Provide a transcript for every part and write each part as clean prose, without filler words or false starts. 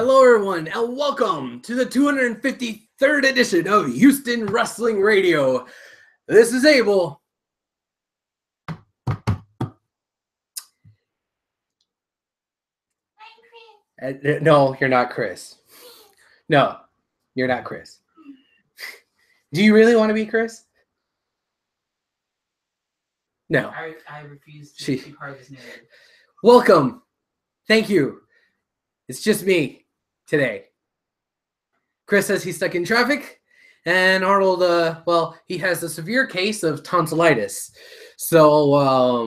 Hello, everyone, and welcome to the 253rd edition of Houston Wrestling Radio. This is Abel. No, you're not Chris. No, you're not Chris. Do you really want to be Chris? No. I refuse to be part of this narrative. Welcome. Thank you. It's just me today. Chris says he's stuck in traffic, and Arnold, well, he has a severe case of tonsillitis. So,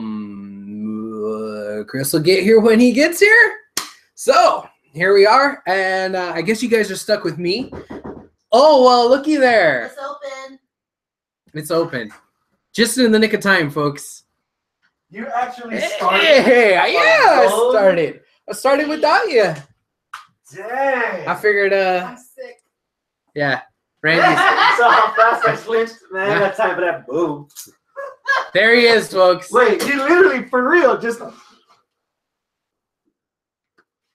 Chris will get here when he gets here. So, here we are, and I guess you guys are stuck with me. Oh, well, looky there. It's open. It's open. Just in the nick of time, folks. You actually started? Yeah, I started. I started without you. Dang. I figured, I'm sick. yeah, Randy. So how fast I flinched, man. I got time for that. Boom. There he is, folks. Wait, you literally, for real, just.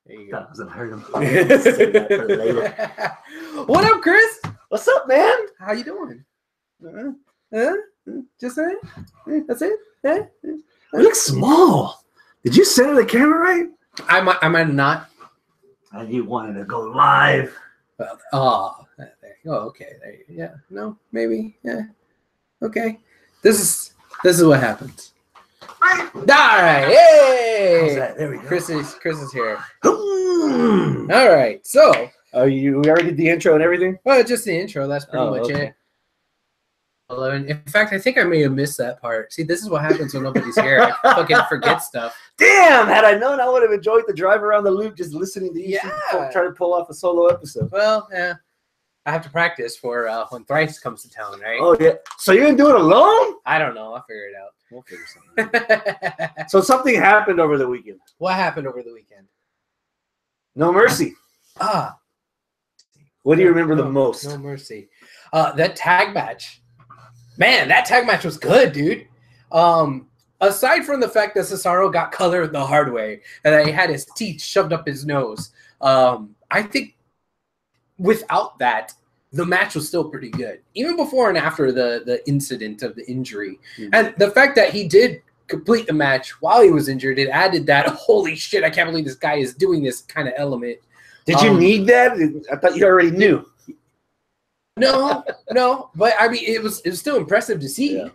There you go. That doesn't hurt him. Save that for later. What up, Chris? What's up, man? How you doing? Just saying? That's it? You look small. Did you center the camera right? I might not. And you wanted to go live. Well, there you go. Okay, there you go. Yeah, no, maybe. Yeah. Okay. This is what happens. All right. Yay! How's that? There we go. Chris is here. All right. So, We already did the intro and everything? well, just the intro. That's pretty much okay. it. In fact, I think I may have missed that part. See, this is what happens when nobody's here. I fucking forget stuff. Damn! Had I known, I would have enjoyed the drive around the loop just listening to you Yeah. try to pull off a solo episode. Well, yeah. I have to practice for when Thrice comes to town, right? Oh, yeah. So you're going to do it alone? I don't know. I'll figure it out. We'll figure something out. So something happened over the weekend. What happened over the weekend? No Mercy. What do you remember the most? No Mercy. That tag match. Man, that tag match was good, dude. Aside from the fact that Cesaro got colored the hard way and that he had his teeth shoved up his nose, I think without that, the match was still pretty good. Even before and after the incident of the injury. Mm-hmm. And the fact that he did complete the match while he was injured, it added that, holy shit, I can't believe this guy is doing this kind of element. Did you need that? I thought you already knew. No, but I mean, it was still impressive to see. Yeah.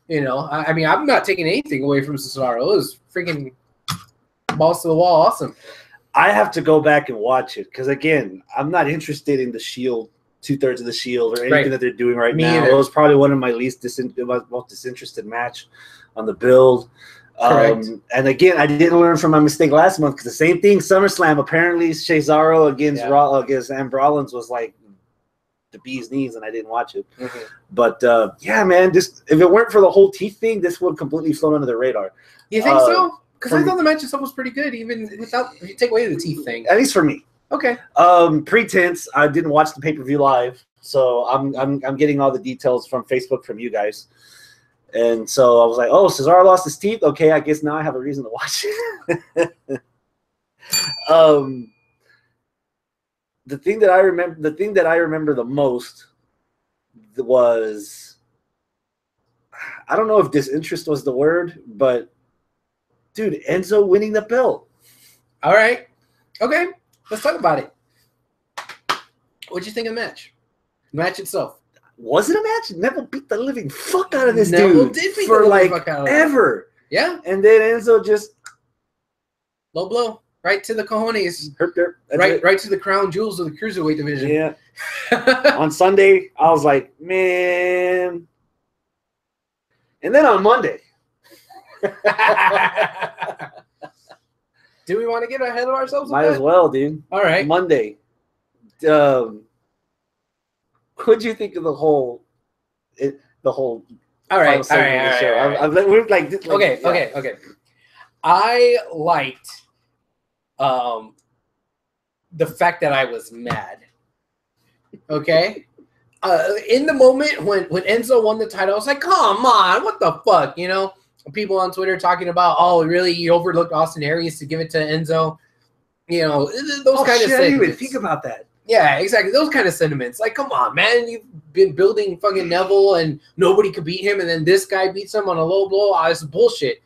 You know, I mean, I'm not taking anything away from Cesaro. It was freaking balls to the wall, awesome. I have to go back and watch it because, again, I'm not interested in the Shield, 2/3 of the Shield, or anything that they're doing right now. Either. It was probably one of my most disinterested match on the build. And again, I didn't learn from my mistake last month because the same thing, SummerSlam, apparently Cesaro against Amber Rollins was like the bee's knees, and I didn't watch it. Mm-hmm. But yeah, man, just if it weren't for the whole teeth thing, this would completely flown under the radar. You think so? Because I thought the match itself was pretty good, even without if you take away the teeth thing. At least for me. Okay. Pretense. I didn't watch the pay-per-view live, so I'm getting all the details from Facebook from you guys. And so I was like, oh, Cesaro lost his teeth. Okay, I guess now I have a reason to watch it. The thing that I remember the most was, I don't know if disinterest was the word, but dude, Enzo winning the belt. All right. Okay. Let's talk about it. What'd you think of the match? The match itself. Was it a match? Neville beat the living fuck out of this Neville dude did beat for the like fuck out of ever. Yeah. And then Enzo just low blow right to the cojones. Right to the crown jewels of the cruiserweight division. Yeah. On Sunday, I was like, man. And then on Monday. Do we want to get ahead of ourselves? Might as well, dude. All right. Monday. What'd you think of the whole? All right. We're like, okay. I liked the fact that I was mad. Okay. In the moment when Enzo won the title, I was like, come on, what the fuck, you know? People on Twitter talking about, oh, really, you overlooked Austin Aries to give it to Enzo. You know, those kind of sentiments. I didn't even think about that. Yeah, exactly. Those kind of sentiments. Like, come on, man. You've been building fucking Neville and nobody could beat him, and then this guy beats him on a low blow. Oh, this is bullshit.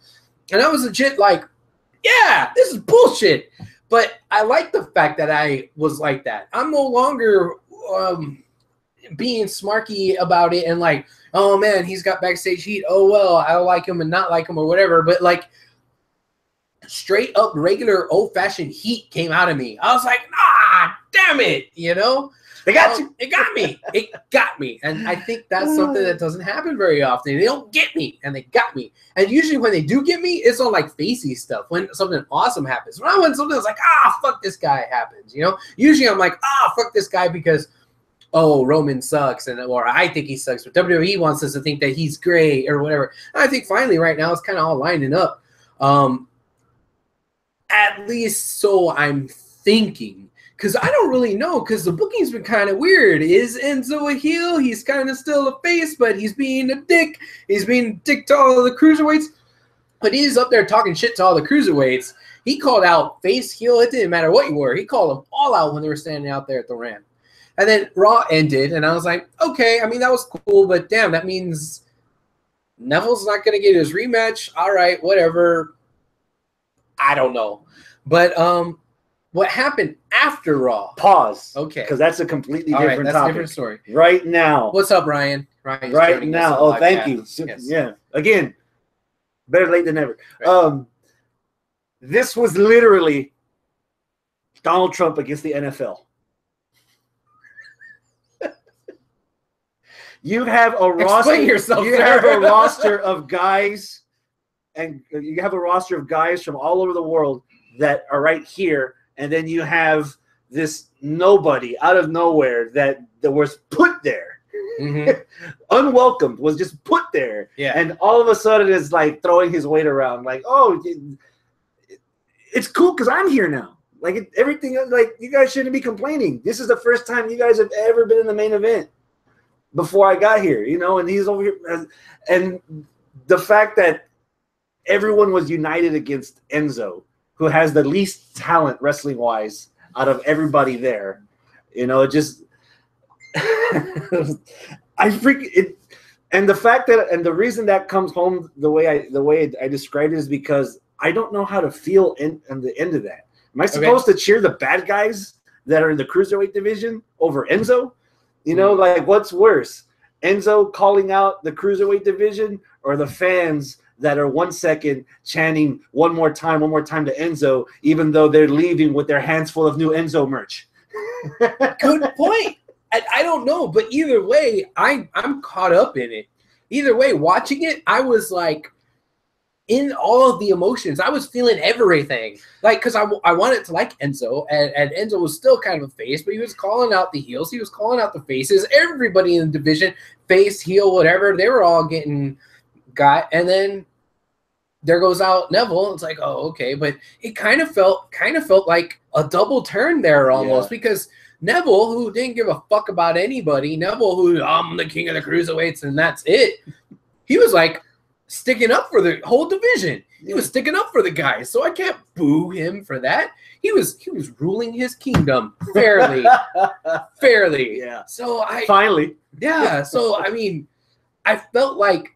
And I was legit like, yeah, this is bullshit. But I like the fact that I was like that. I'm no longer being smarky about it and like, oh, man, he's got backstage heat. Oh, well, I like him and not like him or whatever. But, like, straight up regular old-fashioned heat came out of me. I was like, damn it, you know? They got you. It got me. It got me. And I think that's something that doesn't happen very often. They don't get me, and they got me. And usually when they do get me, it's on like facey stuff, when something awesome happens. When something that's like, fuck this guy happens, you know? Usually I'm like, fuck this guy because, oh, Roman sucks, or I think he sucks, but WWE wants us to think that he's great or whatever. And I think finally right now it's kind of all lining up. At least so I'm thinking. Because I don't really know, because the booking's been kind of weird. Is Enzo a heel? He's kind of still a face, but he's being a dick. He's being a dick to all of the cruiserweights. But he's up there talking shit to all the cruiserweights. He called out face, heel. It didn't matter what you were. He called them all out when they were standing out there at the ramp. And then Raw ended, and I was like, okay, I mean, that was cool, but damn, that means Neville's not going to get his rematch. All right, whatever. I don't know. But what happened after Raw? Pause. Okay. Because that's a completely different that's topic. A different story. Right now. What's up, Ryan? Ryan's right now. Oh, thank you. Yes. Yeah. Again, better late than never. Right. This was literally Donald Trump against the NFL. You have a roster. Explain yourself, you have a roster of guys, and you have a roster of guys from all over the world that are right here, and then you have this nobody out of nowhere that was put there. Mm-hmm. Unwelcomed, was just put there. Yeah. And all of a sudden is like throwing his weight around like, oh, it's cool because I'm here now. Like everything, like you guys shouldn't be complaining. This is the first time you guys have ever been in the main event before I got here, you know, and he's over here. And the fact that everyone was united against Enzo, who has the least talent wrestling-wise out of everybody there. You know, it just and the fact that, and the reason that comes home the way I described it is because I don't know how to feel in the end of that. Am I supposed to cheer the bad guys that are in the cruiserweight division over Enzo? You know, like what's worse? Enzo calling out the cruiserweight division, or the fans that are 1 second chanting one more time to Enzo, even though they're leaving with their hands full of new Enzo merch? Good point. I don't know, but either way, I'm caught up in it. Either way, watching it, I was like in all of the emotions. I was feeling everything. Like, because I wanted to like Enzo, and Enzo was still kind of a face, but he was calling out the heels. He was calling out the faces. Everybody in the division, face, heel, whatever, they were all getting got. And then there goes out Neville. It's like, oh, okay. But it kind of felt like a double turn there almost, because Neville, who didn't give a fuck about anybody, Neville, who I'm the king of the cruiserweights and that's it, he was like sticking up for the whole division. He was sticking up for the guys, so I can't boo him for that. He was ruling his kingdom fairly. Yeah. So so I mean, I felt like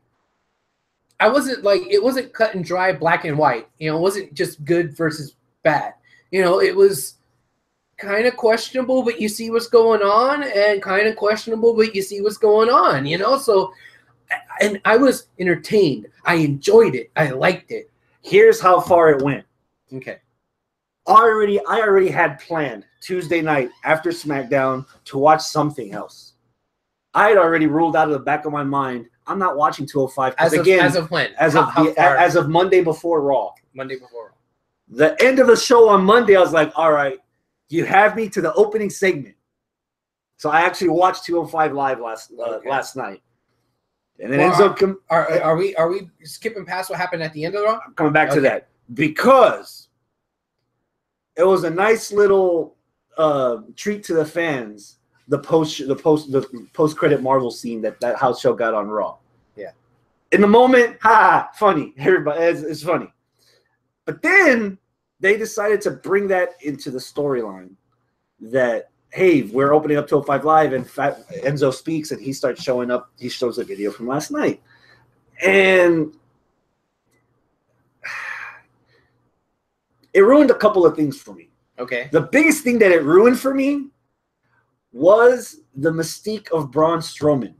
I wasn't like, it wasn't cut and dry, black and white. You know, it wasn't just good versus bad. You know, it was kind of questionable, but you see what's going on, and kind of questionable, but you see what's going on, you know? So, and I was entertained. I enjoyed it. I liked it. Here's how far it went. Okay. I already had planned Tuesday night after SmackDown to watch something else. I had already ruled out of the back of my mind, I'm not watching 205. As of when? As of Monday before Raw. Monday before Raw. The end of the show on Monday, I was like, all right, you have me to the opening segment. So I actually watched 205 Live last night. And then Enzo are we skipping past what happened at the end of the Raw? I'm coming back to that, because it was a nice little treat to the fans. The post credit Marvel scene that house show got on Raw. Yeah. In the moment, funny. Everybody, it's funny. But then they decided to bring that into the storyline that, hey, we're opening up 205 Live, and Enzo speaks, and he starts showing up. He shows a video from last night. And it ruined a couple of things for me. Okay. The biggest thing that it ruined for me was the mystique of Braun Strowman.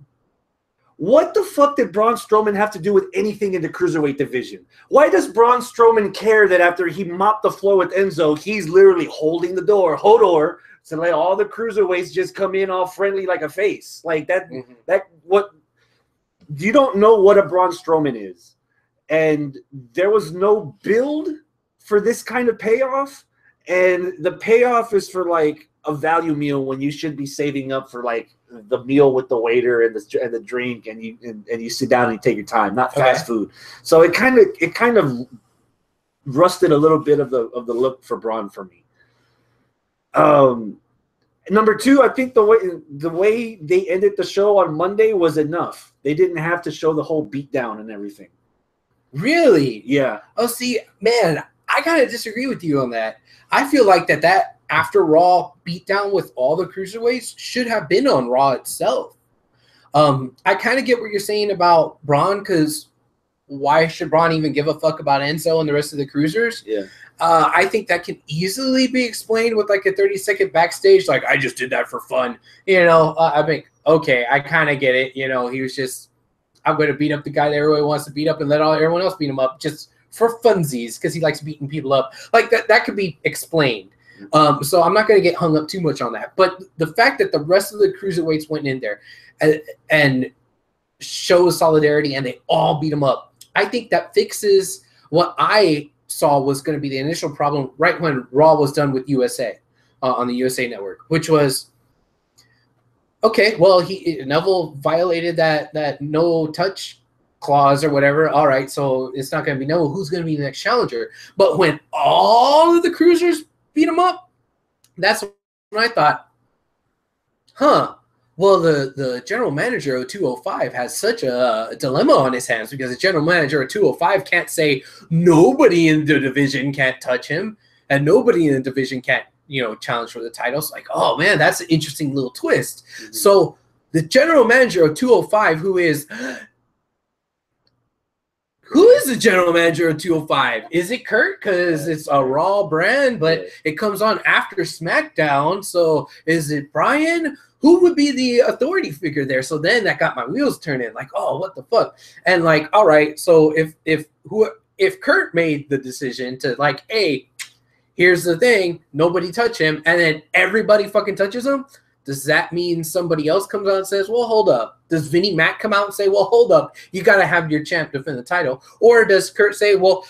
What the fuck did Braun Strowman have to do with anything in the Cruiserweight division? Why does Braun Strowman care that after he mopped the floor with Enzo, he's literally holding the door, Hodor, to let all the Cruiserweights just come in all friendly like a face? Like that, you don't know what a Braun Strowman is. And there was no build for this kind of payoff. And the payoff is for like a value meal when you should be saving up for like the meal with the waiter and the drink, and you sit down and you take your time, not fast food. So it kind of rusted a little bit of the look for Braun for me. Number two, I think the way they ended the show on Monday was enough. They didn't have to show the whole beatdown and everything. Really? Yeah. Oh, see, man, I gotta disagree with you on that. I feel like that after Raw beatdown with all the Cruiserweights should have been on Raw itself. I kind of get what you're saying about Braun, because why should Braun even give a fuck about Enzo and the rest of the cruisers? Yeah. I think that can easily be explained with like a 30-second backstage, like, I just did that for fun. You know, I think, okay, I kind of get it. You know, he was just, I'm going to beat up the guy that everyone wants to beat up and let everyone else beat him up just for funsies because he likes beating people up. Like that could be explained. So I'm not going to get hung up too much on that. But the fact that the rest of the Cruiserweights went in there and shows solidarity and they all beat him up, I think that fixes what I saw was going to be the initial problem right when Raw was done with USA on the USA Network, which was, okay, well, Neville violated that no touch clause or whatever. All right, so it's not going to be Neville. Who's going to be the next challenger? But when all of the cruisers beat him up, that's when I thought, well, the general manager of 205 has such a dilemma on his hands, because the general manager of 205 can't say nobody in the division can't touch him and nobody in the division can't, challenge for the titles. Like, oh man, that's an interesting little twist. Mm-hmm. So the general manager of 205, who is the general manager of 205? Is it Kurt? Because it's a Raw brand, but it comes on after SmackDown. So is it Brian? Who would be the authority figure there? So then that got my wheels turning. Like, oh, what the fuck? And like, all right, so if Kurt made the decision to like, hey, here's the thing, nobody touch him, and then everybody fucking touches him, does that mean somebody else comes out and says, well, hold up? Does Vinnie Mac come out and say, well, hold up, you got to have your champ defend the title? Or does Kurt say, well,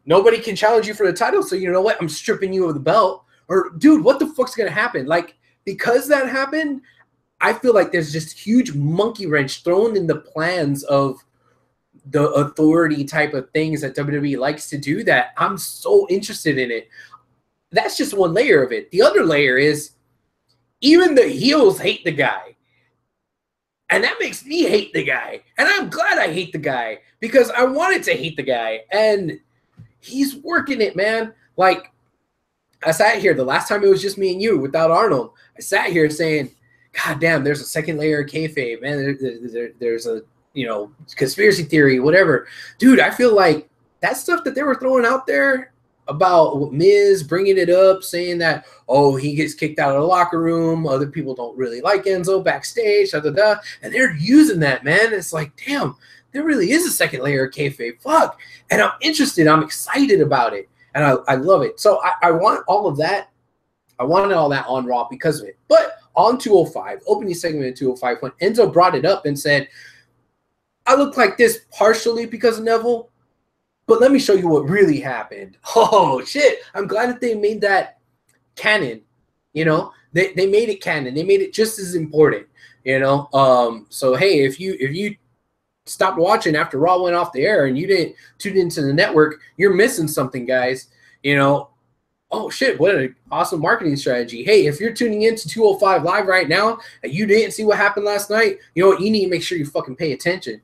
nobody can challenge you for the title, so you know what? I'm stripping you of the belt. Or, dude, what the fuck's going to happen? Like, because that happened, I feel like there's just huge monkey wrench thrown in the plans of the authority type of things that WWE likes to do that I'm so interested in it. That's just one layer of it. The other layer is even the heels hate the guy. And that makes me hate the guy. And I'm glad I hate the guy because I wanted to hate the guy. And he's working it, man. Like, I sat here the last time it was just me and you without Arnold. I sat here saying, God damn, there's a second layer of kayfabe, man. There's a, conspiracy theory, whatever. Dude, I feel like that stuff that they were throwing out there about Miz bringing it up, saying that, oh, he gets kicked out of the locker room, other people don't really like Enzo backstage, and they're using that, man. It's like, damn, there really is a second layer of kayfabe. Fuck. And I'm interested. I'm excited about it. And I love it. So I want all of that. I wanted all that on Raw because of it. But on 205, opening segment in 205, when Enzo brought it up and said, I look like this partially because of Neville, but let me show you what really happened. Oh, shit. I'm glad that they made that canon. They made it canon. They made it just as important, So, hey, if you stopped watching after Raw went off the air and you didn't tune into the network, you're missing something, guys. Oh, shit, what an awesome marketing strategy. Hey, if you're tuning into 205 Live right now and you didn't see what happened last night, you know what? You need to make sure you fucking pay attention.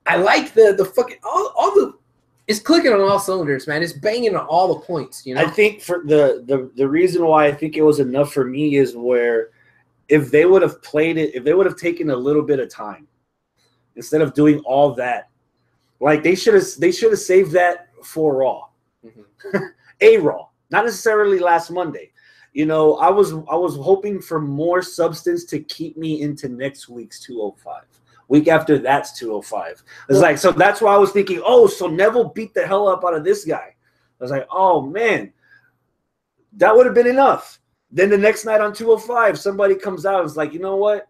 I like the fucking all the it's clicking on all cylinders, man. It's banging on all the points, you know? I think for the reason why I think it was enough for me is where if they would have played it, if they would have taken a little bit of time instead of doing all that, like they should have saved that for Raw. A Raw, not necessarily last Monday. You know, I was hoping for more substance to keep me into next week's 205. Week after that's 205. It's like, so that's why I was thinking, oh, so Neville beat the hell up out of this guy. I was like, oh man, that would have been enough. Then the next night on 205, somebody comes out and is like, you know what?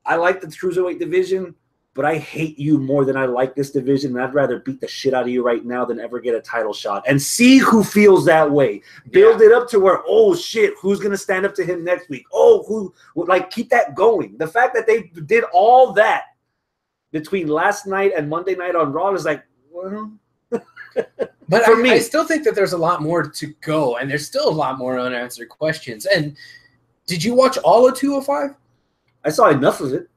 I like the cruiserweight division, but I hate you more than I like this division, and I'd rather beat the shit out of you right now than ever get a title shot. And see who feels that way. Build it up to where, oh shit, who's gonna stand up to him next week? Oh, who would like keep that going? The fact that they did all that between last night and Monday night on Raw is like, well. But I still think that there's a lot more to go, and there's still a lot more unanswered questions. And did you watch all of 205? I saw enough of it.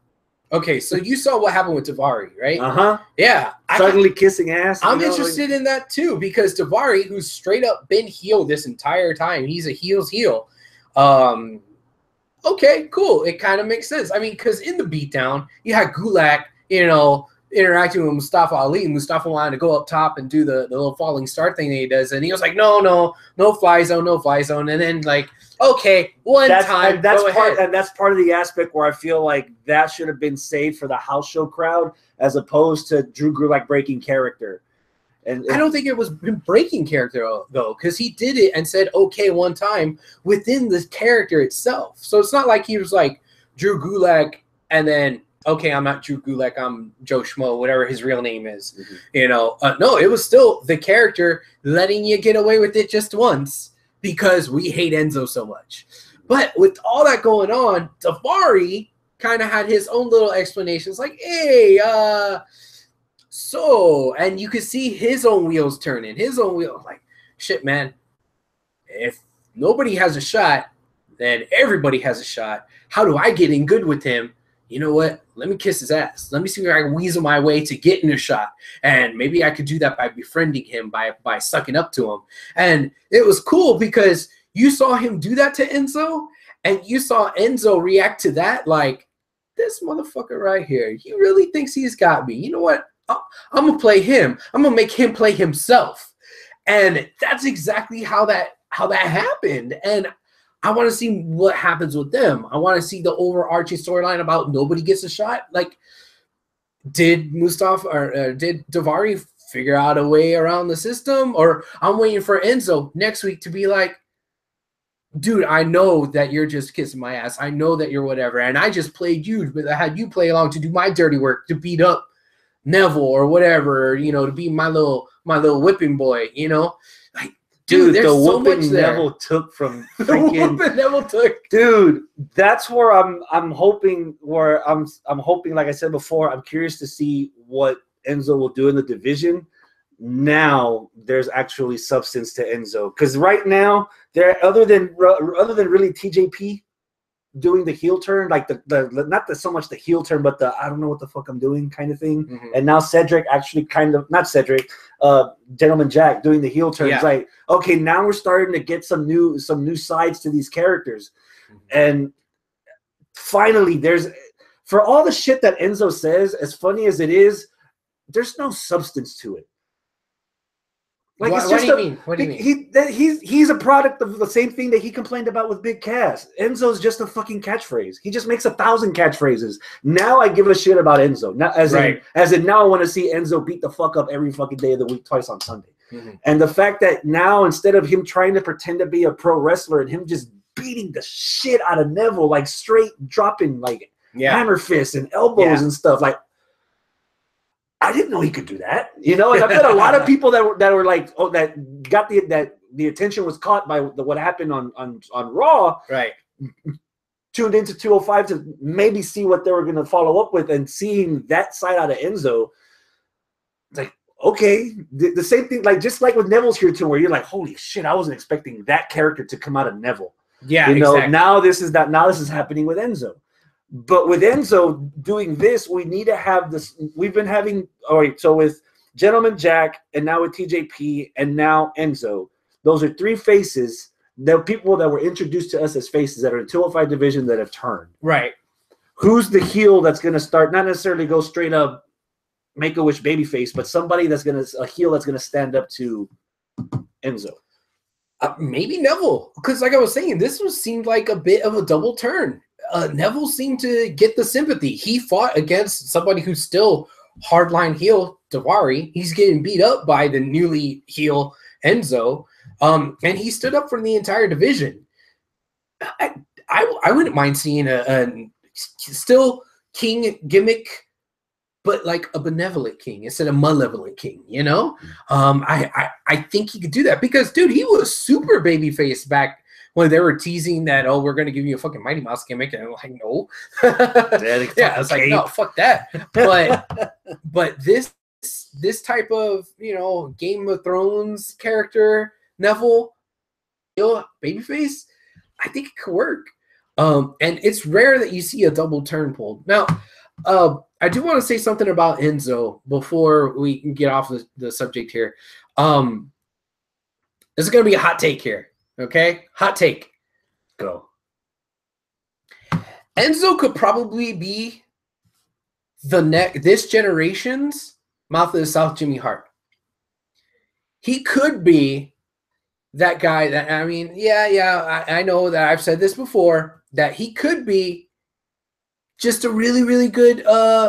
Okay, so you saw what happened with Daivari, right? Yeah. Suddenly kissing ass. I'm interested in that too, because Daivari, who's straight up been heel this entire time, he's a heel's heel. Okay, cool. It kind of makes sense. I mean, because in the beatdown, you had Gulak, you know, interacting with Mustafa Ali. Mustafa wanted to go up top and do the little falling star thing that he does, and he was like, no fly zone, no fly zone. And then like, okay, that's part of the aspect where I feel like that should have been saved for the house show crowd as opposed to Drew Gulak breaking character. And I don't think it was breaking character though, because he did it and said okay one time within the character itself. So it's not like he was like Drew Gulak and then, okay, I'm not Drew Gulak, I'm Joe Schmo, whatever his real name is. You know, no, it was still the character letting you get away with it just once because we hate Enzo so much. But with all that going on, Daivari kind of had his own little explanations like, hey, so, and you could see his own wheels turning, like, shit, man, if nobody has a shot, then everybody has a shot. How do I get in good with him? You know what? Let me kiss his ass. Let me see where I can weasel my way to getting a shot. And maybe I could do that by befriending him, by sucking up to him. And it was cool because you saw him do that to Enzo, and you saw Enzo react to that like, this motherfucker right here, he really thinks he's got me. You know what? I'm going to play him. I'm going to make him play himself. And that's exactly how that happened. And I want to see what happens with them. I want to see the overarching storyline about nobody gets a shot. Like, did Mustafa or did Daivari figure out a way around the system? Or I'm waiting for Enzo next week to be like, dude, I know that you're just kissing my ass. I know that you're whatever. And I just played you, but I had you play along to do my dirty work, to beat up Neville or whatever, you know, to be my little whipping boy, you know? Like, dude, there's so much there. Neville took from freaking Neville took. Dude, that's where I'm hoping, like I said before, I'm curious to see what Enzo will do in the division. Now there's actually substance to Enzo, because right now there, other than really TJP doing the heel turn, like the not so much the heel turn, but the I don't know what the fuck I'm doing kind of thing. And now Cedric actually Gentleman Jack doing the heel turn. It's like, okay, now we're starting to get some new sides to these characters. And finally, there's, for all the shit that Enzo says, as funny as it is, there's no substance to it. Like, what do you mean? What do you mean? He's a product of the same thing that he complained about with Big Cass. Enzo's just a fucking catchphrase. He just makes 1,000 catchphrases. Now I give a shit about Enzo. Now, as in now I want to see Enzo beat the fuck up every fucking day of the week, twice on Sunday. And the fact that now, instead of him trying to pretend to be a pro wrestler and him just beating the shit out of Neville, like straight dropping like hammer fists and elbows and stuff, like, I didn't know he could do that, you know. And I've got a lot of people that were like, oh, that got the attention was caught by what happened on Raw, right? Tuned into 205 to maybe see what they were going to follow up with, and seeing that side out of Enzo, it's like, okay, the same thing, like just like with Neville's here too, where you're like, holy shit, I wasn't expecting that character to come out of Neville. Yeah, you know, exactly. Now this is happening with Enzo. But with Enzo doing this, we need to have this. We've been having, all right, so with Gentleman Jack, and now with TJP, and now Enzo. Those are three faces. The people that were introduced to us as faces that are in 205 division that have turned. Right. Who's the heel that's going to start, not necessarily go straight up Make-A-Wish babyface, but somebody that's going to, a heel that's going to stand up to Enzo? Maybe Neville, because like I was saying, this seemed like a bit of a double turn. Neville seemed to get the sympathy. He fought against somebody who's still hardline heel, Daivari. He's getting beat up by the newly heel Enzo, and he stood up for the entire division. I wouldn't mind seeing a still king gimmick, but like a benevolent king instead of malevolent king, you know? I think he could do that because, dude, he was super babyface back when they were teasing that, oh, we're going to give you a fucking Mighty Mouse gimmick. And I'm like, no. Yeah, I was like, no, fuck that. But this type of, you know, Game of Thrones character, Neville, babyface, I think it could work. And it's rare that you see a double turn pulled. Now, I do want to say something about Enzo before we can get off the subject here. This is going to be a hot take here, okay? Hot take. Go. Enzo could probably be this generation's Mouth of the South Jimmy Hart. He could be that guy that, I mean, I know that I've said this before, that he could be just a really, really good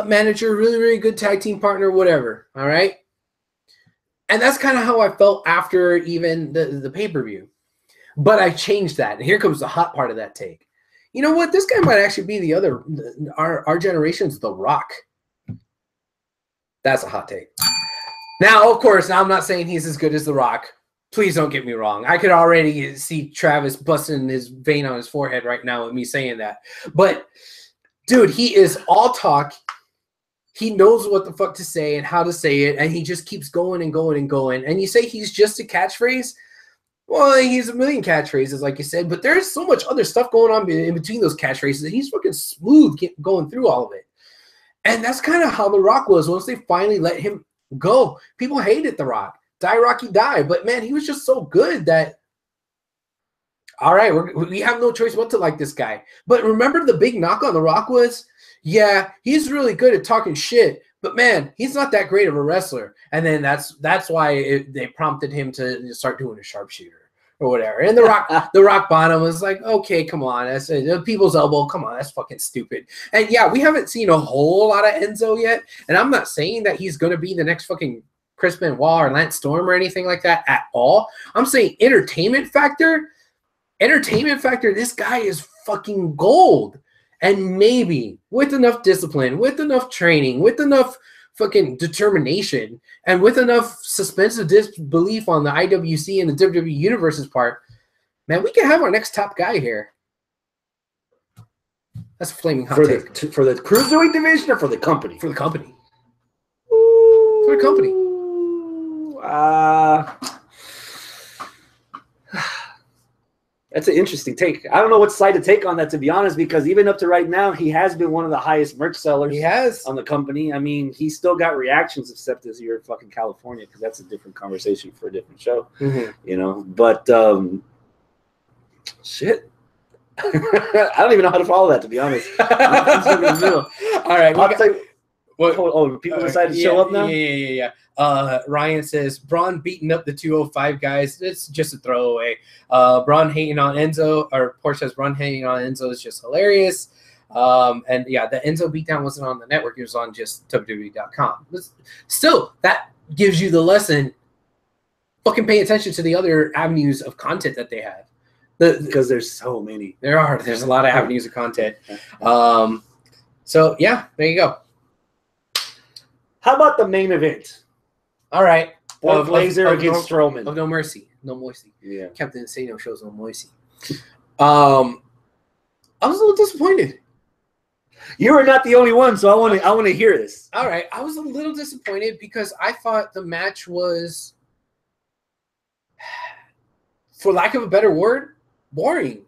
manager, really, really good tag team partner, whatever. All right. And that's kind of how I felt after even the pay-per-view. But I changed that. And here comes the hot part of that take. You know what? This guy might actually be our generation's The Rock. That's a hot take. Now, of course, I'm not saying he's as good as The Rock. Please don't get me wrong. I could already see Travis busting his vein on his forehead right now with me saying that. But dude, he is all talk. He knows what the fuck to say and how to say it, and he just keeps going and going and going. And you say he's just a catchphrase? Well, he's a million catchphrases, like you said, but there's so much other stuff going on in between those catchphrases that he's fucking smooth going through all of it. And that's kind of how The Rock was once they finally let him go. People hated The Rock. Die Rocky die. But, man, he was just so good that, all right, we have no choice but to like this guy. But remember the big knock on The Rock was, yeah, he's really good at talking shit, but man, he's not that great of a wrestler. And then that's why they prompted him to start doing a sharpshooter or whatever. And the Rock Bottom was like, okay, come on, that's people's elbow. Come on, that's fucking stupid. And yeah, we haven't seen a whole lot of Enzo yet. And I'm not saying that he's gonna be the next fucking Chris Benoit or Lance Storm or anything like that at all. I'm saying entertainment factor, this guy is fucking gold. And maybe with enough discipline, with enough training, with enough fucking determination, and with enough suspensive disbelief on the IWC and the WWE Universe's part, man, we can have our next top guy here. That's a flaming hot take. For the cruiserweight division or for the company? For the company. For the company. That's an interesting take. I don't know what side to take on that, to be honest, because even up to right now, he has been one of the highest merch sellers. He has on the company. I mean, he's still got reactions, except as you're in fucking California, because that's a different conversation for a different show. Mm-hmm. You know, but shit. I don't even know how to follow that, to be honest. I'm stuck in the middle. All right. People decided to show up now? Yeah. Ryan says, Braun beating up the 205 guys. It's just a throwaway. Braun hating on Enzo, or Porsche says Braun hating on Enzo is just hilarious. And yeah, the Enzo beatdown wasn't on the network. It was on just WWE.com. But still, that gives you the lesson. Fucking pay attention to the other avenues of content that they have. Because there's so many. There's a lot of avenues of content. So yeah, there you go. How about the main event? All right. Brock Lesnar against Strowman. Of No Mercy. No Mercy. Yeah. Captain Insano shows No Mercy. I was a little disappointed. You are not the only one, so I want to hear this. All right. I was a little disappointed because I thought the match was, for lack of a better word, boring.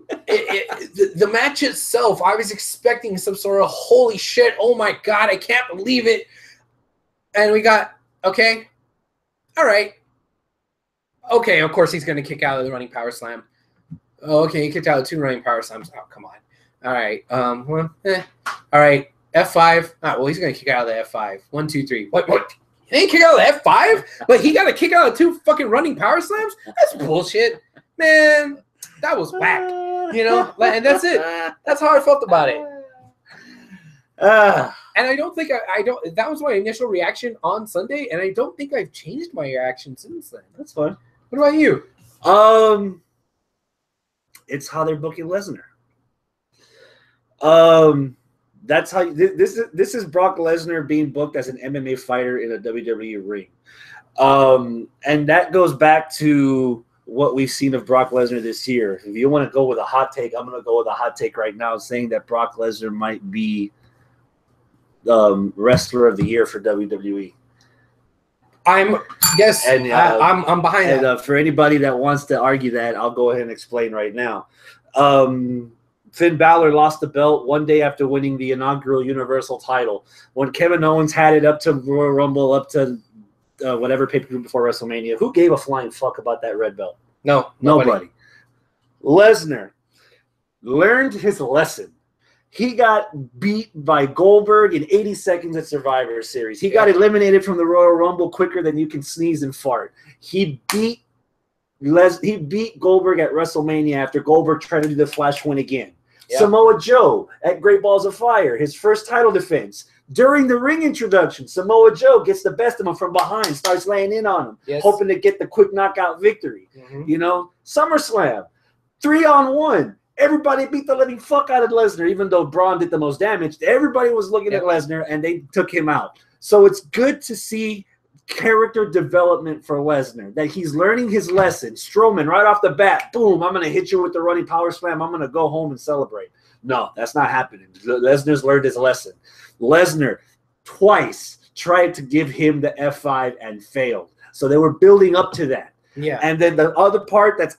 The match itself, I was expecting some sort of holy shit, oh my god, I can't believe it. And we got, okay, all right. Okay, of course he's going to kick out of the running power slam. Oh, okay, he kicked out of 2 running power slams. Oh, come on. All right. All right, F5. Well, he's going to kick out of the F5. 1, 2, 3. What? He didn't kick out of the F5? But he got to kick out of 2 fucking running power slams? That's bullshit. Man, that was whack. You know? And that's it. That's how I felt about it. And I don't think I don't. That was my initial reaction on Sunday, and I don't think I've changed my reaction since then. That's fine. What about you? It's how they're booking Lesnar. That's how this is Brock Lesnar being booked as an MMA fighter in a WWE ring. And that goes back to what we've seen of Brock Lesnar this year. If you want to go with a hot take, I'm going to go with a hot take right now, saying that Brock Lesnar might be wrestler of the year for WWE. I'm behind that. For anybody that wants to argue that, I'll go ahead and explain right now. Finn Balor lost the belt one day after winning the inaugural Universal title. When Kevin Owens had it up to Royal Rumble, up to whatever pay-per-view before WrestleMania, who gave a flying fuck about that red belt? No, nobody. Lesnar learned his lesson. He got beat by Goldberg in 80 seconds at Survivor Series. He got eliminated from the Royal Rumble quicker than you can sneeze and fart. He beat Goldberg at WrestleMania after Goldberg tried to do the Flash win again. Yep. Samoa Joe at Great Balls of Fire, his first title defense. During the ring introduction, Samoa Joe gets the best of him from behind, starts laying in on him, hoping to get the quick knockout victory. You know, SummerSlam, 3-on-1. Everybody beat the living fuck out of Lesnar, even though Braun did the most damage. Everybody was looking at Lesnar, and they took him out. So it's good to see character development for Lesnar, that he's learning his lesson. Strowman, right off the bat, boom, I'm going to hit you with the running power slam. I'm going to go home and celebrate. No, that's not happening. Lesnar's learned his lesson. Lesnar twice tried to give him the F5 and failed. So they were building up to that. Yeah. And then the other part that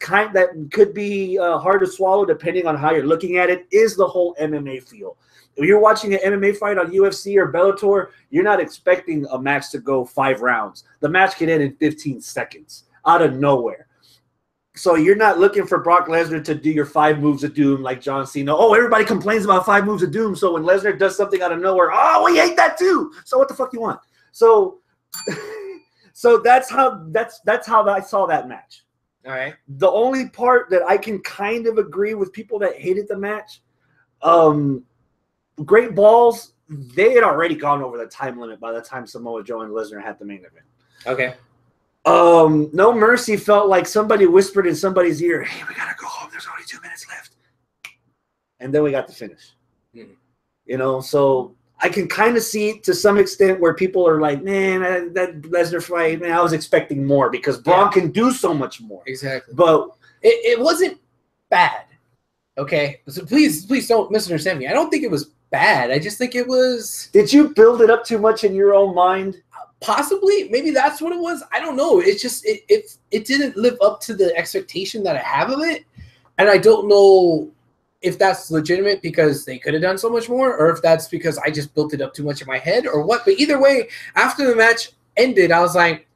could be hard to swallow depending on how you're looking at it is the whole MMA feel. If you're watching an MMA fight on UFC or Bellator, you're not expecting a match to go 5 rounds. The match can end in 15 seconds out of nowhere. So you're not looking for Brock Lesnar to do your 5 moves of doom like John Cena. Oh, everybody complains about 5 moves of doom. So when Lesnar does something out of nowhere, oh, we hate that too. So what the fuck you want? So so that's how I saw that match. All right. The only part that I can kind of agree with people that hated the match, Great Balls, they had already gone over the time limit by the time Samoa Joe and Lesnar had the main event. Okay. No Mercy felt like somebody whispered in somebody's ear, hey, we gotta go home. There's only 2 minutes left. And then we got the finish. You know, so I can kind of see to some extent where people are like, man, that Lesnar fight, man, I was expecting more because Braun can do so much more. Exactly. But it wasn't bad. Okay. So please don't misunderstand me. I don't think it was bad. I just think it was. Did you build it up too much in your own mind? Possibly. Maybe that's what it was. I don't know. It's just it didn't live up to the expectation that I have of it. And I don't know if that's legitimate because they could have done so much more, or if that's because I just built it up too much in my head, or what. But either way, after the match ended, I was like,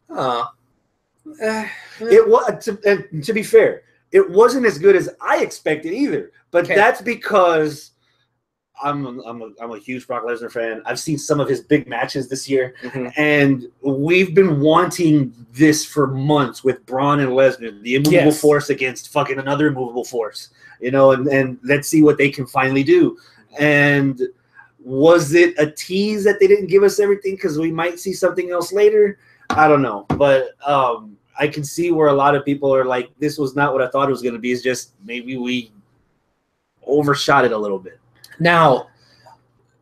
It was, to be fair, it wasn't as good as I expected either. But that's because I'm a huge Brock Lesnar fan. I've seen some of his big matches this year, and we've been wanting this for months with Braun and Lesnar, the immovable force against fucking another immovable force, you know, and let's see what they can finally do. And was it a tease that they didn't give us everything because we might see something else later? I don't know, but I can see where a lot of people are like, this was not what I thought it was going to be. It's just maybe we overshot it a little bit. Now,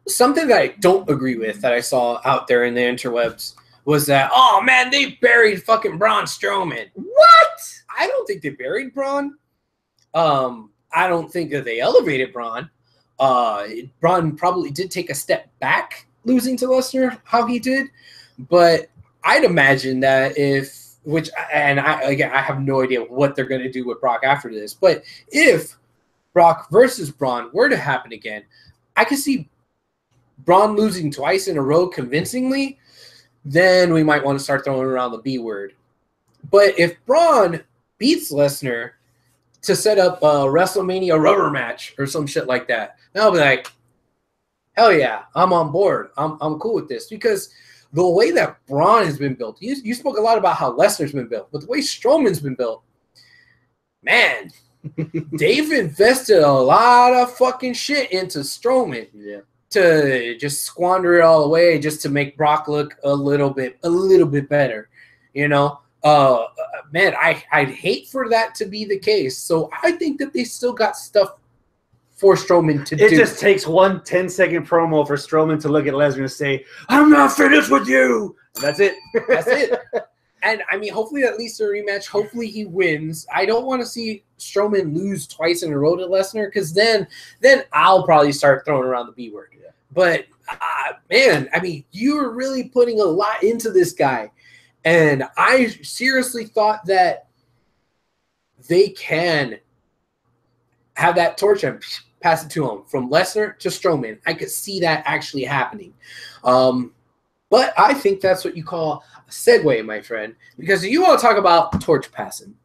something that I don't agree with that I saw out there in the interwebs was that, oh, man, they buried fucking Braun Strowman. What? I don't think they buried Braun. I don't think that they elevated Braun. Braun probably did take a step back losing to Lesnar, how he did. But I'd imagine that I have no idea what they're going to do with Brock after this. But if Brock versus Braun were to happen again, I could see Braun losing twice in a row convincingly, then we might want to start throwing around the B word. But if Braun beats Lesnar to set up a WrestleMania rubber match or some shit like that, then I'll be like, hell yeah, I'm on board. I'm cool with this, because the way that Braun has been built, you spoke a lot about how Lesnar's been built, but the way Strowman's been built, man, they've invested a lot of fucking shit into Strowman to just squander it all away just to make Brock look a little bit better, you know? Man, I'd hate for that to be the case. So I think that they still got stuff for Strowman to do. It just takes one 10-second promo for Strowman to look at Lesnar and say, I'm not finished with you. And that's it. That's it. And, I mean, hopefully at least a rematch. Hopefully he wins. I don't want to see Strowman lose twice in a row to Lesnar, because then I'll probably start throwing around the B word. Yeah. But, man, I mean, you're really putting a lot into this guy. And I seriously thought that they can have that torch and pass it to him from Lesnar to Strowman. I could see that actually happening. But I think that's what you call a segue, my friend, because you want to talk about torch passing.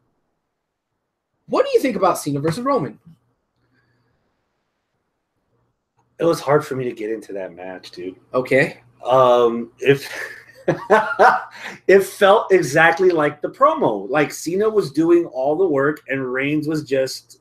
What do you think about Cena versus Roman? It was hard for me to get into that match, dude. Okay. It felt exactly like the promo. Like Cena was doing all the work and Reigns was just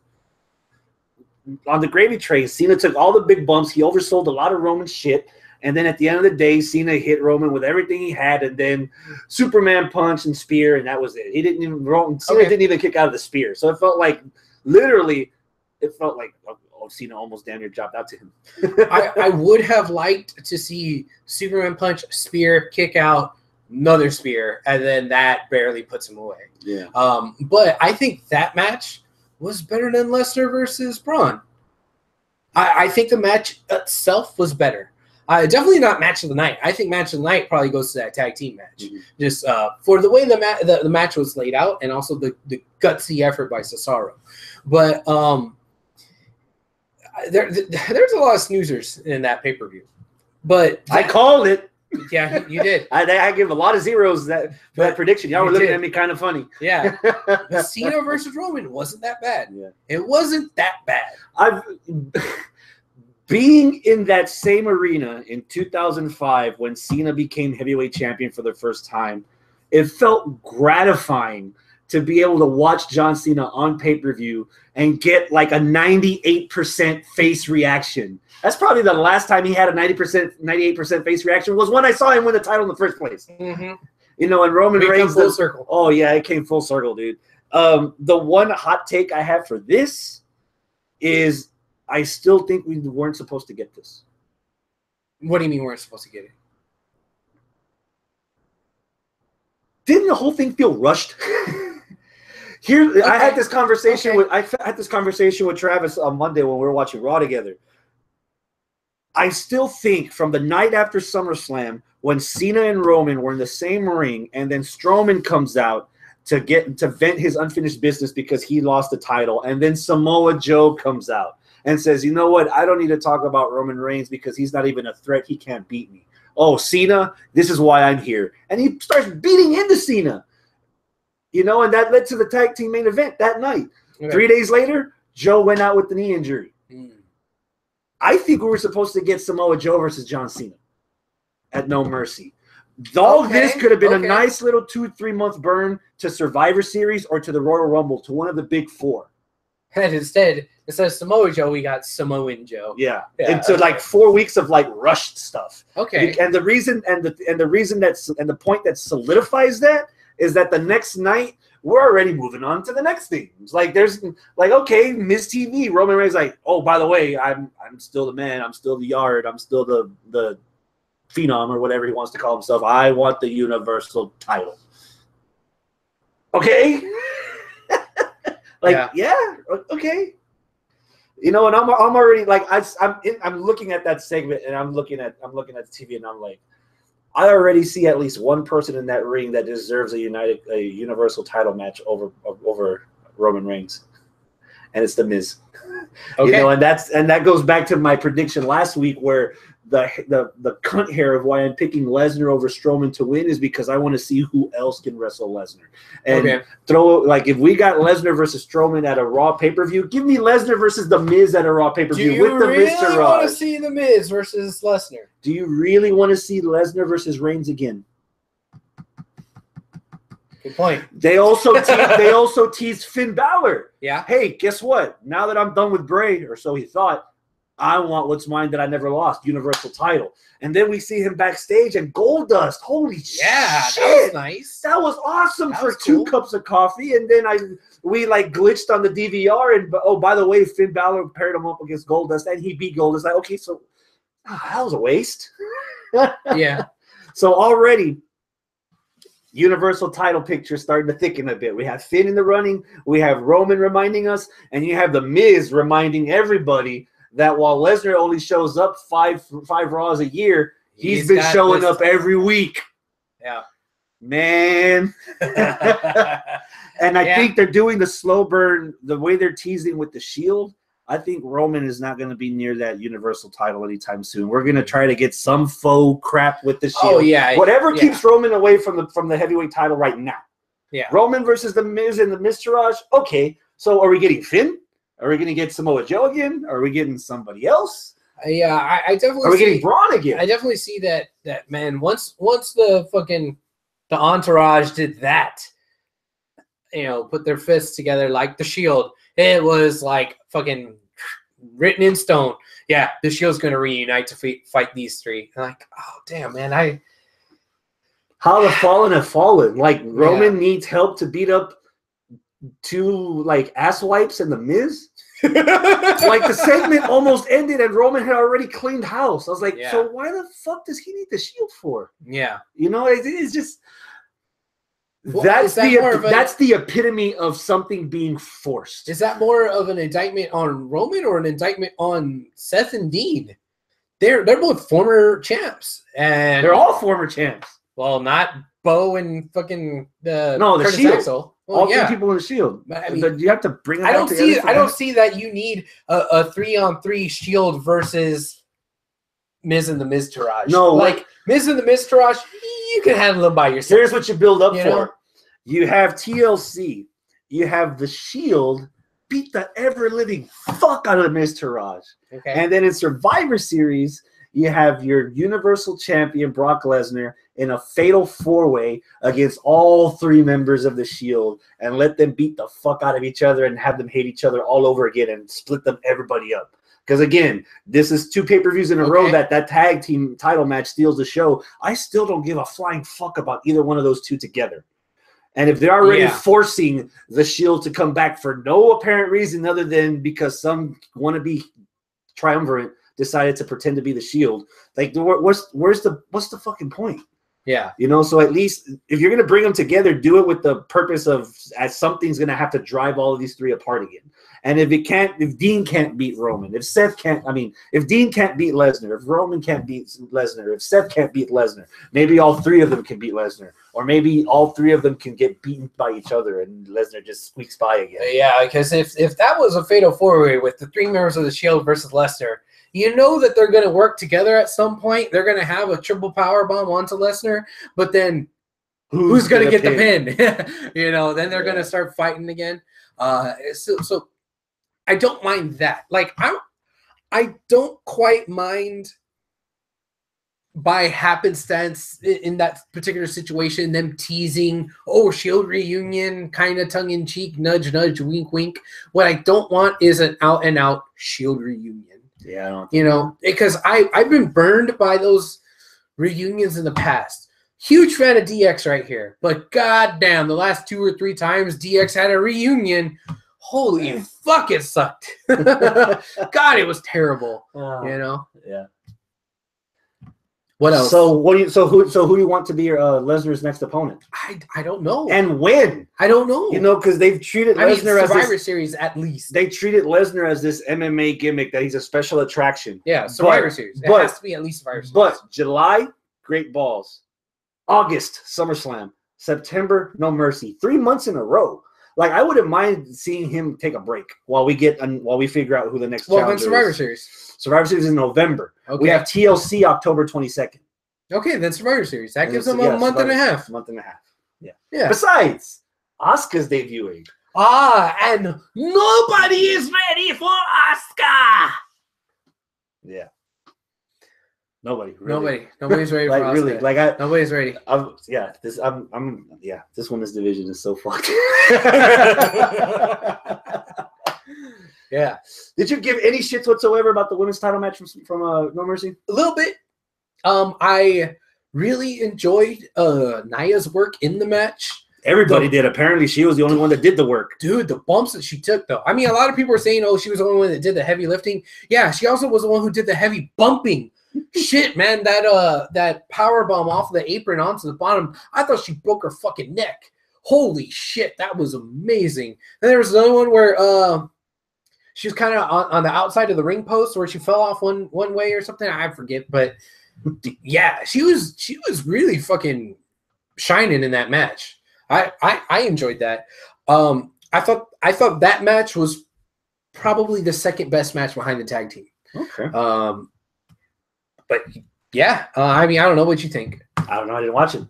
on the gravy train. Cena took all the big bumps. He oversold a lot of Roman shit. And then at the end of the day, Cena hit Roman with everything he had, and then Superman punch and spear, and that was it. He didn't even Cena didn't even kick out of the spear. So it felt like literally, Cena almost damn near dropped out to him. I would have liked to see Superman punch, spear, kick out, another spear, and then that barely puts him away. Yeah. But I think that match was better than Lesnar versus Braun. I think the match itself was better. Definitely not match of the night. I think match of the night probably goes to that tag team match. Mm-hmm. Just for the way the match was laid out, and also the gutsy effort by Cesaro. But there's a lot of snoozers in that pay-per-view. But I called it. Yeah, you did. I give a lot of zeros for that prediction. Y'all were looking at me kind of funny. Yeah. Cena versus Roman wasn't that bad. Yeah. It wasn't that bad. Being in that same arena in 2005 when Cena became heavyweight champion for the first time, it felt gratifying to be able to watch John Cena on pay-per-view and get like a 98% face reaction. That's probably the last time he had a 98% face reaction was when I saw him win the title in the first place. Mm-hmm. You know, and Roman Reigns full circle. Oh yeah, it came full circle, dude. The one hot take I have for this is I still think we weren't supposed to get this. What do you mean we weren't supposed to get it? Didn't the whole thing feel rushed? Okay. I had this conversation with Travis on Monday when we were watching Raw together. I still think from the night after SummerSlam when Cena and Roman were in the same ring, and then Strowman comes out to vent his unfinished business because he lost the title, and then Samoa Joe comes out and says, you know what, I don't need to talk about Roman Reigns because he's not even a threat. He can't beat me. Oh, Cena, this is why I'm here. And he starts beating into Cena. You know, and that led to the tag team main event that night. Okay. 3 days later, Joe went out with the knee injury. I think we were supposed to get Samoa Joe versus John Cena at No Mercy. All this could have been a nice little 2-3 month burn to Survivor Series or to the Royal Rumble, to one of the big four. And instead of Samoa Joe, we got Samoan Joe. Yeah. And so like 4 weeks of like rushed stuff. Okay. And the reason and the point that solidifies that is that the next night we're already moving on to the next thing. It's like there's like, okay, Miz TV, Roman Reigns like, oh, by the way, I'm still the man, I'm still the yard, I'm still the phenom or whatever he wants to call himself. I want the Universal title. Okay. Okay. You know, and I'm already like I'm looking at that segment and I'm looking at the TV and I'm like, I already see at least one person in that ring that deserves a Universal title match over Roman Reigns, and it's The Miz. Okay. You know, and that goes back to my prediction last week where the cunt hair of why I'm picking Lesnar over Strowman to win is because I want to see who else can wrestle Lesnar. And if we got Lesnar versus Strowman at a Raw pay-per-view, give me Lesnar versus The Miz at a Raw pay-per-view with the Miz. Do you really want to see The Miz versus Lesnar? Do you really want to see Lesnar versus Reigns again? Good point. They also teased Finn Balor. Yeah. Hey, guess what? Now that I'm done with Bray, or so he thought, I want what's mine that I never lost, Universal title. And then we see him backstage and Goldust. Holy shit. That was nice. That was awesome for 2 cups of coffee. And then we glitched on the DVR. And oh, by the way, Finn Balor paired him up against Goldust and he beat Goldust. Like, okay, so that was a waste. Yeah. So already, Universal title picture starting to thicken a bit. We have Finn in the running. We have Roman reminding us. And you have The Miz reminding everybody that while Lesnar only shows up five Raws a year, he's been showing up every week. Yeah. Man. And I think they're doing the slow burn, the way they're teasing with the Shield. I think Roman is not going to be near that Universal title anytime soon. We're going to try to get some faux crap with the Shield. Oh, yeah. Whatever keeps Roman away from the heavyweight title right now. Yeah. Roman versus The Miz and the Miztourage. Okay. So are we getting Finn? Are we going to get Samoa Joe again? Are we getting somebody else? Yeah, I definitely. Are we getting Braun again? I definitely see that man. Once the entourage did that, put their fists together like the Shield. It was like fucking written in stone. Yeah, the Shield's going to reunite to fight these 3. And like, oh damn, man, how the fallen have fallen. Like Roman needs help to beat up 2 ass wipes and The Miz. The segment almost ended and Roman had already cleaned house. I was like, so why the fuck does he need the Shield for? Yeah. It's just that's the epitome of something being forced. Is that more of an indictment on Roman or an indictment on Seth and Dean? They're both former champs. And they're all former champs. Well, not Bo and fucking the Curtis Shield. Axel. Well, all 3 people in the Shield. But, I mean, you have to bring them I don't see that you need a 3-on-3 Shield versus Miz and the Miztourage. No, Miz and the Miztourage, you can handle them by yourself. Here's what you build up for. You have TLC. You have the Shield beat the ever-living fuck out of the Miztourage. Okay. And then in Survivor Series, you have your Universal Champion Brock Lesnar in a fatal 4-way against all 3 members of the Shield and let them beat the fuck out of each other and have them hate each other all over again and split everybody up. Because, again, this is 2 pay-per-views in a row that tag team title match steals the show. I still don't give a flying fuck about either one of those 2 together. And if they're already forcing the Shield to come back for no apparent reason other than because some wannabe triumvirate decided to pretend to be the Shield, what's the fucking point? Yeah. So at least if you're going to bring them together, do it with the purpose of as something's going to have to drive all of these 3 apart again. And if Dean can't beat Roman, if Dean can't beat Lesnar, if Roman can't beat Lesnar, if Seth can't beat Lesnar, maybe all 3 of them can beat Lesnar. Or maybe all 3 of them can get beaten by each other and Lesnar just squeaks by again. Yeah, because if that was a fatal 4-way with the 3 members of the Shield versus Lesnar, you know that they're going to work together at some point. They're going to have a triple power bomb onto Lesnar, but then who's going to get the pin? Then they're going to start fighting again. So I don't mind that. I don't quite mind by happenstance in that particular situation, them teasing, Shield reunion, kind of tongue-in-cheek, nudge, nudge, wink, wink. What I don't want is an out-and-out Shield reunion. Yeah, I don't because I've been burned by those reunions in the past. Huge fan of DX right here, but goddamn, the last 2 or 3 times DX had a reunion, holy fuck, it sucked. God, it was terrible. Yeah. What else? So who do you want to be Lesnar's next opponent? I don't know. And when? I don't know. Because they've treated Lesnar as Survivor Series at least. They treated Lesnar as this MMA gimmick that he's a special attraction. Yeah, Survivor Series. It has to be at least Survivor Series. But July, Great Balls. August, SummerSlam. September, No Mercy. 3 months in a row. Like, I wouldn't mind seeing him take a break while we figure out who the next challenger is. Survivor Series. Survivor Series is in November. Okay. We have TLC October 22nd. Okay, then Survivor Series. That gives them a month and a half. Month and a half. Yeah. Yeah. Besides, Asuka's debuting. And nobody is ready for Asuka. Yeah. Nobody. Really. Nobody's ready for Asuka. Really, nobody's ready. This women's division is so fucked. Yeah. Did you give any shits whatsoever about the women's title match from No Mercy? A little bit. I really enjoyed Naya's work in the match. Everybody did. Apparently, she was the only one that did the work. Dude, the bumps that she took, though. I mean, a lot of people were saying, oh, she was the only one that did the heavy lifting. Yeah, she also was the one who did the heavy bumping. Shit, man, that power bomb off the apron onto the bottom, I thought she broke her fucking neck. Holy shit, that was amazing. And there was another one where she was kind of on the outside of the ring post where she fell off one way or something. I forget, but yeah, she was really fucking shining in that match. I enjoyed that. I thought that match was probably the second best match behind the tag team. Okay. But yeah, I mean, I don't know what you think. I don't know. I didn't watch it.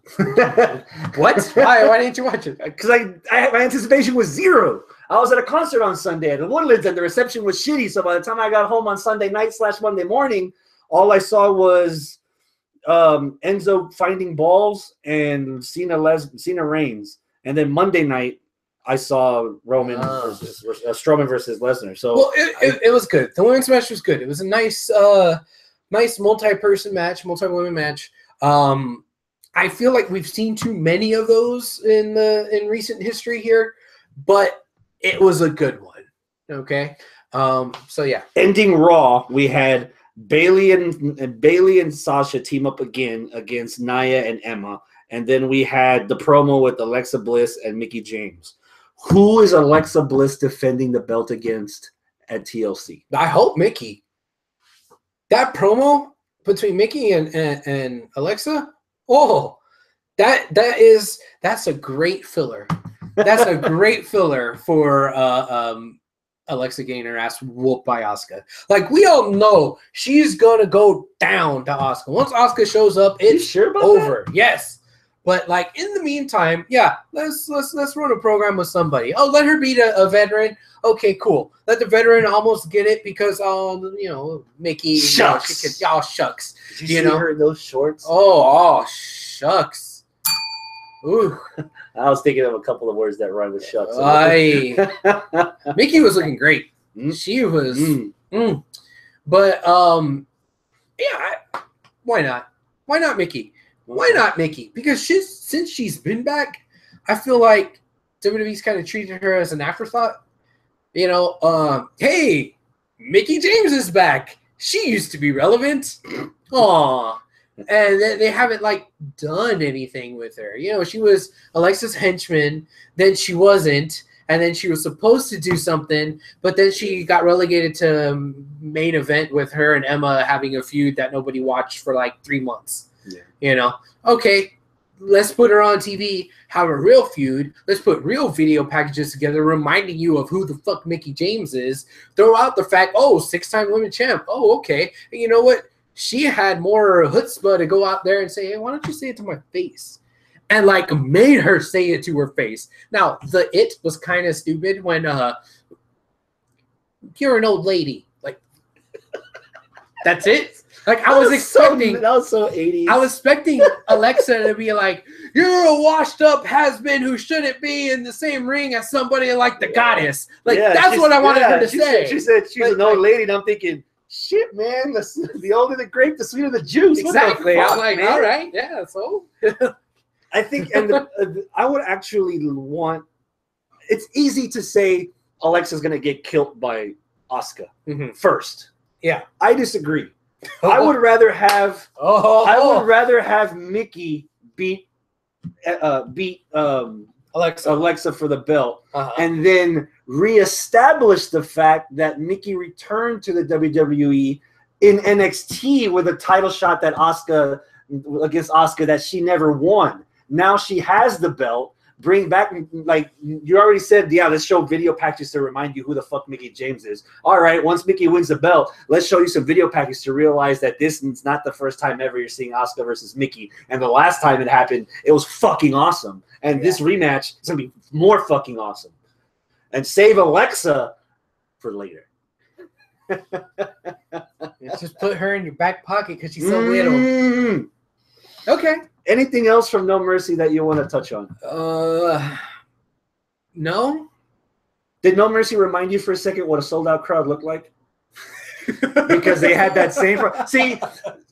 What? Why didn't you watch it? Because my anticipation was zero. I was at a concert on Sunday at the Woodlands, and the reception was shitty. So by the time I got home on Sunday night / Monday morning, all I saw was Enzo finding balls and Cena Reigns. And then Monday night, I saw Strowman versus Lesnar. So well, it was good. The women's match was good. It was a nice multi-person match, multi-women match. I feel like we've seen too many of those in recent history here, but it was a good one. Okay. So yeah. Ending Raw, we had Bayley and Sasha team up again against Nia and Emma. And then we had the promo with Alexa Bliss and Mickie James. Who is Alexa Bliss defending the belt against at TLC? I hope Mickie. That promo between Mickie and Alexa, that's a great filler. That's a great filler for Alexa getting her ass whooped by Asuka. Like, we all know she's gonna go down to Asuka. Once Asuka shows up, it's over. That? Yes. But like in the meantime, yeah, let's run a program with somebody. Oh, let her beat a veteran. Okay, cool. Let the veteran almost get it because Mickie, shucks. Shucks. Did you see her in those shorts? Oh, shucks. Ooh. I was thinking of a couple of words that rhyme with shucks. Mickie was looking great. She was. But yeah, why not? Why not Mickie? Why not Mickie? Because since she's been back, I feel like WWE's kind of treated her as an afterthought. Hey, Mickie James is back. She used to be relevant. Aw. And they haven't done anything with her. She was Alexa's henchman, then she wasn't, and then she was supposed to do something, but then she got relegated to main event with her and Emma having a feud that nobody watched for 3 months. Yeah. Okay, let's put her on TV, have a real feud. Let's put real video packages together reminding you of who the fuck Mickie James is. Throw out the fact, 6-time women champ. Oh, okay. And you know what? She had more chutzpah to go out there and say, hey, why don't you say it to my face? And made her say it to her face. Now, it was kind of stupid when you're an old lady. That's it. I was expecting that was so 80s. I was expecting Alexa to be like, you're a washed up has-been who shouldn't be in the same ring as somebody like the goddess. That's what I wanted her to say. She said she's an old lady, and I'm thinking, shit, man, the older the grape, the sweeter the juice. Exactly. Fuck, I'm like, man? All right, yeah, so. I think, and I would actually want, it's easy to say Alexa's going to get killed by Asuka first. Yeah. I disagree. I would rather have Mickie beat Alexa for the belt, and then reestablish the fact that Mickie returned to the WWE in NXT with a title shot that against Asuka that she never won. Now she has the belt, bring back, like you already said, yeah, let's show video packages to remind you who the fuck Mickey James is. All right, once Mickey wins the belt, let's show you some video packages to realize that this is not the first time ever you're seeing Asuka versus Mickey. And the last time it happened, it was fucking awesome. And this rematch is going to be more fucking awesome. And save Alexa for later. Just put her in your back pocket because she's so little. Okay. Anything else from No Mercy that you want to touch on? No. Did No Mercy remind you for a second what a sold-out crowd looked like? Because they had that same... See,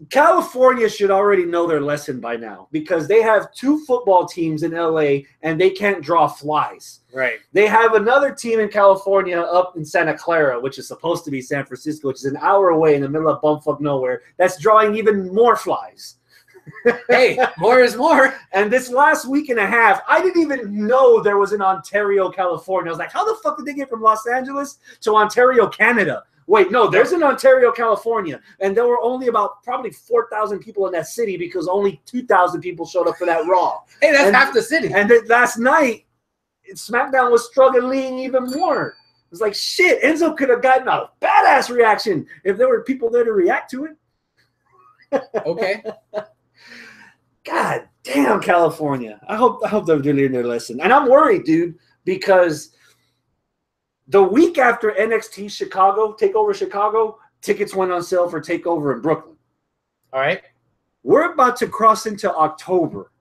California should already know their lesson by now because they have 2 football teams in LA and they can't draw flies. Right. They have another team in California up in Santa Clara, which is supposed to be San Francisco, which is an hour away in the middle of bumfuck nowhere, that's drawing even more flies. Hey, more is more. And this last week and a half, I didn't even know there was an Ontario, California. I was like, how the fuck did they get from Los Angeles to Ontario, Canada? Wait, no, there's an Ontario, California. And there were only about probably 4,000 people in that city because only 2,000 people showed up for that Raw. Hey, that's half the city. And then last night, SmackDown was struggling even more. It was like, shit, Enzo could have gotten a badass reaction if there were people there to react to it. Okay. God damn, California. I hope they're learning their lesson. And I'm worried, dude, because the week after NXT Chicago, TakeOver Chicago, tickets went on sale for TakeOver in Brooklyn. All right. We're about to cross into October.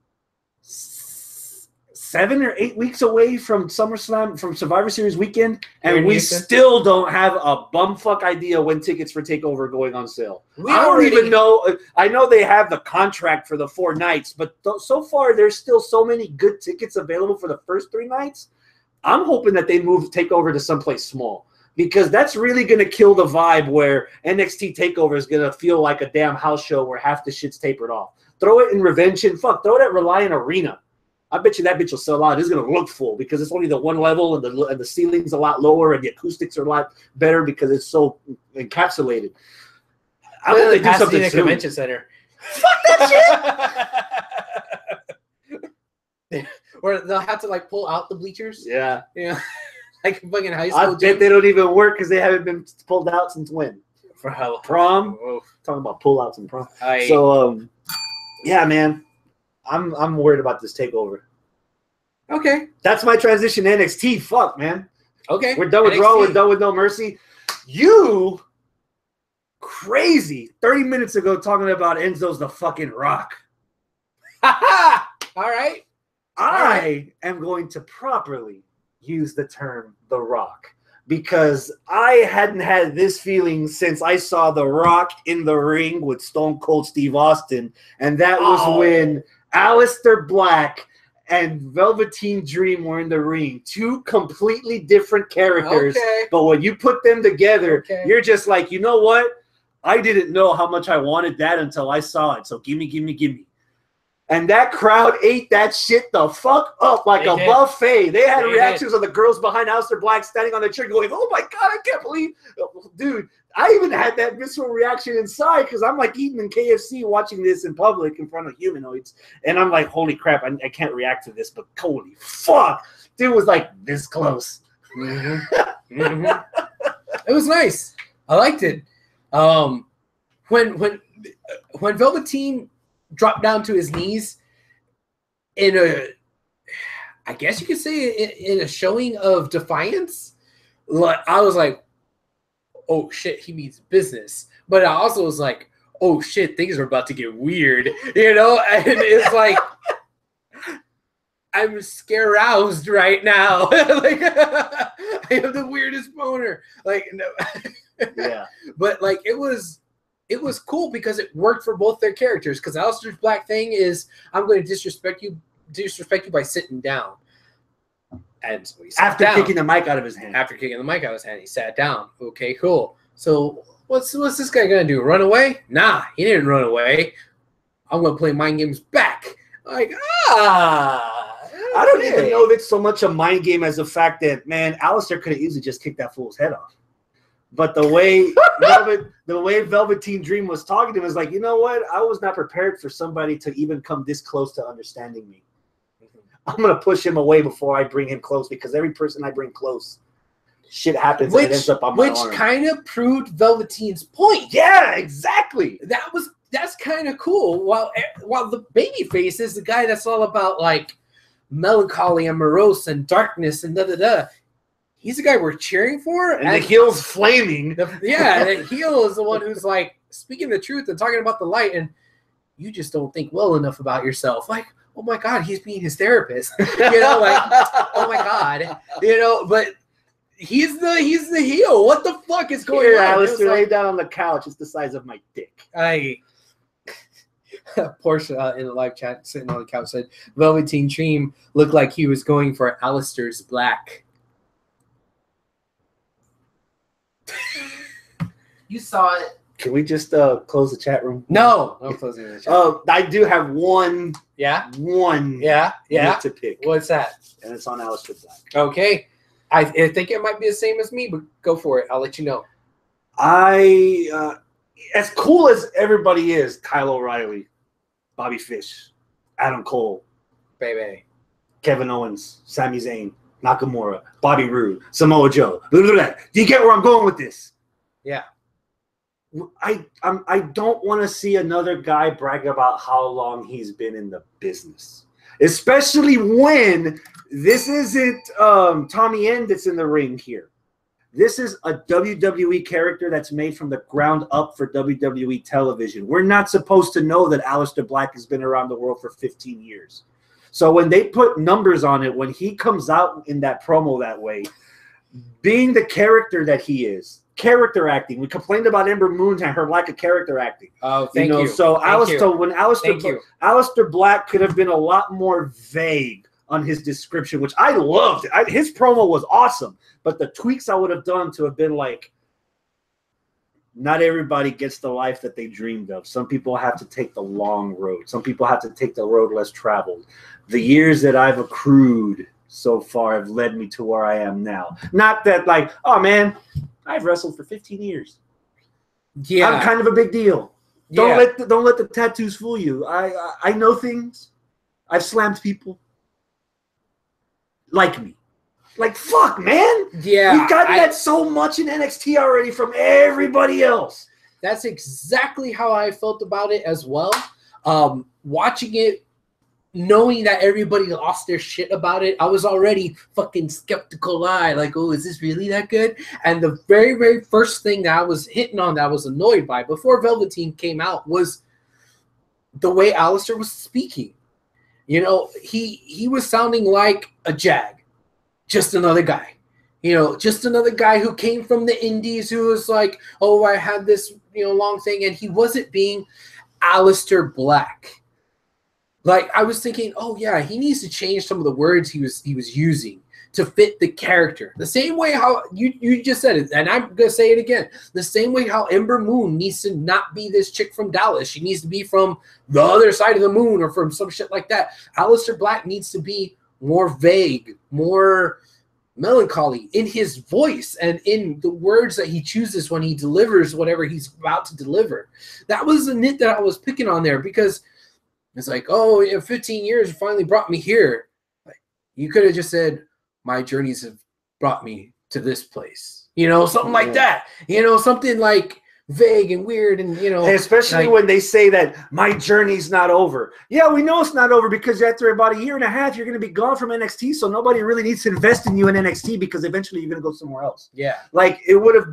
7 or 8 weeks away from SummerSlam, from Survivor Series weekend, and we still don't have a bumfuck idea when tickets for TakeOver are going on sale. I don't even know. I know they have the contract for the 4 nights, but so far there's still so many good tickets available for the first 3 nights. I'm hoping that they move TakeOver to someplace small because that's really going to kill the vibe where NXT TakeOver is going to feel like a damn house show where half the shit's tapered off. Throw it in Revention. Fuck, throw it at Reliant Arena. I bet you that bitch will sell out. It's going to look full because it's only the one level and the ceiling's a lot lower and the acoustics are a lot better because it's so encapsulated. I hope they do something soon. Convention Center. Fuck that shit! Or they'll have to like pull out the bleachers. Yeah. Yeah. Like fucking high school. I bet they don't even work because they haven't been pulled out since when? For how? Prom? Oh. Talking about pullouts and prom. So, yeah, man. I'm worried about this TakeOver. Okay. That's my transition to NXT. Fuck, man. Okay. We're done with NXT. Raw. We're done with No Mercy. You crazy 30 minutes ago talking about Enzo's the fucking Rock. All right. I am going to properly use the term The Rock because I hadn't had this feeling since I saw The Rock in the ring with Stone Cold Steve Austin. And that was when Aleister Black and Velveteen Dream were in the ring. 2 completely different characters. Okay. But when you put them together, Okay. you're just like, you know what? I didn't know how much I wanted that until I saw it. So gimme, gimme, gimme. And that crowd ate that shit the fuck up like a buffet. They had reactions of the girls behind Aleister Black standing on the chair going, oh my God, I can't believe. Dude, I even had that visceral reaction inside because I'm like eating in KFC watching this in public in front of humanoids. And I'm like, holy crap, I can't react to this, but holy fuck. Dude was like this close. Mm-hmm. Mm-hmm. It was nice. I liked it. When Velveteen dropped down to his knees in a, I guess you could say in a showing of defiance, like I was like, oh shit, he means business. But I also was like, oh shit, things are about to get weird, you know? And it's like, I'm scare-roused right now. Like, I am the weirdest boner. Like, no. Yeah. But like, it was cool because it worked for both their characters. Because Aleister Black thing is, I'm going to disrespect you by sitting down. And so he sat down. Kicking the mic out of his hand. After kicking the mic out of his hand, he sat down. Okay, cool. So what's this guy gonna do? Run away? Nah, he didn't run away. I'm gonna play mind games back. Like, I don't even know if it's so much a mind game as the fact that, man, Aleister could have easily just kicked that fool's head off. But the way Velveteen Dream was talking to him was like, you know what? I was not prepared for somebody to even come this close to understanding me. I'm going to push him away before I bring him close, because every person I bring close, shit happens and it ends up on my arm. Which kind of proved Velveteen's point. Yeah, exactly. That's kind of cool. While the babyface is the guy that's all about like melancholy and morose and darkness and da-da-da. He's the guy we're cheering for. And the heel's flaming. The heel is the one who's like speaking the truth and talking about the light, and you just don't think well enough about yourself. Like, oh my God, he's being his therapist. You know, like, oh my God. You know, but he's the heel. What the fuck is going on? Alistair, lay down on the couch. It's the size of my dick. Portia in the live chat sitting on the couch said Velveteen Dream looked like he was going for Alistair's black. You saw it. Can we just close the chat room? No closing the chat room. I do have one. Yeah? One. Yeah? To pick. What's that? And it's on Alistair Black. Okay. I think it might be the same as me, but go for it. I'll let you know. As cool as everybody is, Kyle O'Reilly, Bobby Fish, Adam Cole, baby, Kevin Owens, Sami Zayn, Nakamura, Bobby Roode, Samoa Joe. Blah, blah, blah. Do you get where I'm going with this? Yeah. I don't want to see another guy brag about how long he's been in the business, especially when this isn't Tommy End that's in the ring here. This is a WWE character that's made from the ground up for WWE television. We're not supposed to know that Aleister Black has been around the world for 15 years. So when they put numbers on it, when he comes out in that promo that way, being the character that he is, character acting. We complained about Ember Moon and her lack of character acting. Oh, thank you. So Aleister Black could have been a lot more vague on his description, which I loved. His promo was awesome, but the tweaks I would have done to have been like, not everybody gets the life that they dreamed of. Some people have to take the long road. Some people have to take the road less traveled. The years that I've accrued so far have led me to where I am now. Not that like, oh man, I've wrestled for 15 years. Yeah, I'm kind of a big deal. Don't let the tattoos fool you. I know things. I've slammed people. Like me. Like, fuck, man. Yeah. We've gotten that so much in NXT already from everybody else. That's exactly how I felt about it as well. Watching it, knowing that everybody lost their shit about it, I was already fucking skeptical eye. Like, oh, is this really that good? And the very, very first thing that I was hitting on that I was annoyed by before Velveteen came out was the way Aleister was speaking. You know, he was sounding like a jag, just another guy. You know, just another guy who came from the indies who was like, oh, I had this, long thing. And he wasn't being Aleister Black. Like, I was thinking, oh, yeah, he needs to change some of the words he was using to fit the character. The same way how you just said it, and I'm going to say it again. The same way how Ember Moon needs to not be this chick from Dallas. She needs to be from the other side of the moon or from some shit like that. Aleister Black needs to be more vague, more melancholy in his voice and in the words that he chooses when he delivers whatever he's about to deliver. That was the nit that I was picking on there, because it's like, oh, in 15 years, finally brought me here. Like, you could have just said, my journeys have brought me to this place. Something like that. Something like vague and weird and, And especially when they say that my journey's not over. Yeah, we know it's not over, because after about a year and a half, you're going to be gone from NXT, so nobody really needs to invest in you in NXT, because eventually you're going to go somewhere else. Yeah. Like, it would have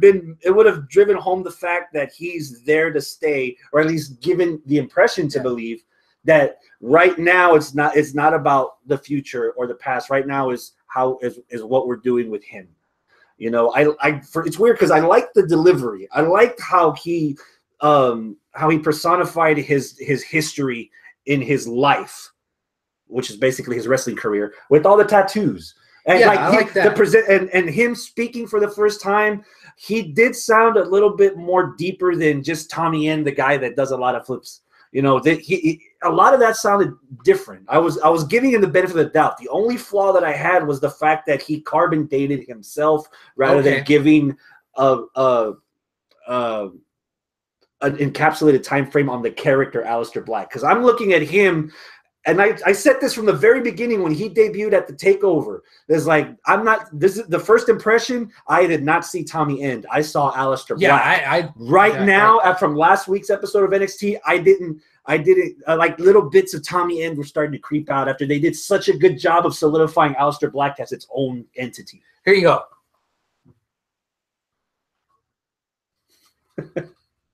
driven home the fact that he's there to stay, or at least given the impression to believe that right now it's not about the future or the past. Right now is what we're doing with him. It's weird because I like the delivery. I liked how he personified his history in his life, which is basically his wrestling career, with all the tattoos. And I like that. And him speaking for the first time, he did sound a little bit more deeper than just Tommy End, the guy that does a lot of flips. A lot of that sounded different. I was giving him the benefit of the doubt. The only flaw that I had was the fact that he carbon dated himself rather than giving an encapsulated time frame on the character Aleister Black. Because I'm looking at him and I said this from the very beginning when he debuted at the Takeover. There's like, this is the first impression. I did not see Tommy End. I saw Aleister Black. Now, from last week's episode of NXT, I didn't like little bits of Tommy End were starting to creep out after they did such a good job of solidifying Aleister Black as its own entity. Here you go.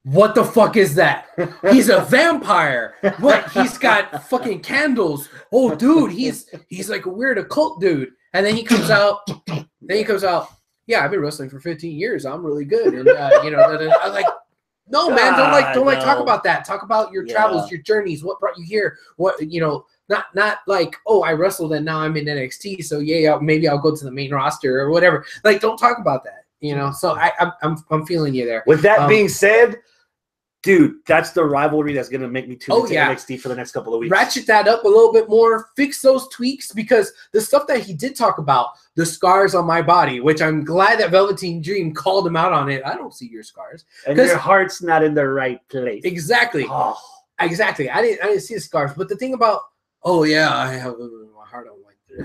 What the fuck is that? He's a vampire. What? He's got fucking candles. Oh, dude, he's like a weird occult dude. And then he comes out. Yeah, I've been wrestling for 15 years. I'm really good. And I was like, no, man, don't talk about that. Talk about your travels, your journeys. What brought you here? What not like, oh, I wrestled and now I'm in NXT. So yeah, maybe I'll go to the main roster or whatever. Like, don't talk about that. So I'm feeling you there. With that being said, dude, that's the rivalry that's going to make me tune into NXT for the next couple of weeks. Ratchet that up a little bit more. Fix those tweaks, because the stuff that he did talk about, the scars on my body, which I'm glad that Velveteen Dream called him out on it. I don't see your scars. And your heart's not in the right place. Exactly. Oh. Exactly. I didn't see the scars. But the thing about, oh, yeah, I have my heart on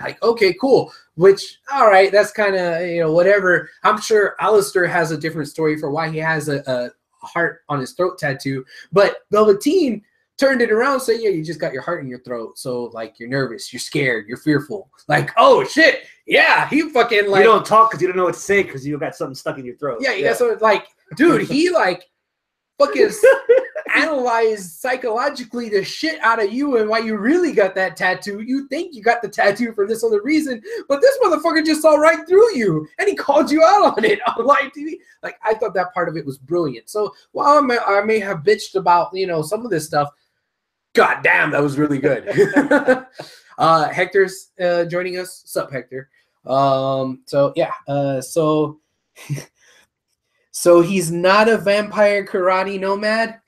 like, okay, cool. Which, all right, that's kind of, whatever. I'm sure Aleister has a different story for why he has a heart on his throat tattoo, but Velveteen turned it around, saying, yeah, you just got your heart in your throat, so like you're nervous, you're scared, you're fearful. Like, oh shit, yeah, he fucking like, you don't talk because you don't know what to say because you got something stuck in your throat. Yeah, you got something like, dude, he like fucking analyzed psychologically the shit out of you and why you really got that tattoo. You think you got the tattoo for this other reason, but this motherfucker just saw right through you and he called you out on it on live TV. Like, I thought that part of it was brilliant. So while I may have bitched about, some of this stuff, god damn, that was really good. Hector's joining us. Sup, Hector? So yeah, so he's not a vampire karate nomad.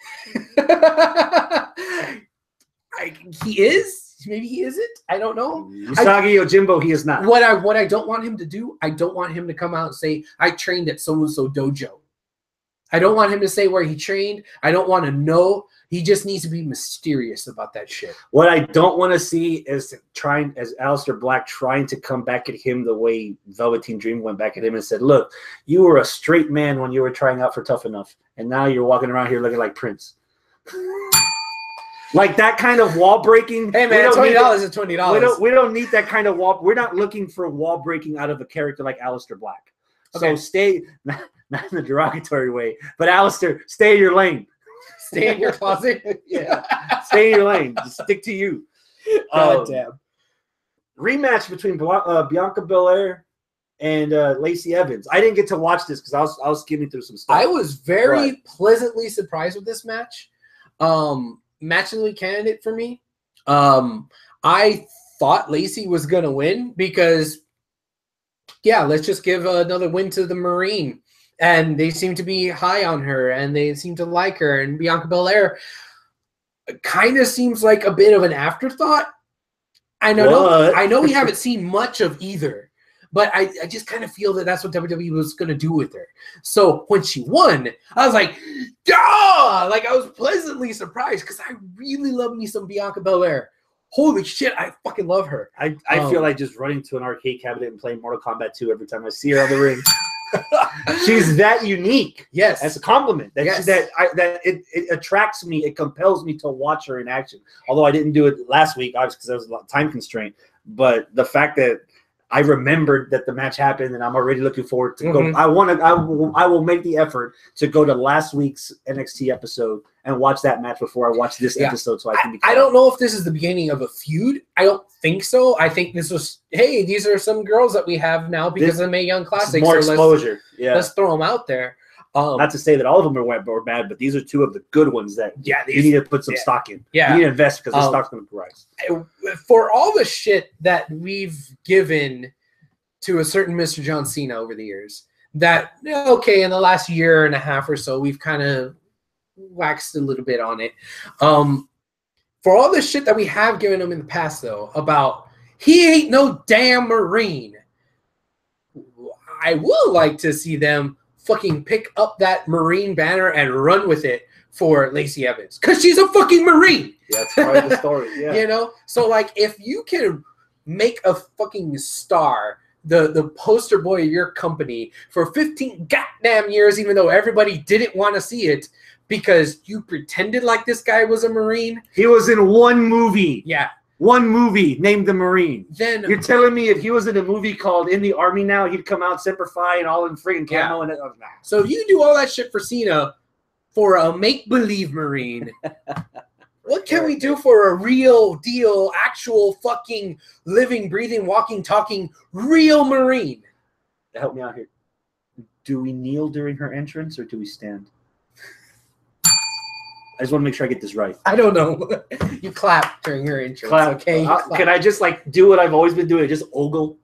He is. Maybe he isn't. I don't know. Usagi Yojimbo, he is not. What I don't want him to do, I don't want him to come out and say, I trained at so-and-so dojo. I don't want him to say where he trained. I don't want to know. He just needs to be mysterious about that shit. What I don't want to see is Aleister Black trying to come back at him the way Velveteen Dream went back at him and said, look, you were a straight man when you were trying out for Tough Enough, and now you're walking around here looking like Prince. Like that kind of wall breaking. Hey man, $20 is $20. We don't need that kind of wall. We're not looking for wall breaking out of a character like Aleister Black. Okay. So stay, not in the derogatory way, but Aleister, stay in your lane. Stay in your closet. Yeah. Stay in your lane. Just stick to you. God damn. Rematch between Bianca Belair and Lacey Evans. I didn't get to watch this because I was skimming through some stuff. I was very pleasantly surprised with this match. Match of the week candidate for me. I thought Lacey was gonna win because, yeah, let's just give another win to the Marine. And they seem to be high on her, and they seem to like her. And Bianca Belair kind of seems like a bit of an afterthought. I know we haven't seen much of either, but I just kind of feel that that's what WWE was going to do with her. So when she won, I was like, yeah! Like, I was pleasantly surprised because I really love me some Bianca Belair. Holy shit, I fucking love her. I feel like just running to an arcade cabinet and playing Mortal Kombat 2 every time I see her on the ring. She's that unique. Yes, that's a compliment. It attracts me. It compels me to watch her in action. Although I didn't do it last week, obviously, because there was a lot of time constraint. But the fact that I remembered that the match happened, and I'm already looking forward to go. I will make the effort to go to last week's NXT episode and watch that match before I watch this episode, so I can be. I don't know if this is the beginning of a feud. I don't think so. I think this was, hey, these are some girls that we have now because of the Mae Young Classic. More exposure. Let's throw them out there. Not to say that all of them were bad, but these are two of the good ones that you need to put some stock in. Yeah. You need to invest because the stock's going to rise. For all the shit that we've given to a certain Mr. John Cena over the years, that, okay, in the last year and a half or so, we've kind of waxed a little bit on it. For all the shit that we have given him in the past, though, about he ain't no damn Marine, I would like to see them fucking pick up that Marine banner and run with it for Lacey Evans because she's a fucking Marine. Yeah, that's part of the story. Yeah. You know, so like if you can make a fucking star the poster boy of your company for 15 goddamn years, even though everybody didn't want to see it because you pretended like this guy was a Marine. He was in one movie. Yeah. One movie named The Marine. Then you're telling me if he was in a movie called In the Army Now, he'd come out Semper Fi and all in friggin' camo and nah. So you do all that shit for Cena for a make-believe Marine. What can we do for a real deal, actual fucking living, breathing, walking, talking, real Marine? Help me out here. Do we kneel during her entrance or do we stand? I just want to make sure I get this right. I don't know. You clap during her entrance. Clap. Okay. Can I just like do what I've always been doing? Just ogle?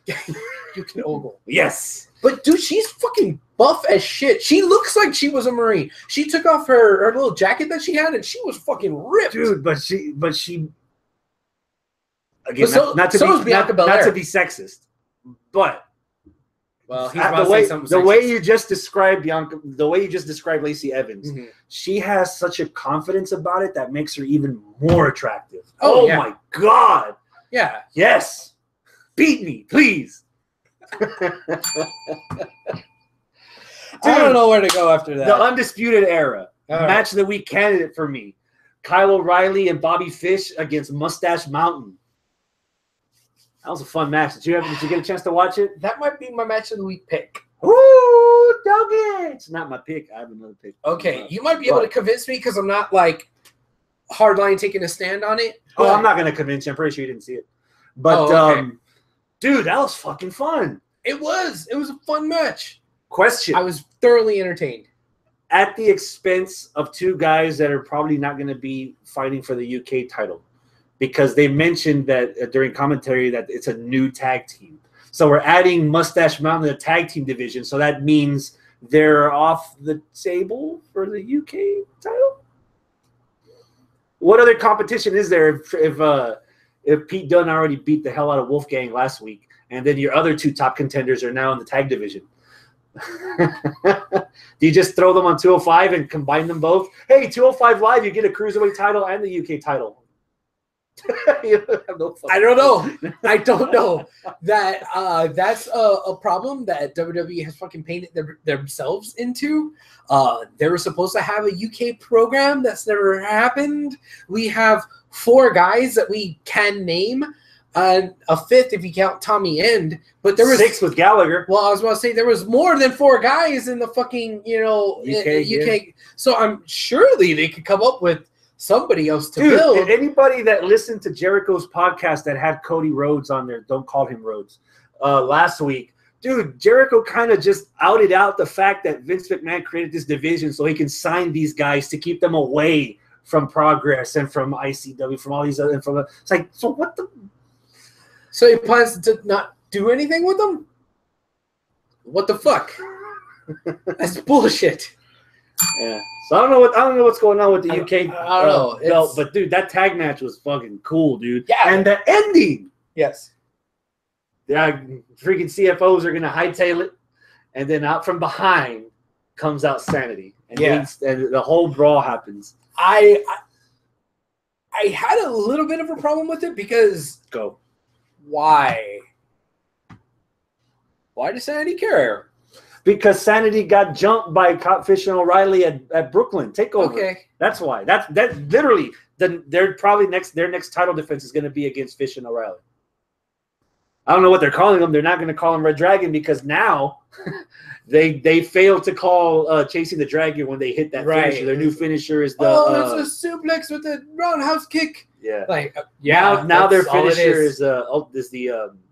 You can ogle. Yes. But dude, she's fucking buff as shit. She looks like she was a Marine. She took off her little jacket that she had and she was fucking ripped. Dude, but she again, not to be sexist, but well, he's about to say something the way you just described Bianca, the way you just described Lacey Evans, she has such a confidence about it that makes her even more attractive. Oh yeah. My God. Yeah. Yes. Beat me, please. Dude, I don't know where to go after that. The Undisputed Era match of the week candidate for me: Kyle O'Reilly and Bobby Fish against Mustache Mountain. That was a fun match. Did you get a chance to watch it? That might be my match of the week pick. Ooh, doggy! It's not my pick. I have another pick. Okay, you might be able to convince me because I'm not like hardline taking a stand on it. Oh, I'm not gonna convince you. I'm pretty sure you didn't see it. But dude, that was fucking fun. It was. It was a fun match. Question. I was thoroughly entertained. At the expense of two guys that are probably not going to be fighting for the UK title. Because they mentioned that during commentary that it's a new tag team. So we're adding Mustache Mountain to the tag team division. So that means they're off the table for the UK title? What other competition is there if Pete Dunne already beat the hell out of Wolfgang last week, and then your other two top contenders are now in the tag division? Do you just throw them on 205 and combine them both? Hey, 205 Live, you get a Cruiserweight title and the UK title. I don't know. That's a problem that WWE has fucking painted themselves into. They were supposed to have a UK program that's never happened. We have 4 guys that we can name, a 5th if you count Tommy End. But there was 6 with Gallagher. Well, I was about to say there was more than 4 guys in the fucking UK. Yeah. So I'm surely they could come up with somebody else to build. Anybody that listened to Jericho's podcast that had Cody Rhodes on there, don't call him Rhodes, last week, dude, Jericho kind of just outed out the fact that Vince McMahon created this division so he can sign these guys to keep them away from Progress and from ICW, from all these other. It's like, so what the? So he plans to not do anything with them? What the fuck? That's bullshit. Yeah. So I don't know what's going on with the UK belt, but dude, that tag match was fucking cool, dude. Yeah. And the ending. Yes. Yeah, freaking CFOs are gonna hightail it, and then out from behind comes out Sanity, and and the whole brawl happens. I had a little bit of a problem with it because why does Sanity care? Because Sanity got jumped by Fish and O'Reilly at Brooklyn Takeover. Okay, that's why. That literally. Then they're probably their next title defense is going to be against Fish and O'Reilly. I don't know what they're calling them. They're not going to call him Red Dragon because now they failed to call Chasing the Dragon when they hit that finisher. Their new finisher is the it's a suplex with a roundhouse kick. Yeah, now their finisher is the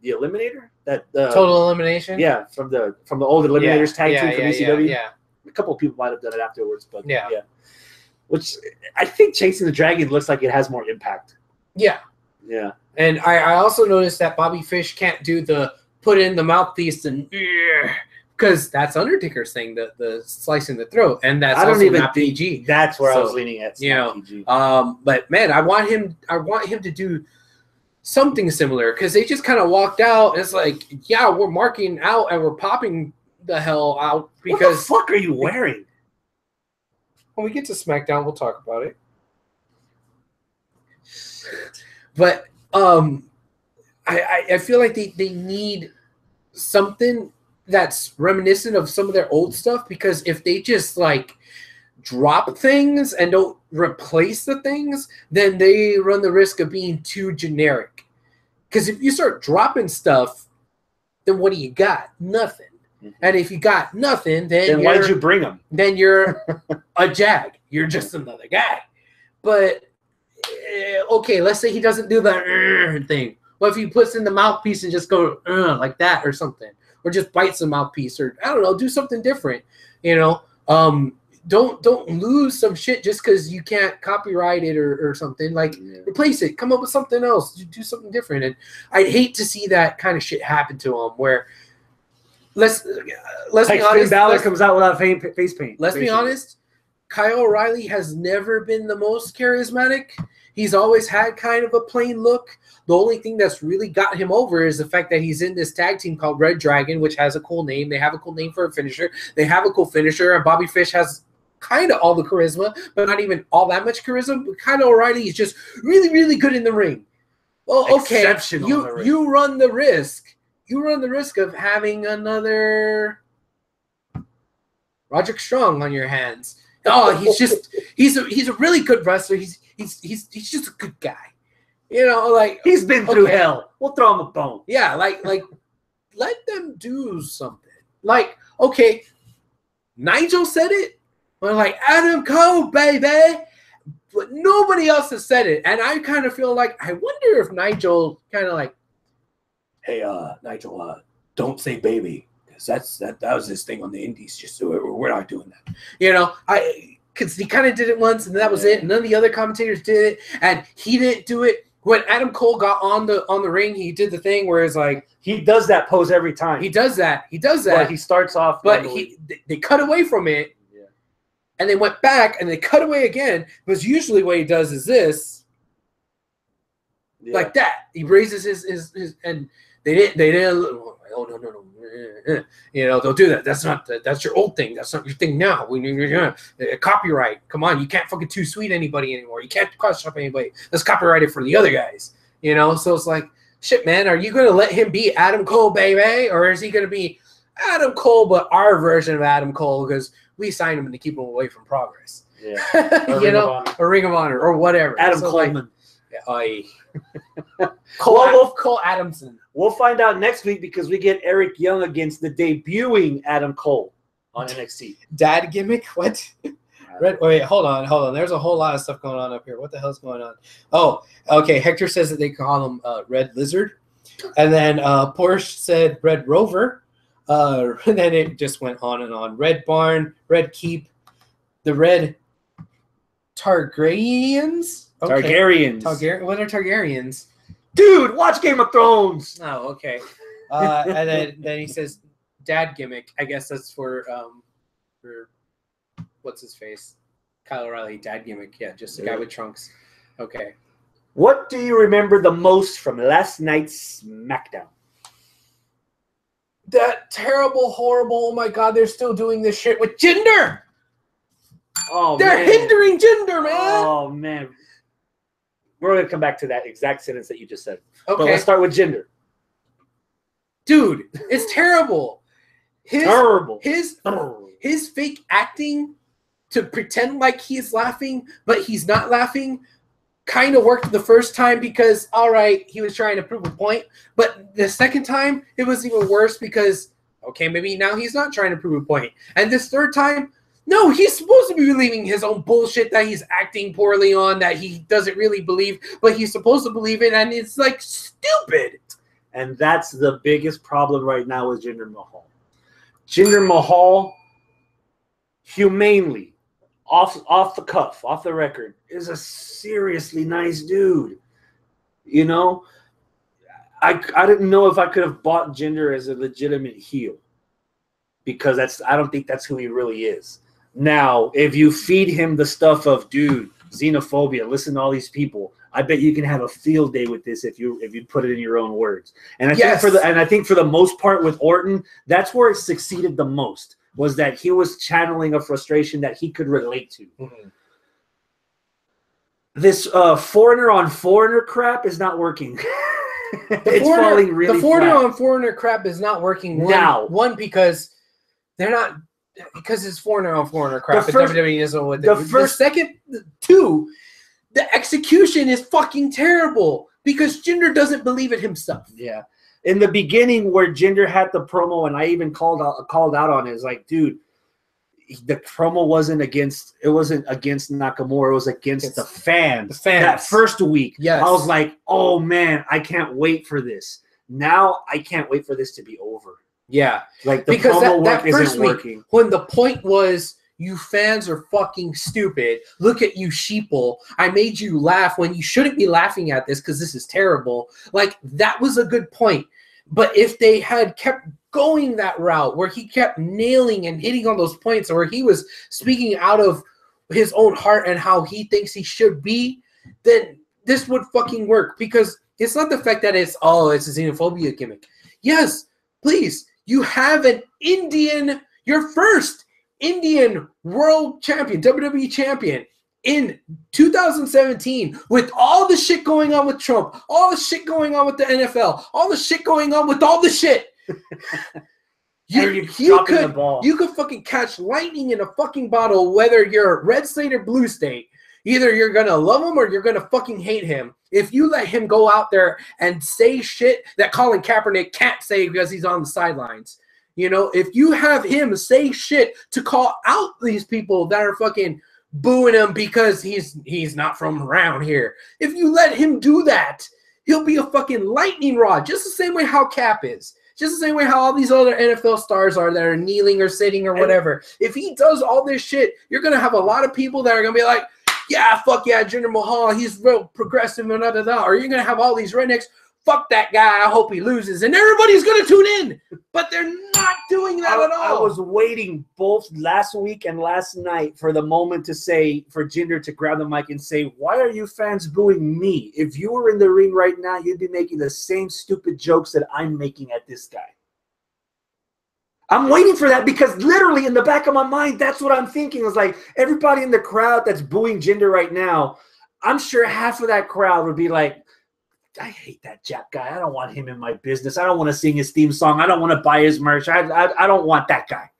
Eliminator. That Total Elimination. Yeah, from the old Eliminators tag team from ECW. Yeah, a couple of people might have done it afterwards, but yeah. Which I think Chasing the Dragon looks like it has more impact. Yeah. Yeah. And I also noticed that Bobby Fish can't do the put in the mouthpiece and because that's Undertaker's thing, the slicing the throat, and that's not PG. That's where I was leaning at. PG. But man, I want him to do something similar because they just kind of walked out. And it's like, yeah, we're marking out and we're popping the hell out because what the fuck are you wearing? When we get to SmackDown, we'll talk about it. But I feel like they need something that's reminiscent of some of their old stuff, because if they just like drop things and don't replace the things, then they run the risk of being too generic. Because if you start dropping stuff, then what do you got? Nothing. And if you got nothing, then why'd you bring them? Then you're a jag. You're just another guy. But okay, let's say he doesn't do the thing. What if he puts in the mouthpiece and just go like that or something, or just bites the mouthpiece, or I don't know, do something different. You know, don't lose some shit just because you can't copyright it or something. Like replace it, come up with something else, do something different. And I'd hate to see that kind of shit happen to him where. Let's be honest. Balor comes out without face paint. Let's be honest. Kyle O'Reilly has never been the most charismatic. He's always had kind of a plain look. The only thing that's really got him over is the fact that he's in this tag team called Red Dragon, which has a cool name. They have a cool name for a finisher. They have a cool finisher, and Bobby Fish has kind of all the charisma, but not even all that much charisma. But Kyle O'Reilly is just really, really good in the ring. Well, okay, you run the risk. You run the risk of having another Roderick Strong on your hands. Oh, he's a really good wrestler. He's just a good guy. You know, like he's been through hell. We'll throw him a bone. Yeah, like let them do something. Like, okay, Nigel said it. We're like, Adam Cole, baby. But nobody else has said it. And I kind of feel like, I wonder if Nigel kind of like, hey, Nigel, don't say baby, because that was his thing on the Indies. Just we're not doing that, you know. Because he kind of did it once, and that was it. And none of the other commentators did it, and he didn't do it. When Adam Cole got on the ring, he did the thing where it's like he does that pose every time. He does that. But he starts off, but they cut away from it, and they went back, and they cut away again. Because usually what he does is this, like that. He raises his and. They didn't. Oh no. You know, they'll do that. That's your old thing. That's not your thing now. Copyright. Come on, you can't fucking too sweet anybody anymore. You can't cross up anybody. Let's copyright it for the other guys. You know, so it's like, shit, man. Are you gonna let him be Adam Cole, baby, or is he gonna be Adam Cole, but our version of Adam Cole because we signed him to keep him away from Progress? Yeah, you know, or Ring of Honor or whatever. Adam Coleman. Cole Adamson. We'll find out next week because we get Eric Young against the debuting Adam Cole on NXT. Dad gimmick? What? Wait, hold on. There's a whole lot of stuff going on up here. What the hell's going on? Oh, okay. Hector says that they call him Red Lizard. And then Porsche said Red Rover. And then it just went on and on. Red Barn, Red Keep, the Red Targaryens. Okay. Targaryens. What are Targaryens? Dude, watch Game of Thrones. Oh, okay. And then he says, "Dad gimmick." I guess that's for what's his face, Kyle O'Reilly. Dad gimmick. Yeah, just a guy with trunks. Okay. What do you remember the most from last night's SmackDown? That terrible, horrible. Oh my God, they're still doing this shit with Jinder. Oh, they're hindering Jinder, man. Oh man. We're going to come back to that exact sentence that you just said. Okay. But let's start with Jinder. Dude, it's terrible. Terrible. His fake acting to pretend like he's laughing, but he's not laughing, kind of worked the first time because, all right, he was trying to prove a point. But the second time, it was even worse because, okay, maybe now he's not trying to prove a point. And this third time, no, he's supposed to be believing his own bullshit that he's acting poorly on, that he doesn't really believe, but he's supposed to believe it, and it's, like, stupid. And that's the biggest problem right now with Jinder Mahal. Jinder Mahal, humanely, off the cuff, off the record, is a seriously nice dude. You know? I didn't know if I could have bought Jinder as a legitimate heel. Because I don't think that's who he really is. Now, if you feed him the stuff of, dude, xenophobia, listen to all these people, I bet you can have a field day with this if you put it in your own words. And I think for the most part with Orton, that's where it succeeded the most. was that he was channeling a frustration that he could relate to. Mm-hmm. This foreigner on foreigner crap is not working. It's falling really The foreigner flat. on foreigner crap is not working one because they're not, because it's foreigner on foreigner crap. The WWE isn't with it. The second, two, the execution is fucking terrible because Jinder doesn't believe it himself. Yeah. In the beginning where Jinder had the promo, and I even called out on it, it's like, dude, the promo wasn't against Nakamura, it was against the fans. That first week. Yes. I was like, oh man, I can't wait for this. Now I can't wait for this to be over. Yeah. Like the promo work isn't working. When the point was, you fans are fucking stupid. Look at you sheeple. I made you laugh when you shouldn't be laughing at this because this is terrible. Like, that was a good point. But if they had kept going that route where he kept nailing and hitting on those points, or where he was speaking out of his own heart and how he thinks he should be, then this would fucking work. Because it's not the fact that it's a xenophobia gimmick. Yes, please. You have an Indian, your first Indian world champion, WWE champion, in 2017, with all the shit going on with Trump, all the shit going on with the NFL, all the shit going on with all the shit. You could fucking catch lightning in a fucking bottle, whether you're red state or blue state. Either you're gonna love him or you're gonna fucking hate him. If you let him go out there and say shit that Colin Kaepernick can't say because he's on the sidelines, you know, if you have him say shit to call out these people that are fucking booing him because he's not from around here, if you let him do that, he'll be a fucking lightning rod, just the same way how Cap is. Just the same way how all these other NFL stars are that are kneeling or sitting or whatever. If he does all this shit, you're going to have a lot of people that are going to be like, yeah, fuck yeah, Jinder Mahal, he's real progressive and da-da-da. Or you're going to have all these rednecks, fuck that guy, I hope he loses. And everybody's going to tune in. But they're not doing that at all. I was waiting both last week and last night for the moment to say, for Jinder to grab the mic and say, why are you fans booing me? If you were in the ring right now, you'd be making the same stupid jokes that I'm making at this guy. I'm waiting for that because literally in the back of my mind, that's what I'm thinking. It's like everybody in the crowd that's booing Jinder right now, I'm sure half of that crowd would be like, I hate that Jap guy. I don't want him in my business. I don't want to sing his theme song. I don't want to buy his merch. I don't want that guy.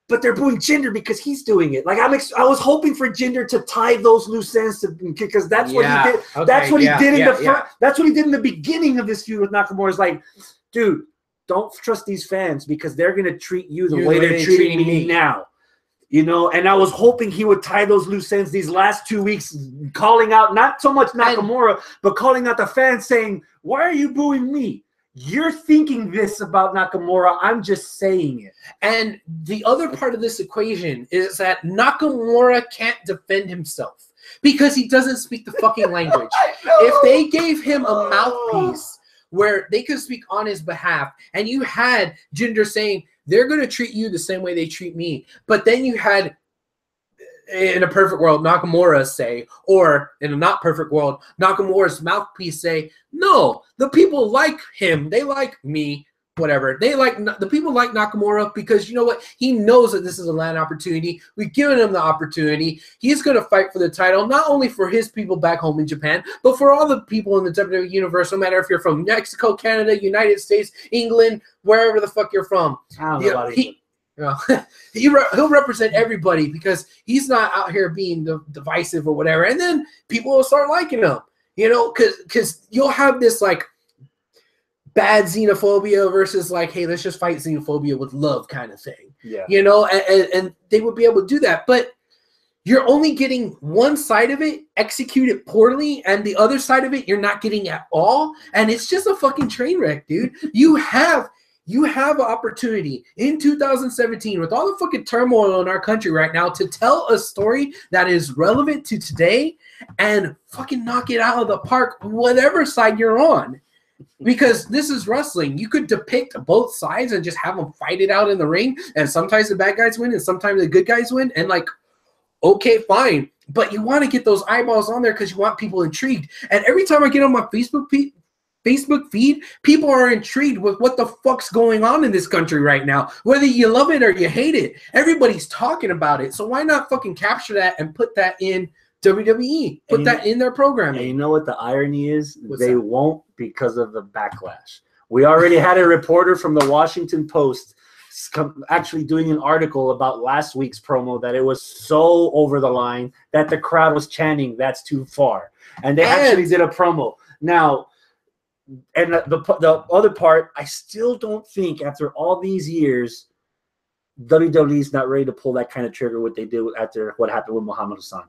But they're booing Jinder because he's doing it. Like I was hoping for Jinder to tie those loose ends because that's what he did. Okay, that's what he did in that's what he did in the beginning of this feud with Nakamura. It's like, dude, don't trust these fans because they're gonna treat you the way they're treating me now. You know, and I was hoping he would tie those loose ends these last 2 weeks, calling out not so much Nakamura, but calling out the fans saying, why are you booing me? You're thinking this about Nakamura. I'm just saying it. And the other part of this equation is that Nakamura can't defend himself because he doesn't speak the fucking language. If they gave him a mouthpiece where they could speak on his behalf, and you had Jinder saying, they're going to treat you the same way they treat me. But then you had, in a perfect world, Nakamura say, or in a not perfect world, Nakamura's mouthpiece say, no, the people like him. They like me, whatever. The people like Nakamura because you know what? He knows that this is a land opportunity. We've given him the opportunity. He's going to fight for the title, not only for his people back home in Japan, but for all the people in the WWE universe, no matter if you're from Mexico, Canada, United States, England, wherever the fuck you're from. I don't know about he'll represent everybody because he's not out here being divisive or whatever. And then people will start liking him, you know, because you'll have this like bad xenophobia versus like, hey, let's just fight xenophobia with love kind of thing. Yeah. You know, and they would be able to do that. But you're only getting one side of it executed poorly, and the other side of it you're not getting at all. And it's just a fucking train wreck, dude. You have an opportunity in 2017 with all the fucking turmoil in our country right now to tell a story that is relevant to today and fucking knock it out of the park, whatever side you're on. Because this is wrestling. You could depict both sides and just have them fight it out in the ring, and sometimes the bad guys win and sometimes the good guys win, and like, okay, fine. But you want to get those eyeballs on there because you want people intrigued. And every time I get on my Facebook Facebook feed, people are intrigued with what the fuck's going on in this country right now. Whether you love it or you hate it, everybody's talking about it. So why not fucking capture that and put that in WWE? Put that in their programming. And you know what the irony is? They won't, because of the backlash. We already had a reporter from the Washington Post actually doing an article about last week's promo that it was so over the line that the crowd was chanting, "That's too far." And they actually did a promo. Now, and the other part, I still don't think after all these years, WWE's not ready to pull that kind of trigger what they did after what happened with Muhammad Hassan.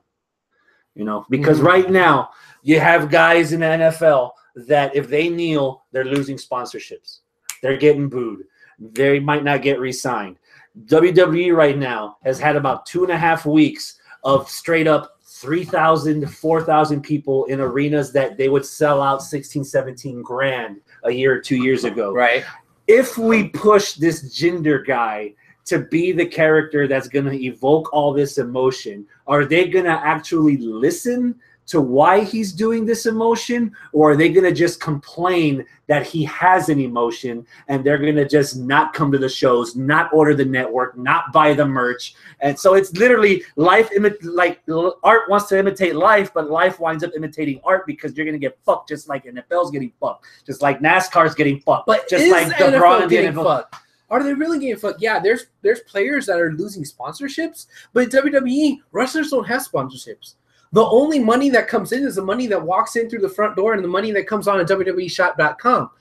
You know, because right now you have guys in the NFL that if they kneel, they're losing sponsorships. They're getting booed. They might not get re-signed. WWE right now has had about 2.5 weeks of straight up 3,000 to 4,000 people in arenas that they would sell out 16, 17 grand a year or 2 years ago. Right. If we push this Jinder guy to be the character that's going to evoke all this emotion, are they going to actually listen to why he's doing this emotion, or are they going to just complain that he has an emotion and they're going to just not come to the shows, not order the network, not buy the merch? And so it's literally life, like art wants to imitate life, but life winds up imitating art because you're going to get fucked just like NFL's getting fucked, just like NASCAR's getting fucked, but just like LeBron getting fucked. Are they really getting fucked? Yeah, there's players that are losing sponsorships, but WWE, wrestlers don't have sponsorships. The only money that comes in is the money that walks in through the front door and the money that comes on at WWEshop.com.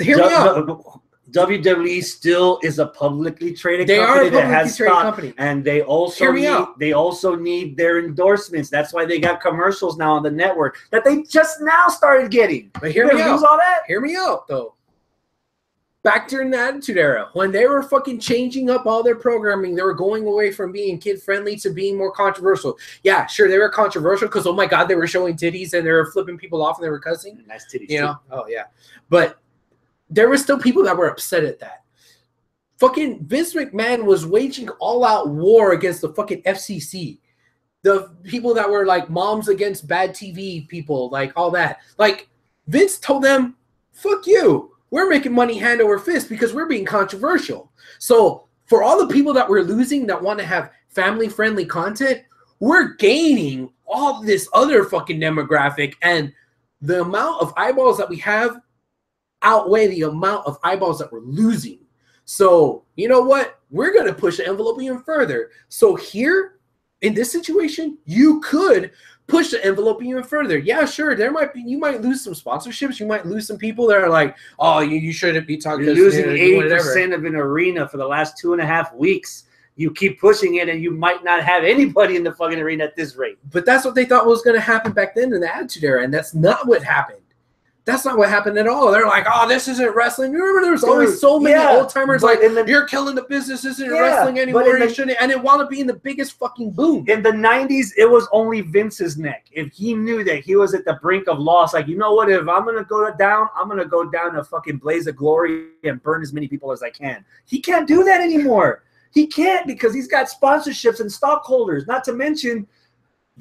Hear me out. WWE still is a publicly traded company. They are a publicly traded company. And they also need their endorsements. That's why they got commercials now on the network that they just now started getting. But hear me out. All that? Hear me out, though. Back during the Attitude Era, when they were fucking changing up all their programming, they were going away from being kid-friendly to being more controversial. Yeah, sure, they were controversial because, oh my God, they were showing titties and they were flipping people off and they were cussing. Nice titties, you know? Oh, yeah. But there were still people that were upset at that. Fucking Vince McMahon was waging all-out war against the fucking FCC. The people that were like moms against bad TV people, like all that. Like, Vince told them, fuck you. We're making money hand over fist because we're being controversial. So for all the people that we're losing that want to have family-friendly content, we're gaining all this other fucking demographic, and the amount of eyeballs that we have outweigh the amount of eyeballs that we're losing. So you know what? We're going to push the envelope even further. So here, in this situation, you could push the envelope even further. Yeah, sure. You might lose some sponsorships. You might lose some people that are like, oh, you shouldn't be talking. You're losing 80% of an arena for the last 2.5 weeks. You keep pushing it, and you might not have anybody in the fucking arena at this rate. But that's what they thought was going to happen back then in the Attitude Era, and that's not what happened. That's not what happened at all. They're like, oh, this isn't wrestling. You remember there was always so many old timers like, you're killing the business. This isn't wrestling anymore. And it wound up being the biggest fucking boom. In the 90s, it was only Vince's neck. If he knew that he was at the brink of loss, like, you know what? If I'm going to go down, I'm going to go down a fucking blaze of glory and burn as many people as I can. He can't do that anymore. He can't, because he's got sponsorships and stockholders, not to mention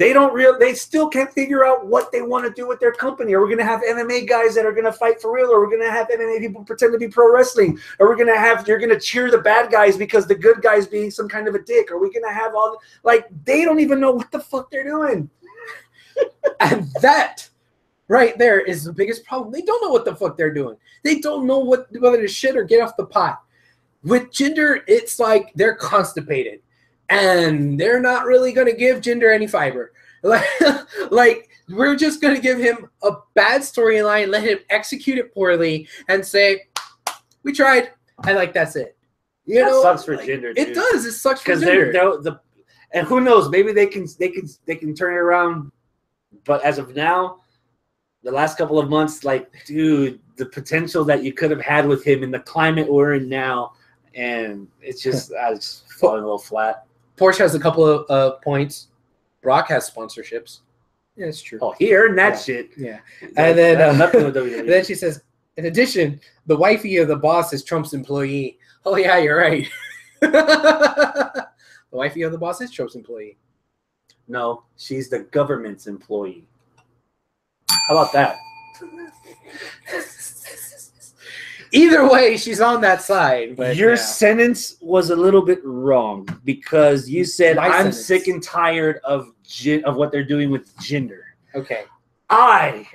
they still can't figure out what they want to do with their company. Are we going to have MMA guys that are going to fight for real? Or we're going to have MMA people pretend to be pro wrestling? Or you're going to cheer the bad guys because the good guys being some kind of a dick? Are we going to have they don't even know what the fuck they're doing. And that right there is the biggest problem. They don't know what the fuck they're doing. They don't know whether to shit or get off the pot. With Jinder, it's like they're constipated. And they're not really going to give Jinder any fiber. Like we're just going to give him a bad storyline, let him execute it poorly, and say, we tried. And that's it. That sucks for Jinder. It does. It sucks for Jinder. And who knows? Maybe they can turn it around. But as of now, the last couple of months, dude, the potential that you could have had with him in the climate we're in now, and it's just falling a little flat. Porsche has a couple of points. Brock has sponsorships. Yeah, it's true. Oh, he earned that shit. Yeah. And then nothing with WWE. And then she says, in addition, the wifey of the boss is Trump's employee. Oh, yeah, you're right. The wifey of the boss is Trump's employee. No, she's the government's employee. How about that? Either way, she's on that side. But your sentence was a little bit wrong because you said I'm sick and tired of what they're doing with gender. Okay. I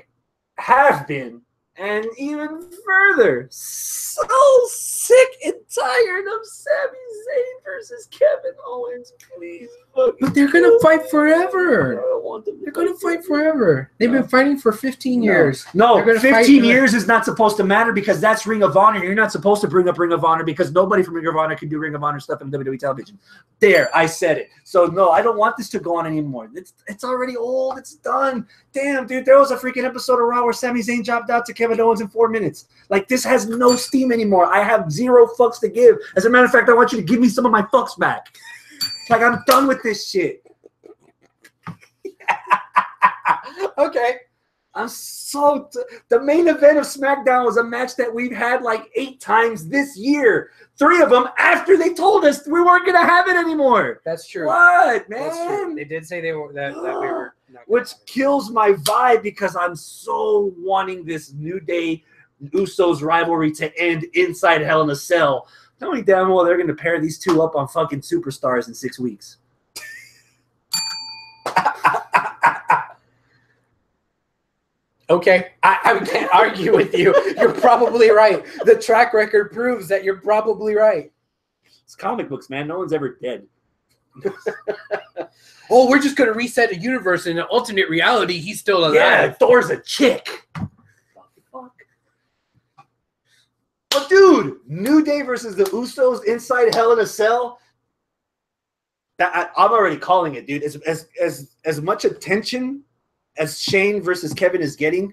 have been, and even further, so sick and tired of Sami Zayn versus Kevin Owens. Please, but they're gonna fight forever. I don't want them. They're gonna fight forever. They've been fighting for 15 years. No, 15 years is not supposed to matter because that's Ring of Honor. You're not supposed to bring up Ring of Honor because nobody from Ring of Honor can do Ring of Honor stuff in WWE television. There, I said it. So no, I don't want this to go on anymore. It's already old. It's done. Damn, dude, there was a freaking episode of Raw where Sami Zayn dropped out to Kevin Owens in 4 minutes. Like, this has no steam anymore. I have 0 fucks to give. As a matter of fact, I want you to give me some of my fucks back. Like, I'm done with this shit. Okay. I'm so the main event of SmackDown was a match that we've had like 8 times this year. 3 of them after they told us we weren't gonna have it anymore. That's true. What, man? That's true. They did say they were that we were not which kills my vibe because I'm so wanting this New Day Usos rivalry to end inside Hell in a Cell. Knowing damn well they're gonna pair these two up on fucking superstars in 6 weeks. Okay, I can't argue with you. You're probably right. The track record proves that you're probably right. It's comic books, man. No one's ever dead. Oh, we're just going to reset a universe in an alternate reality. He's still alive. Yeah, Thor's a chick. Fuck. But, dude, New Day versus the Usos inside Hell in a Cell. I'm already calling it, dude. As much attention as Shane versus Kevin is getting,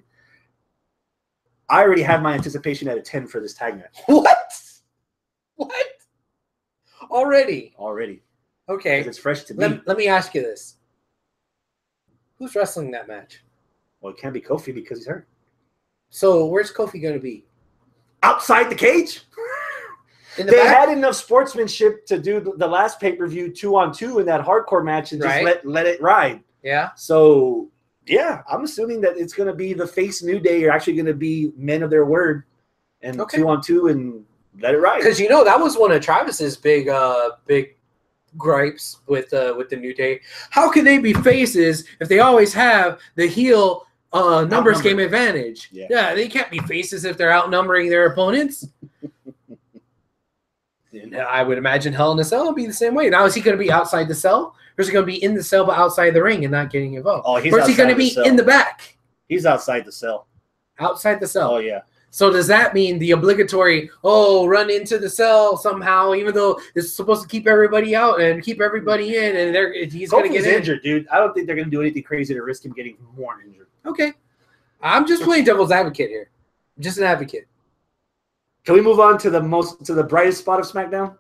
I already have my anticipation at a 10 for this tag match. What? Already? Okay. It's fresh to me. Let me ask you this. Who's wrestling that match? Well, it can't be Kofi because he's hurt. So where's Kofi going to be? Outside the cage. They had enough sportsmanship to do the last pay-per-view 2-on-2 in that hardcore match and just let it ride. Yeah. So, yeah, I'm assuming that it's going to be the face New Day are actually going to be men of their word and 2-on-2 and let it ride. Because, that was one of Travis's big gripes with the New Day. How can they be faces if they always have the heel numbers game advantage? Yeah, they can't be faces if they're outnumbering their opponents. And I would imagine Hell in a Cell will be the same way. Now, is he going to be outside the cell? Or is he going to be in the cell but outside the ring and not getting involved? Oh, he's or is he going to be in the back? He's outside the cell. Outside the cell? Oh, yeah. So does that mean the obligatory, run into the cell somehow, even though it's supposed to keep everybody out and keep everybody in, and he's going to get injured, dude. I don't think they're going to do anything crazy to risk him getting more injured. Okay. I'm just playing devil's advocate here. I'm just an advocate. Can we move on to the brightest spot of SmackDown?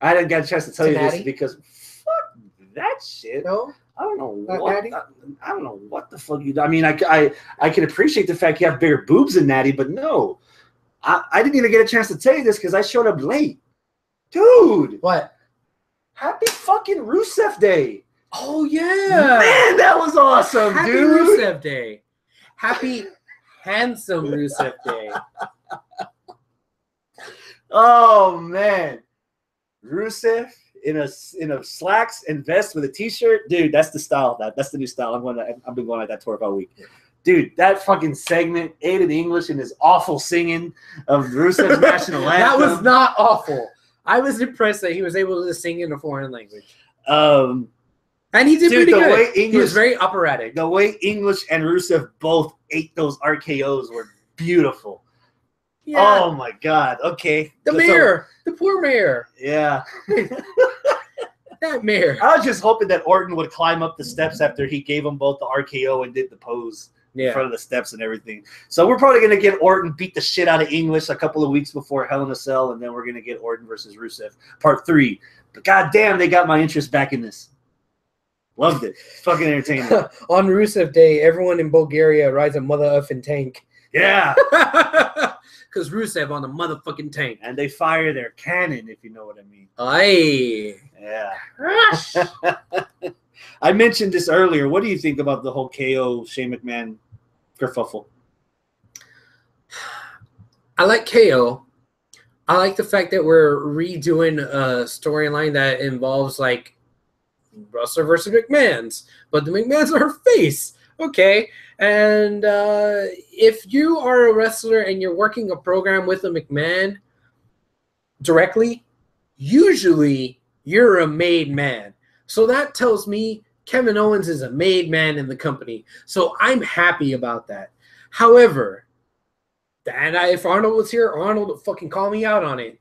I didn't get a chance to tell you this because fuck that shit. No, I don't know what. I don't know what the fuck you do. I mean, I can appreciate the fact you have bigger boobs than Natty, but no, I didn't even get a chance to tell you this because I showed up late, dude. What? Happy fucking Rusev Day! Oh yeah, man, that was awesome, Happy dude. Rusev Day. Happy handsome Rusev Day. Oh man, Rusev in a slacks and vest with a t-shirt, dude. That's the style. That's the new style. I've been going like that tour all week, dude. That fucking segment, in English and his awful singing of Rusev's national anthem. That was not awful. I was impressed that he was able to sing in a foreign language. And he did pretty good. He was very operatic. The way English and Rusev both ate those RKOs were beautiful. Yeah. Oh my God. Okay. The poor mayor. Yeah. That mayor. I was just hoping that Orton would climb up the steps after he gave them both the RKO and did the pose in front of the steps and everything. So we're probably going to get Orton beat the shit out of English a couple of weeks before Hell in a Cell, and then we're going to get Orton versus Rusev Part 3. But goddamn, they got my interest back in this. Loved it. Fucking entertaining. On Rusev Day, everyone in Bulgaria rides a mother effing tank. Yeah. Because Rusev on the motherfucking tank. And they fire their cannon, if you know what I mean. Aye. Yeah. I mentioned this earlier. What do you think about the whole KO Shane McMahon kerfuffle? I like KO. I like the fact that we're redoing a storyline that involves like Russell versus McMahon's, but the McMahon's are face. Okay. And if you are a wrestler and you're working a program with a McMahon directly, usually you're a made man. So that tells me Kevin Owens is a made man in the company. So I'm happy about that. However, and if Arnold was here, Arnold would fucking call me out on it.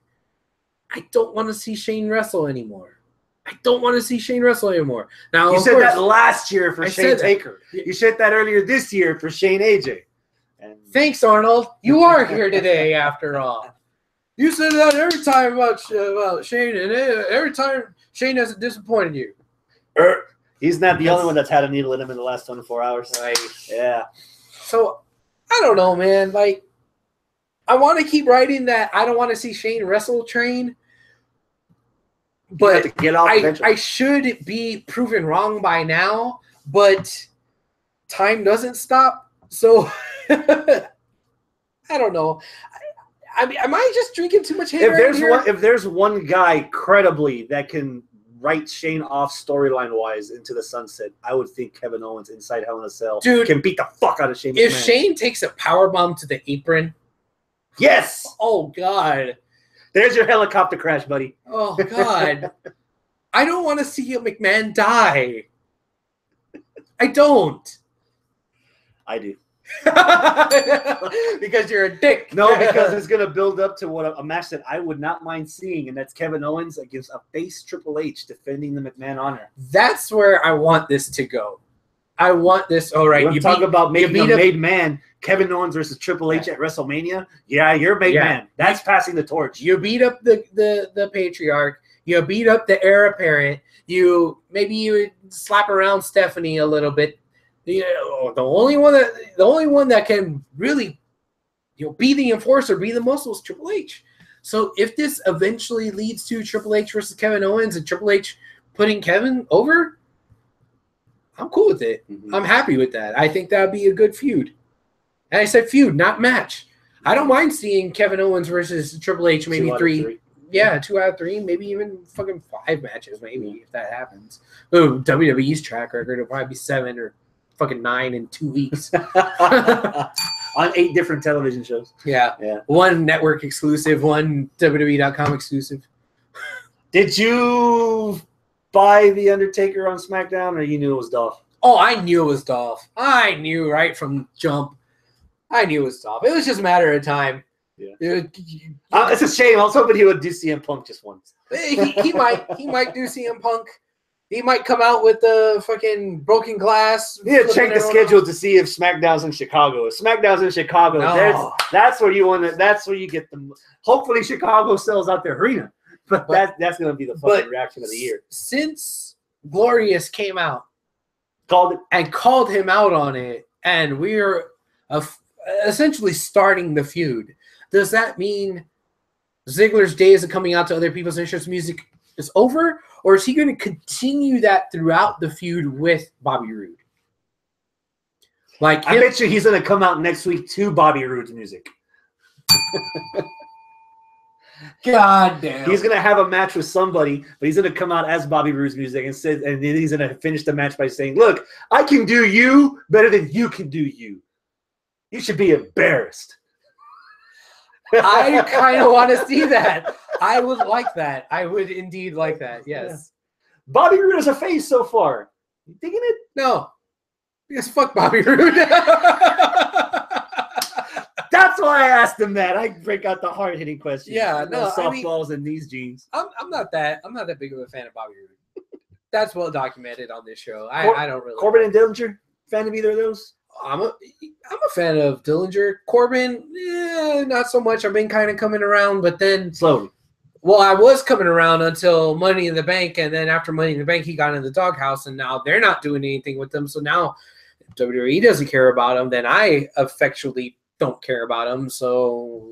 I don't want to see Shane wrestle anymore. I don't want to see Shane wrestle anymore. Now, you said that last year for Shane Taker. You said that earlier this year for Shane AJ. And thanks, Arnold. You are here today, after all. You said that every time about Shane, and every time Shane hasn't disappointed you. He's not the only one that's had a needle in him in the last 24 hours. Right. Yeah. So, I don't know, man. Like, I want to keep writing that I don't want to see Shane wrestle train, but I should be proven wrong by now, but time doesn't stop. So I don't know. I mean, am I just drinking too much hater? If there's one guy credibly that can write Shane off storyline-wise into the sunset, I would think Kevin Owens inside Hell in a Cell can beat the fuck out of Shane. If Shane takes a powerbomb to the apron, yes. Oh God. There's your helicopter crash, buddy. Oh God. I don't want to see a McMahon die. I don't. I do. Because you're a dick. No, because it's going to build up to what a match that I would not mind seeing, and that's Kevin Owens against a face Triple H defending the McMahon honor. That's where I want this to go. I want this. All right, you talk about making a made man. Kevin Owens versus Triple H at WrestleMania. Yeah, you're a made man. That's passing the torch. You beat up the patriarch. You beat up the heir apparent. Maybe you slap around Stephanie a little bit. The only one that can really be the enforcer, be the muscle is Triple H. So if this eventually leads to Triple H versus Kevin Owens and Triple H putting Kevin over, I'm cool with it. Mm-hmm. I'm happy with that. I think that would be a good feud. And I said feud, not match. I don't mind seeing Kevin Owens versus Triple H, maybe 3. Yeah, 2 out of 3, maybe even fucking 5 matches, maybe, if that happens. Oh, WWE's track record will probably be 7 or fucking 9 in 2 weeks. On 8 different television shows. Yeah. 1 network exclusive, 1 WWE.com exclusive. Did you buy The Undertaker on SmackDown, or you knew it was Dolph? Oh, I knew it was Dolph. I knew right from jump. I knew it was Dolph. It was just a matter of time. Yeah. It's a shame. I was hoping he would do CM Punk just once. He might do CM Punk. He might come out with the fucking broken glass. Yeah, check the schedule to see if SmackDown's in Chicago. If SmackDown's in Chicago, that's where you want to. That's where you get them. Hopefully, Chicago sells out their arena. But that's going to be the fucking reaction of the year. Since Glorious came out, called him out on it, and we're essentially starting the feud. Does that mean Ziggler's days of coming out to other people's entrance music is over, or is he going to continue that throughout the feud with Bobby Roode? I bet you he's going to come out next week to Bobby Roode's music. God damn. He's going to have a match with somebody, but he's going to come out as Bobby Roode's music and then he's going to finish the match by saying, "Look, I can do you better than you can do you. You should be embarrassed." I kind of want to see that. I would like that. I would indeed like that. Yes. Yeah. Bobby Roode is a face so far. You digging it? No. Because fuck Bobby Roode. That's why I asked him that. I break out the hard-hitting questions. Yeah, no. Softballs and these jeans. I'm not that big of a fan of Bobby Roode. That's well documented on this show. I don't really. Corbin and Dillinger? Fan of either of those? I'm a fan of Dillinger. Corbin, not so much. I've been kind of coming around, but then slowly. Well, I was coming around until Money in the Bank, and then after Money in the Bank, he got in the doghouse, and now they're not doing anything with them. So now if WWE doesn't care about him, then I effectually don't care about him. So,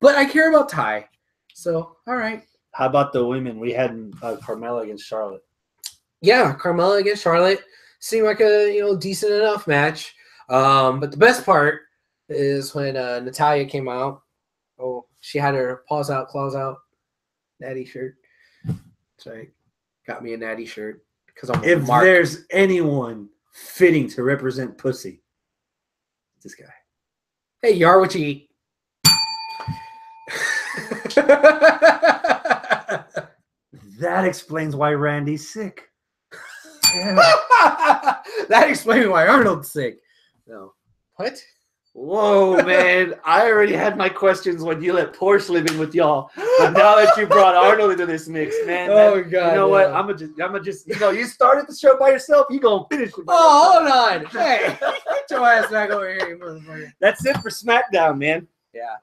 but I care about Ty. So, all right. How about the women? We had Carmella against Charlotte. Yeah, Carmella against Charlotte. Seemed like a decent enough match. But the best part is when Natalia came out. Oh, she had her paws out, claws out, natty shirt. That's right. Got me a natty shirt because I'm. If there's anyone fitting to represent pussy, this guy. Hey, you are what you eat. That explains why Randy's sick. That explains why Arnold's sick. No. What? Whoa, man. I already had my questions when you let Porsche live in with y'all. But now that you brought Arnold into this mix, man. Oh, God. You know what? I'm gonna just, you started the show by yourself. You gonna finish it. Oh, hold on. Hey, get your ass back over here, you motherfucker. That's it for SmackDown, man. Yeah.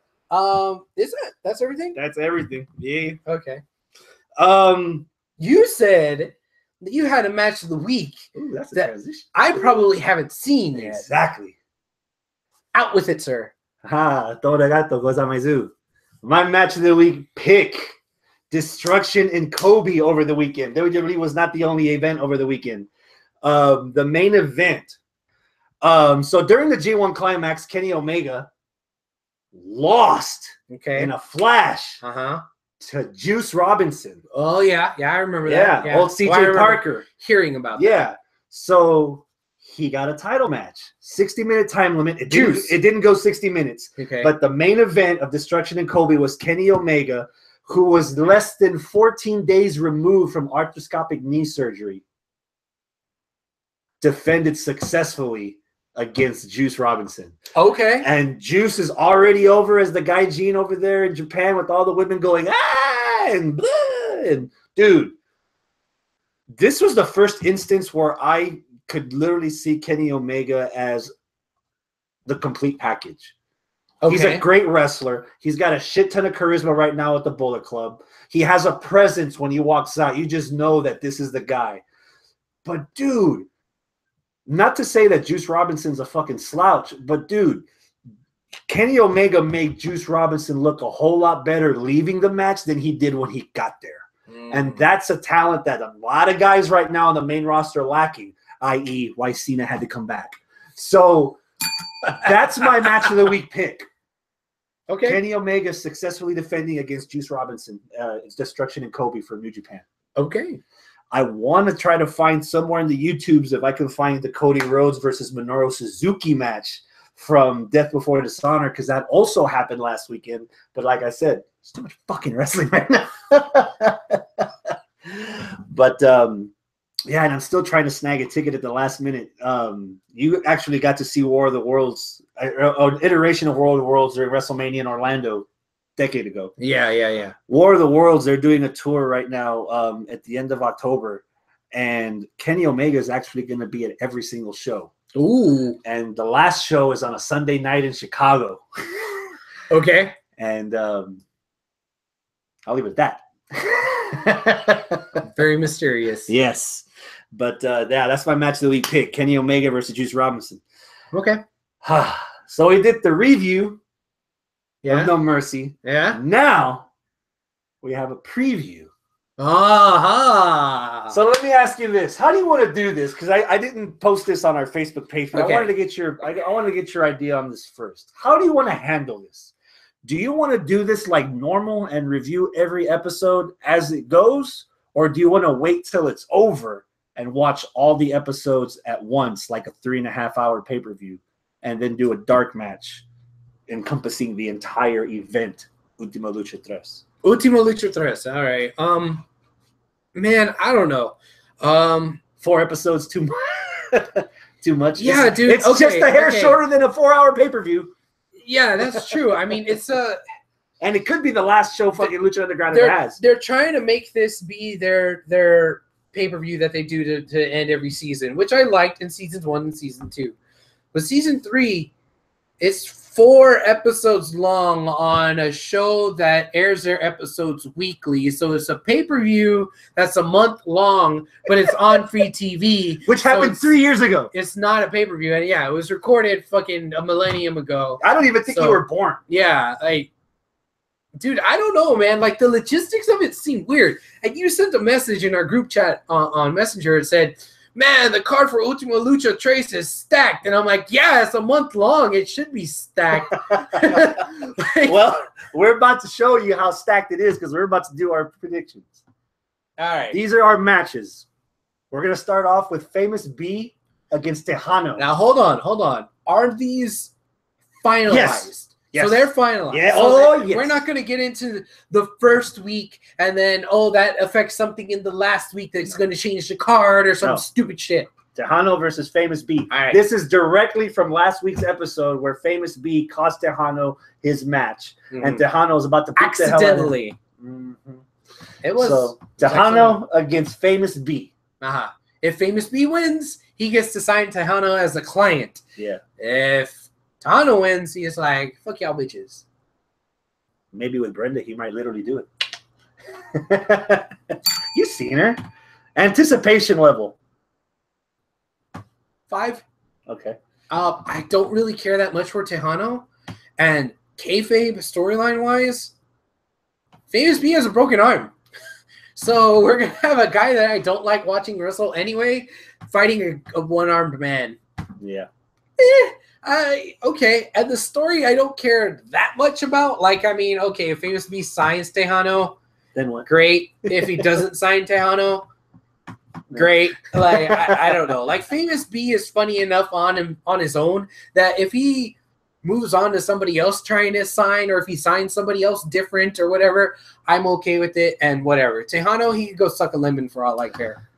That's everything? That's everything. Yeah. Okay. You said that you had a match of the week. Ooh, that's a that transition. I probably haven't seen yet. Exactly. Out with it, sir. Todo gato goes on my zoo. My match of the week pick: Destruction in Kobe over the weekend. WWE was not the only event over the weekend. The main event. So during the G1 Climax, Kenny Omega lost in a flash to Juice Robinson. Oh yeah, I remember that. Yeah, old CJ Parker. Hearing about that. Yeah, so he got a title match, 60-minute time limit. It didn't go 60 minutes. Okay. But the main event of Destruction in Kobe was Kenny Omega, who was less than 14 days removed from arthroscopic knee surgery, defended successfully against Juice Robinson. Okay. And Juice is already over as the guy Gene over there in Japan with all the women going, ah, and blah. And dude, this was the first instance where I could literally see Kenny Omega as the complete package. Okay. He's a great wrestler. He's got a shit ton of charisma right now at the Bullet Club. He has a presence when he walks out. You just know that this is the guy. But dude, not to say that Juice Robinson's a fucking slouch, but dude, Kenny Omega made Juice Robinson look a whole lot better leaving the match than he did when he got there. And that's a talent that a lot of guys right now on the main roster are lacking, i.e. why Cena had to come back. So that's my match of the week pick. Okay. Kenny Omega successfully defending against Juice Robinson. It's Destruction in Kobe for New Japan. Okay. I want to try to find somewhere in the YouTubes if I can find the Cody Rhodes versus Minoru Suzuki match from Death Before Dishonor, because that also happened last weekend. But like I said, there's too much fucking wrestling right now. But yeah, and I'm still trying to snag a ticket at the last minute. You actually got to see War of the Worlds, an iteration of War of the Worlds during WrestleMania in Orlando a decade ago. Yeah. War of the Worlds, they're doing a tour right now at the end of October, and Kenny Omega is actually going to be at every single show. Ooh. And the last show is on a Sunday night in Chicago. Okay. And I'll leave it at that. Very mysterious. Yes. But yeah, that's my match of the week pick. Kenny Omega versus Juice Robinson. Okay. So we did the review of No Mercy. Yeah. Now we have a preview. So let me ask you this: how do you want to do this? Because I didn't post this on our Facebook page, but okay. I wanted to get your idea on this first. How do you want to handle this? Do you want to do this like normal and review every episode as it goes, or do you want to wait till it's over and watch all the episodes at once, like a 3.5-hour pay-per-view, and then do a dark match encompassing the entire event? Ultima Lucha Tres. Ultima Lucha Tres. All right. Man, I don't know. 4 episodes too much. Yeah, dude. It's just a hair shorter than a 4-hour pay-per-view. Yeah, that's true. I mean, it's and it could be the last show fucking Lucha Underground ever has. They're trying to make this be their pay-per-view that they do to end every season, which I liked in seasons 1 and season 2. But season 3, it's 4 episodes long on a show that airs their episodes weekly. So it's a pay-per-view that's a month long, but it's on free TV. Which happened 3 years ago. It's not a pay-per-view. And yeah, it was recorded fucking a millennium ago. I don't even think you were born. Yeah, dude, I don't know, man. Like, the logistics of it seem weird. And you sent a message in our group chat on Messenger. It said, man, the card for Ultima Lucha Tres is stacked. And I'm like, yeah, it's a month long. It should be stacked. Well, we're about to show you how stacked it is because we're about to do our predictions. All right. These are our matches. We're going to start off with Famous B against Tejano. Now, hold on. Are these finalized? Yes. So they're finalized. Yeah. So yes. We're not going to get into the first week and then, that affects something in the last week that's going to change the card or some stupid shit. Tejano versus Famous B. All right. This is directly from last week's episode where Famous B cost Tejano his match. And Tejano is about to beat accidentally. The hell out of him. It was. So, Tejano against Famous B. If Famous B wins, he gets to sign Tejano as a client. Yeah. If Tejano wins, he's like, fuck y'all bitches. Maybe with Brenda, he might literally do it. You seen her. Anticipation level. 5. Okay. I don't really care that much for Tejano. And kayfabe storyline-wise, Famous B has a broken arm. So we're going to have a guy that I don't like watching wrestle anyway fighting a one-armed man. Yeah. Okay, and the story I don't care that much about. Like, I mean, okay, if Famous B signs Tejano, then what? Great. If he doesn't sign Tejano, great. Like, I don't know. Like, Famous B is funny enough on his own that if he moves on to somebody else trying to sign, or if he signs somebody else different or whatever, I'm okay with it and whatever. Tejano, he can go suck a lemon for all I care.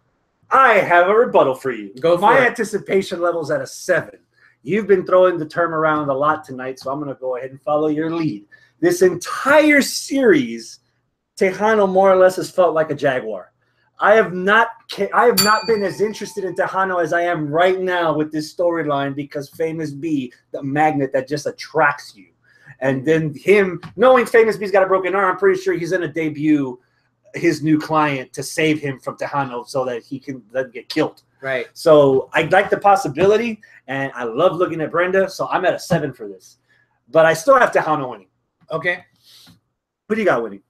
I have a rebuttal for you. Go for My it. anticipation level's at a 7. You've been throwing the term around a lot tonight, so I'm going to go ahead and follow your lead. This entire series, Tejano more or less has felt like a Jaguar. I have not been as interested in Tejano as I am right now with this storyline because Famous B, the magnet that just attracts you. And then him, knowing Famous B's got a broken arm, I'm pretty sure he's going to debut his new client to save him from Tejano so that he can then get killed. Right. So I like the possibility, and I love looking at Brenda, so I'm at a 7 for this. But I still have Tejano winning. Okay. Who do you got winning?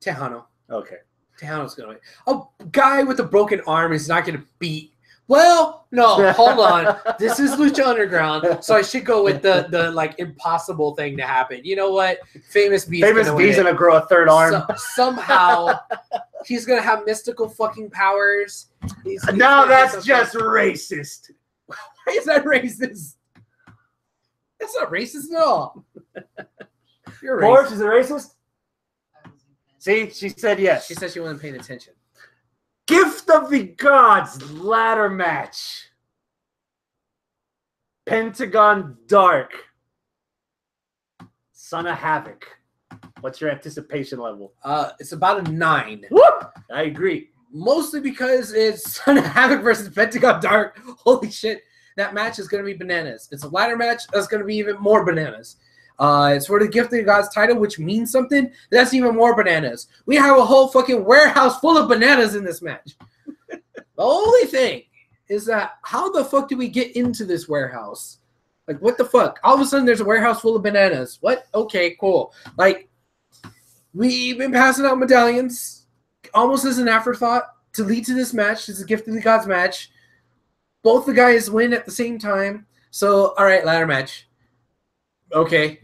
Tejano. Okay. Tejano's going to win. A guy with a broken arm is not going to beat. Well, no, hold on. This is Lucha Underground, so I should go with the like impossible thing to happen. You know what? Famous B's gonna grow a third arm. Somehow he's gonna have mystical fucking powers. Now that's just racist. Why is that racist? That's not racist at all. You're racist. Morris, is it racist? See, she said yes. She said she wasn't paying attention. Gift of the Gods ladder match. Pentagon Dark. Son of Havoc. What's your anticipation level? It's about a 9. Whoop! I agree. Mostly because it's Son of Havoc versus Pentagon Dark. Holy shit. That match is going to be bananas. It's a ladder match. That's going to be even more bananas. It's for the Gift of the Gods title, which means something. That's even more bananas. We have a whole fucking warehouse full of bananas in this match. The only thing is that how the fuck do we get into this warehouse? Like, what the fuck? All of a sudden, there's a warehouse full of bananas. What? Okay, cool. Like, we've been passing out medallions almost as an afterthought to lead to this match. It's a Gift of the Gods match. Both the guys win at the same time. So, all right, ladder match. Okay.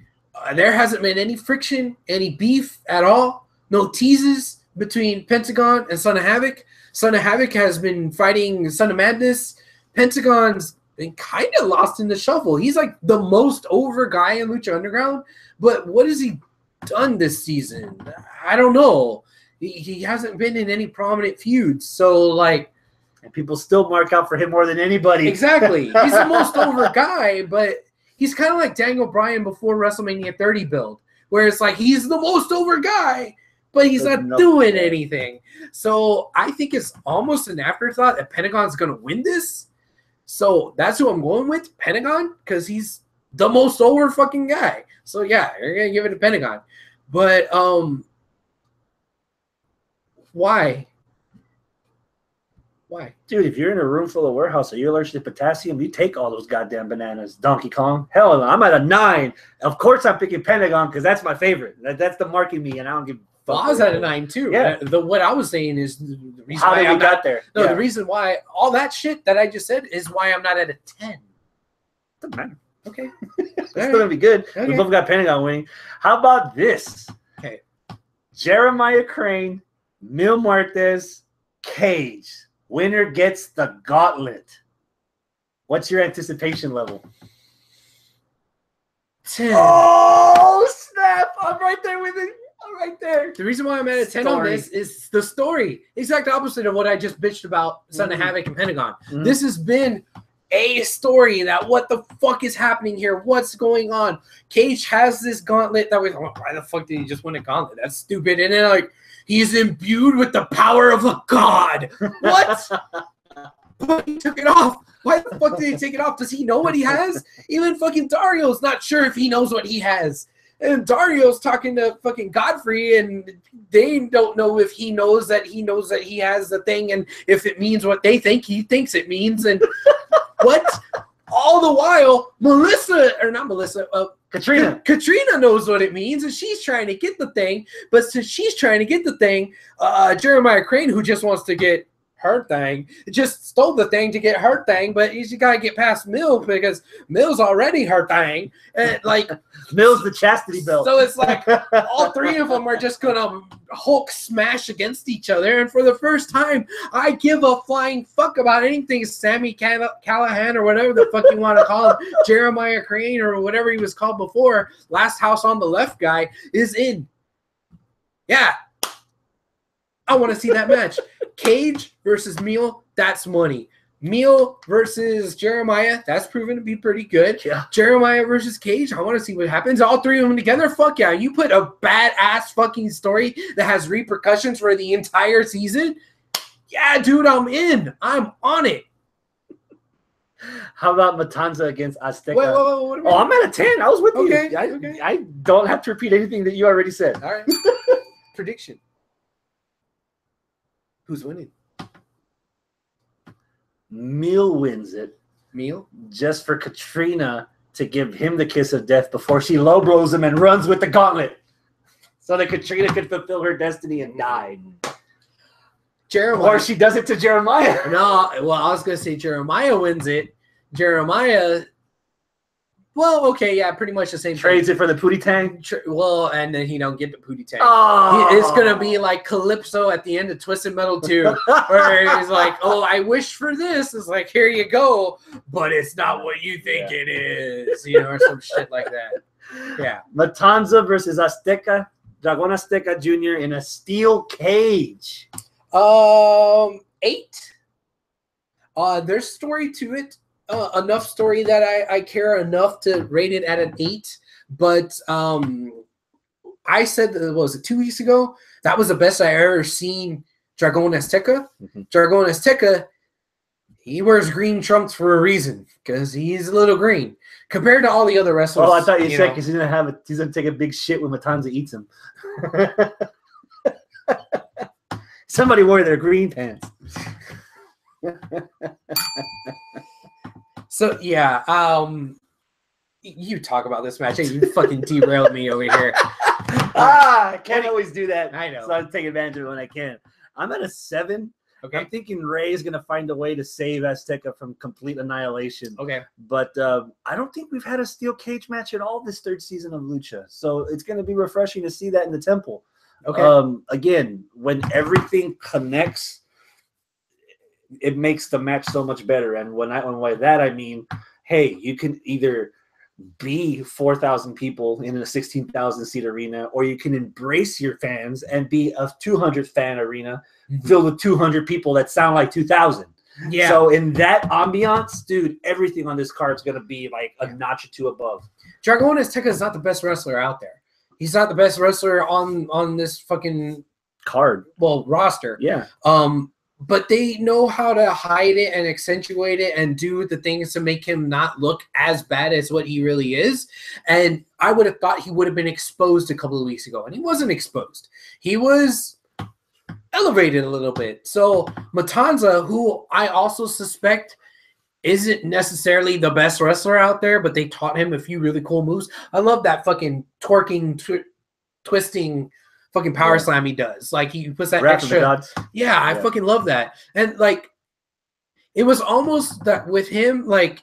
There hasn't been any friction, any beef at all. No teases between Pentagon and Son of Havoc. Son of Havoc has been fighting Son of Madness. Pentagon's been kind of lost in the shuffle. He's like the most over guy in Lucha Underground. But what has he done this season? I don't know. He hasn't been in any prominent feuds. So, like, and people still mark out for him more than anybody. Exactly. He's the most over guy, but he's kind of like Daniel Bryan before WrestleMania 30 build, where it's like he's the most over guy, but he's not doing anything. So I think it's almost an afterthought that Pentagon's going to win this. So that's who I'm going with, Pentagon, because he's the most over fucking guy. So yeah, you're going to give it to Pentagon. But why? Why? Dude, if you're in a room full of warehouse, are you allergic to potassium? You take all those goddamn bananas, Donkey Kong. Hell, I'm at a 9. Of course I'm picking Pentagon because that's my favorite. That's the marking me, and I don't give a fuck. I was at a 9 too. Yeah. What I was saying is the reason How why did we got there? No, the reason why all that shit that I just said is why I'm not at a 10. Doesn't matter. Okay. It's still gonna be good. Okay. We both got Pentagon winning. How about this? Okay. Jeremiah Crane, Mil Muertes, Cage. Winner gets the gauntlet. What's your anticipation level? 10. Oh, snap. I'm right there with it. I'm right there. The reason why I'm at a 10 on this is the story. Exact opposite of what I just bitched about Son of Havoc and Pentagon. This has been a story that what the fuck is happening here? What's going on? Cage has this gauntlet that was, why the fuck did he just win a gauntlet? That's stupid. And then like, he's imbued with the power of a god. What? But he took it off. Why the fuck did he take it off? Does he know what he has? Even fucking Dario's not sure if he knows what he has. And Dario's talking to fucking Godfrey, and they don't know if he knows that he has the thing, and if it means what they think he thinks it means. And what? All the while, Katrina knows what it means, and she's trying to get the thing. But since she's trying to get the thing, Jeremiah Crane, who just wants to get her thing, just stole the thing to get her thing, but he's got to get past Mill because Mill's already her thing. And like Mill's the chastity belt. So it's like all three of them are just gonna Hulk smash against each other. And for the first time, I give a flying fuck about anything Sammy Callahan or whatever the fuck you want to call him, Jeremiah Crane or whatever he was called before, Last House on the Left guy is in. Yeah. I want to see that match. Cage versus Meal, that's money. Meal versus Jeremiah, that's proven to be pretty good. Yeah. Jeremiah versus Cage, I want to see what happens. All three of them together, fuck yeah. You put a badass fucking story that has repercussions for the entire season. Yeah, dude, I'm in. I'm on it. How about Matanza against Azteca? Wait, I'm at a 10. I was with you. Okay. I don't have to repeat anything that you already said. All right. Prediction. Who's winning? Meal wins it. Meal? Just for Katrina to give him the kiss of death before she low blows him and runs with the gauntlet. So that Katrina could fulfill her destiny and die. Jeremiah. Or she does it to Jeremiah. No, well, I was going to say Jeremiah wins it. Jeremiah, well, okay, yeah, pretty much the same Trades it for the Pootie Tang. Well, and then he don't get the Pootie Tang. Oh. It's going to be like Calypso at the end of Twisted Metal 2, where he's like, oh, I wish for this. It's like, here you go, but it's not what you think it is, or some shit like that. Yeah. Matanza versus Azteca, Dragon Azteca Jr. in a steel cage. 8. There's story to it. Enough story that I care enough to rate it at an 8. But I said, what was it, 2 weeks ago? That was the best I ever seen Dragon Azteca. Dragon Azteca, he wears green trunks for a reason because he's a little green compared to all the other wrestlers. Oh, I thought you said because he's gonna take a big shit when Matanza eats him. Somebody wore their green pants. So yeah, you talk about this match. You fucking derailed me over here. I can't always do that. I know. So I take advantage of it when I can. I'm at a 7. Okay. I'm thinking Ray is gonna find a way to save Azteca from complete annihilation. Okay. But I don't think we've had a steel cage match at all this 3rd season of Lucha. So it's gonna be refreshing to see that in the temple. Okay. Again, when everything connects, it makes the match so much better. And by that I mean, hey, you can either be 4,000 people in a 16,000 seat arena, or you can embrace your fans and be a 200 fan arena filled with 200 people that sound like 2,000. Yeah. So in that ambiance, dude, everything on this card is going to be like a notch or 2 above. Dragon Azteca is not the best wrestler out there. He's not the best wrestler on this fucking card. Well, roster. Yeah. But they know how to hide it and accentuate it and do the things to make him not look as bad as what he really is. And I would have thought he would have been exposed a couple of weeks ago, and he wasn't exposed. He was elevated a little bit. So Matanza, who I also suspect isn't necessarily the best wrestler out there, but they taught him a few really cool moves. I love that fucking twerking, twisting fucking power slam he does. Like he puts that Wrath of the extra. Gods. Yeah, I fucking love that. And like, it was almost that with him, like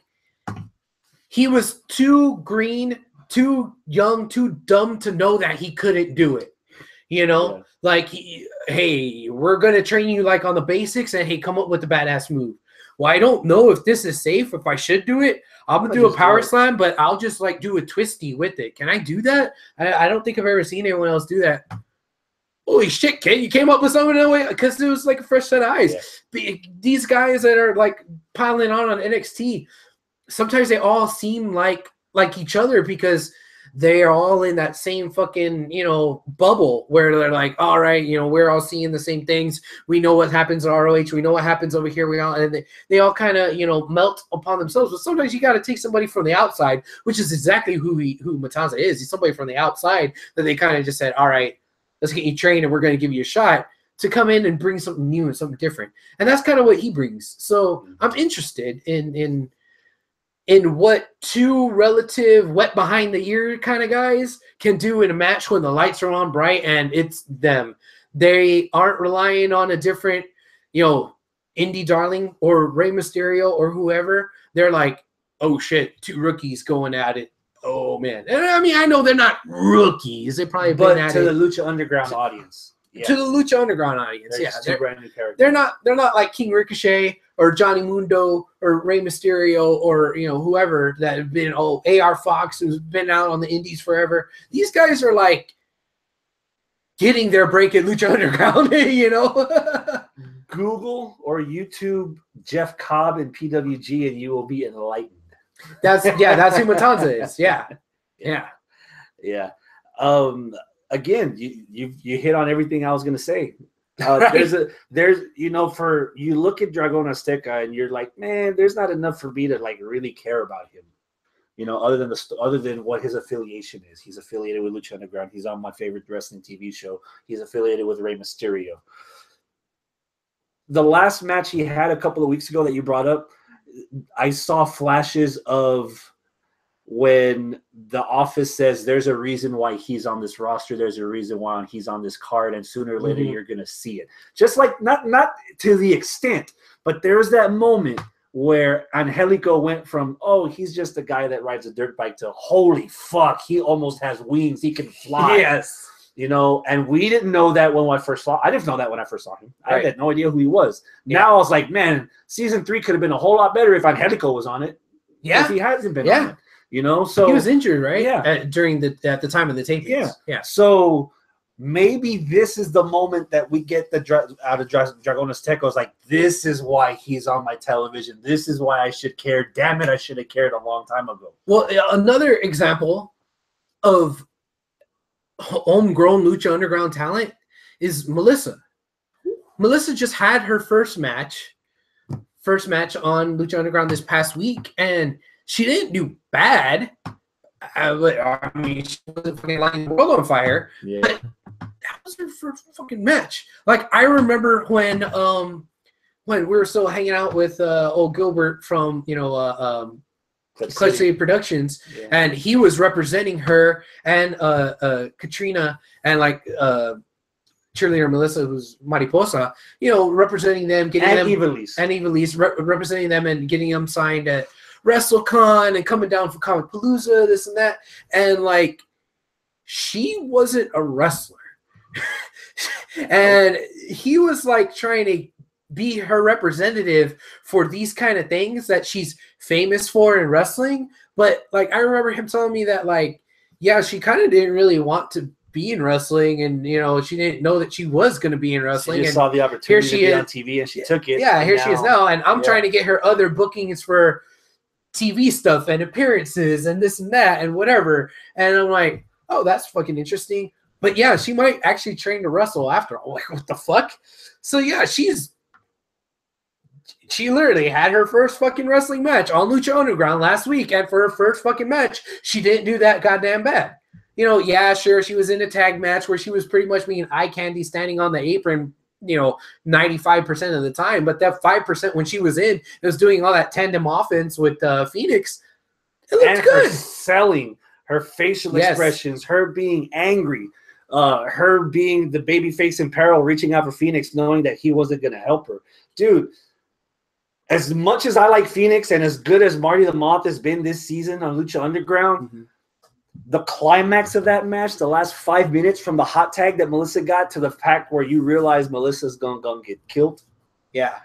he was too green, too young, too dumb to know that he couldn't do it. You know, like, hey, we're going to train you like on the basics and hey, come up with a badass move. Well, I don't know if this is safe, if I should do it. I'm going to do a power slam, but I'll just like do a twisty with it. Can I do that? I don't think I've ever seen anyone else do that. Holy shit, kid, you came up with something that way because it was like a fresh set of eyes. Yeah. These guys that are like piling on NXT, sometimes they all seem like each other because they are all in that same fucking, you know, bubble where they're like, all right, you know, we're all seeing the same things. We know what happens at ROH. We know what happens over here. And they all kind of, you know, melt upon themselves. But sometimes you got to take somebody from the outside, which is exactly who Matanza is. He's somebody from the outside that they kind of just said, all right, let's get you trained and we're going to give you a shot to come in and bring something new and something different. And that's kind of what he brings. So I'm interested in what two relative wet behind the ear kind of guys can do in a match when the lights are on bright and it's them. They aren't relying on a different, you know, indie darling or Rey Mysterio or whoever. They're like, oh shit, two rookies going at it. Oh man. And I mean, I know they're not rookies. They probably been at to it. the Lucha Underground audience. Yeah. To the Lucha Underground audience, they're brand new characters. They're not like King Ricochet or Johnny Mundo or Rey Mysterio or, you know, whoever that have been, AR Fox, who's been out on the indies forever. These guys are like getting their break at Lucha Underground, you know. Google or YouTube Jeff Cobb and PWG and you will be enlightened. That's who Matanza is. Yeah. Again, you hit on everything I was going to say. Right. There's you know, for you look at Dragon Azteca and you're like, man, there's not enough for me to like really care about him. You know, other than what his affiliation is. He's affiliated with Lucha Underground. He's on my favorite wrestling TV show. He's affiliated with Rey Mysterio. The last match he had a couple of weeks ago that you brought up, I saw flashes of when the office says there's a reason why he's on this roster, there's a reason why he's on this card, and sooner or later you're going to see it. Just like, not to the extent, but there's that moment where Angelico went from, oh, he's just a guy that rides a dirt bike to, holy fuck, he almost has wings, he can fly. Yes. You know, and we didn't know that when I first saw. I didn't know that when I first saw him. Right. I had no idea who he was. Yeah. Now I was like, man, season 3 could have been a whole lot better if Angelico was on it. Yeah, if he hasn't been on it. You know, so he was injured, right? Yeah, at the time of the tapings. Yeah. So maybe this is the moment that we get out of Dragon Azteca. It's like, this is why he's on my television. This is why I should care. Damn it, I should have cared a long time ago. Well, another example of homegrown Lucha Underground talent is Melissa. Melissa just had her first match on Lucha Underground this past week, and she didn't do bad. I mean, she wasn't fucking lighting the world on fire. Yeah. But that was her first fucking match. Like, I remember when we were still hanging out with old Gilbert from, you know, Clutch City Productions, and he was representing her and Katrina and like cheerleader Melissa, who's Mariposa, you know, representing them, getting them Evilise representing them and getting them signed at WrestleCon and coming down for Comic Palooza, this and that, and like, she wasn't a wrestler, and he was like trying to be her representative for these kind of things that she's famous for in wrestling. But like, I remember him telling me that, like, yeah, she kind of didn't really want to be in wrestling, and you know, she didn't know that she was going to be in wrestling. She just saw the opportunity to be on TV, and she took it. Yeah, she is now, and I'm trying to get her other bookings for TV stuff and appearances and this and that and whatever. And I'm like, oh, that's fucking interesting. But yeah, she might actually train to wrestle after all. Like, what the fuck? So yeah, she literally had her first fucking wrestling match on Lucha Underground last week, and for her first fucking match, she didn't do that goddamn bad. You know, yeah, sure, she was in a tag match where she was pretty much being eye candy standing on the apron, you know, 95% of the time. But that 5% when she was in, it was doing all that tandem offense with Phoenix. It looked good. Her selling, her facial expressions, her being angry. her being the babyface in peril, reaching out for Phoenix, knowing that he wasn't going to help her. Dude, as much as I like Phoenix and as good as Marty the Moth has been this season on Lucha Underground, the climax of that match, the last 5 minutes from the hot tag that Melissa got to the fact where you realize Melissa's going to get killed. Yeah.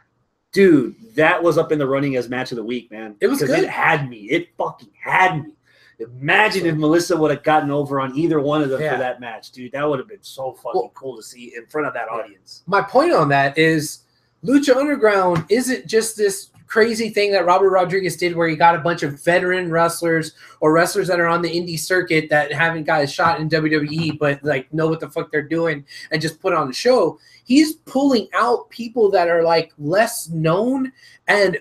Dude, that was up in the running as match of the week, man. It was good. It had me. It fucking had me. Imagine if Melissa would have gotten over on either one of them for that match, dude. That would have been so fucking cool to see in front of that audience. My point on that is Lucha Underground isn't just this crazy thing that Robert Rodriguez did where he got a bunch of veteran wrestlers or wrestlers that are on the indie circuit that haven't got a shot in WWE but like know what the fuck they're doing and just put on the show. He's pulling out people that are like less known and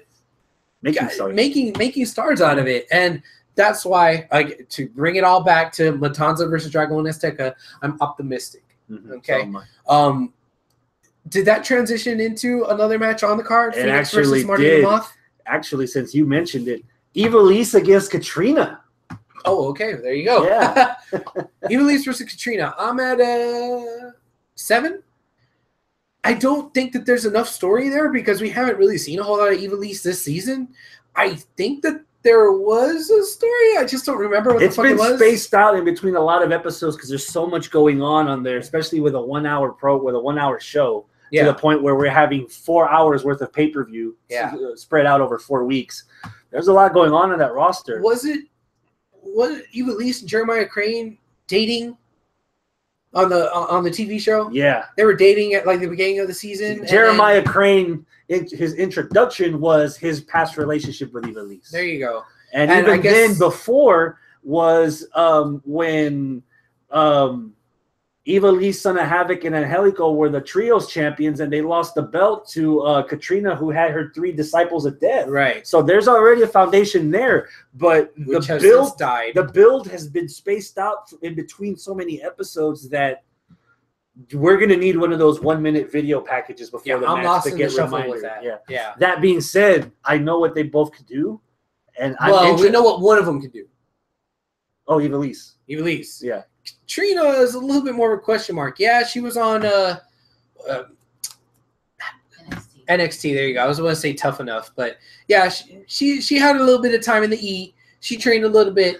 making stars out of it. And that's why, to bring it all back to Matanza versus Dragon Azteca, I'm optimistic. Okay. So did that transition into another match on the card? It Phoenix actually did. Actually, since you mentioned it, Ivelisse against Katrina. Oh, okay. There you go. Yeah. Ivelisse versus Katrina. I'm at 7. I don't think that there's enough story there because we haven't really seen a whole lot of Ivelisse this season. I think that there was a story. I just don't remember what the fuck it was. It's been spaced out in between a lot of episodes because there's so much going on there, especially with a 1 hour show. To the point where we're having 4 hours worth of pay-per-view spread out over 4 weeks. There's a lot going on in that roster. Was Ivelisse and Jeremiah Crane dating on the TV show? Yeah. They were dating at like the beginning of the season. Jeremiah Crane, his introduction was his past relationship with Ivelisse. There you go. And even then before was when Ivelisse, Son of Havoc, and Angelico were the trios champions, and they lost the belt to Katrina, who had her 3 disciples of death. Right. So there's already a foundation there, but the build has been spaced out in between so many episodes that we're gonna need one of those 1-minute video packages before the match to get reminded. With that. Yeah. That being said, I know what they both could do, and we know what one of them can do. Oh, Ivelisse. Yeah. Katrina is a little bit more of a question mark. Yeah, she was on NXT. There you go. I was going to say Tough Enough, but yeah, she had a little bit of time in the E. She trained a little bit.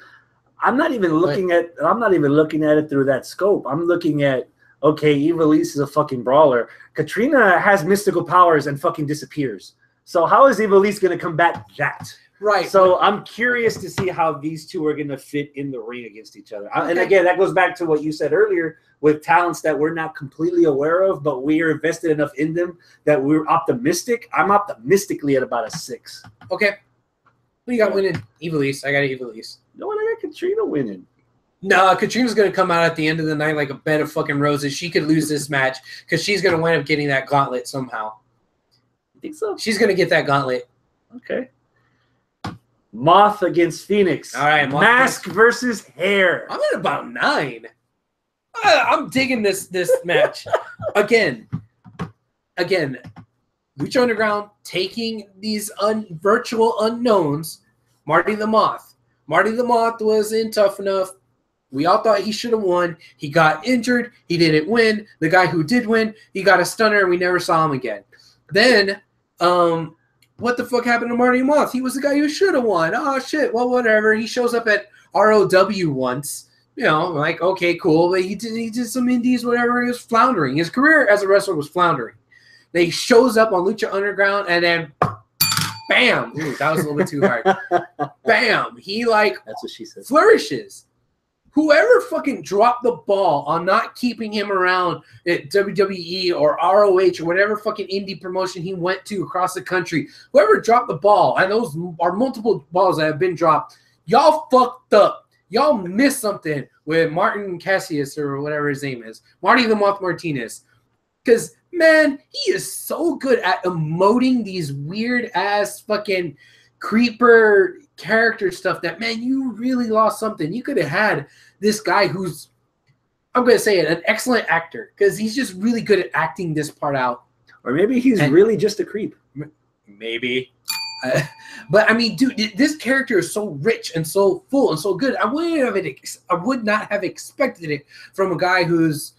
I'm not even looking at it through that scope. I'm looking at, okay, Ivelisse is a fucking brawler. Katrina has mystical powers and fucking disappears. So how is Ivelisse going to combat that? Right. So I'm curious to see how these two are going to fit in the ring against each other. Okay. And again, that goes back to what you said earlier with talents that we're not completely aware of, but we are invested enough in them that we're optimistic. I'm optimistically at about a 6. Okay. Who you got winning? Ivelisse. I got Ivelisse. No, I got Katrina winning. No, Katrina's going to come out at the end of the night like a bed of fucking roses. She could lose this match because she's going to wind up getting that gauntlet somehow. I think so. She's going to get that gauntlet. Okay. Moth against Phoenix. All right, Mask versus hair. I'm at about 9. I'm digging this match. Again, Lucha Underground taking these virtual unknowns. Marty the Moth. Marty the Moth wasn't tough enough. We all thought he should have won. He got injured. He didn't win. The guy who did win, he got a stunner, and we never saw him again. Then, what the fuck happened to Marty Moth? He was the guy who should have won. Oh, shit. Well, whatever. He shows up at ROW once. You know, like, okay, cool. But he did some indies, whatever. He was floundering. His career as a wrestler was floundering. Then he shows up on Lucha Underground, and then bam. Ooh, that was a little bit too hard. Bam. He, like, that's what she said. Flourishes. Whoever fucking dropped the ball on not keeping him around at WWE or ROH or whatever fucking indie promotion he went to across the country, whoever dropped the ball, and those are multiple balls that have been dropped, y'all fucked up. Y'all missed something with Martin Cassius or whatever his name is. Marty the Moth Martinez. Because, man, he is so good at emoting these weird-ass fucking creeper character stuff that, man, you really lost something. You could have had this guy who's, I'm going to say it, an excellent actor, because he's just really good at acting this part out. Or maybe he's really just a creep. Maybe. But I mean, dude, this character is so rich and so full and so good. I would not have expected it from a guy who's,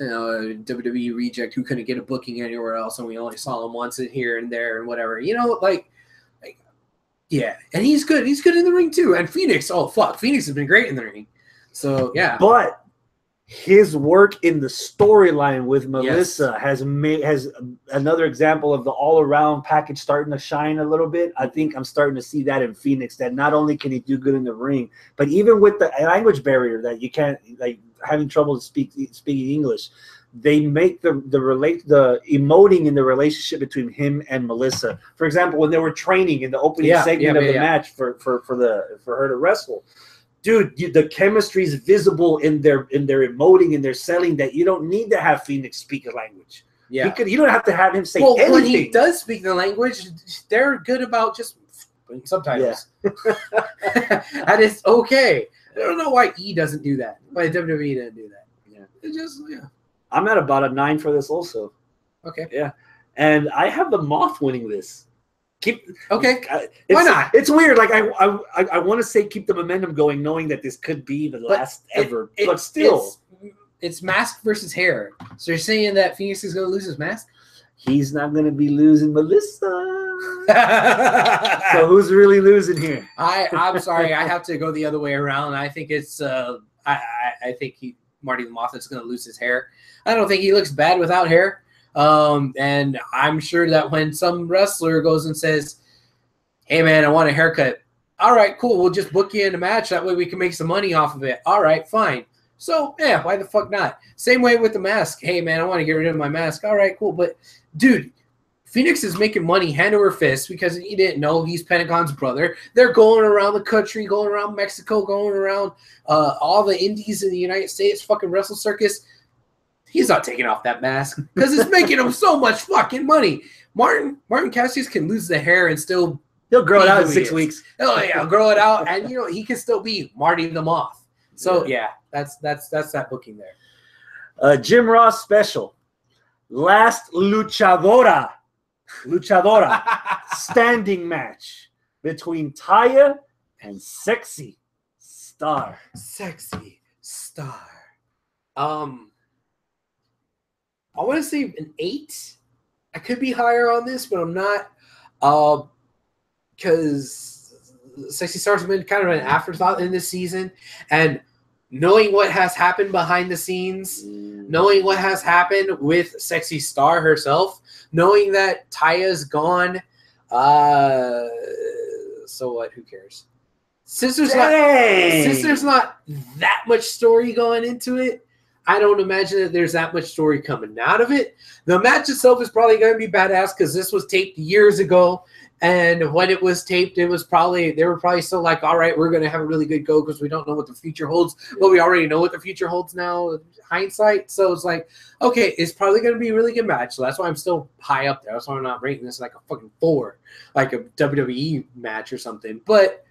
you know, a WWE reject who couldn't get a booking anywhere else, and we only saw him once in here and there and whatever. You know, like yeah, and he's good. He's good in the ring too. And Phoenix, oh fuck, Phoenix has been great in the ring. So yeah, but his work in the storyline with Melissa has another example of the all-around package starting to shine a little bit. I think I'm starting to see that in Phoenix, that not only can he do good in the ring, but even with the language barrier that you can't, like having trouble speaking English, they make the emoting in the relationship between him and Melissa. For example, when they were training in the opening segment of the match for her to wrestle. Dude, the chemistry is visible in their emoting, in their selling, that you don't need to have Phoenix speak a language. Yeah, you don't have to have him say anything. When he does speak the language, they're good about just subtitles. Yeah. And it's okay. I don't know why E doesn't do that. Why WWE didn't do that. Yeah, it just I'm at about a 9 for this also. Okay. Yeah, and I have the Moth winning this. Why not? It's weird. Like I want to say keep the momentum going, knowing that this could be the last ever. But still, it's mask versus hair. So you're saying that Phoenix is going to lose his mask? He's not going to be losing Melissa. So who's really losing here? I'm sorry. I have to go the other way around. I think it's I think Marty the Moth is going to lose his hair. I don't think he looks bad without hair. And I'm sure that when some wrestler goes and says, hey man, I want a haircut. All right, cool. We'll just book you in a match. That way we can make some money off of it. All right, fine. So yeah, why the fuck not? Same way with the mask. Hey man, I want to get rid of my mask. All right, cool. But dude, Phoenix is making money hand over fist because he didn't know he's Pentagon's brother. They're going around the country, going around Mexico, going around all the indies in the United States, fucking wrestle circus. He's not taking off that mask because it's making him so much fucking money. Martin Cassius can lose the hair and still he'll grow it out in 6 weeks. Oh yeah, grow it out, and you know he can still be Marty the Moth. So yeah, that's that booking there. Jim Ross special, last luchadora standing match between Taya and Sexy Star. Sexy Star. I want to say an 8. I could be higher on this, but I'm not. Because Sexy Star's been kind of an afterthought in this season. And knowing what has happened behind the scenes, knowing what has happened with Sexy Star herself, knowing that Taya's gone, so what? Who cares? Since there's not that much story going into it, I don't imagine that there's that much story coming out of it. The match itself is probably going to be badass because this was taped years ago. And when it was taped, they were probably still like, all right, we're going to have a really good go because we don't know what the future holds. But we already know what the future holds now, hindsight. So it's like, okay, it's probably going to be a really good match. So that's why I'm still high up there. That's why I'm not rating this like a fucking 4, like a WWE match or something. But,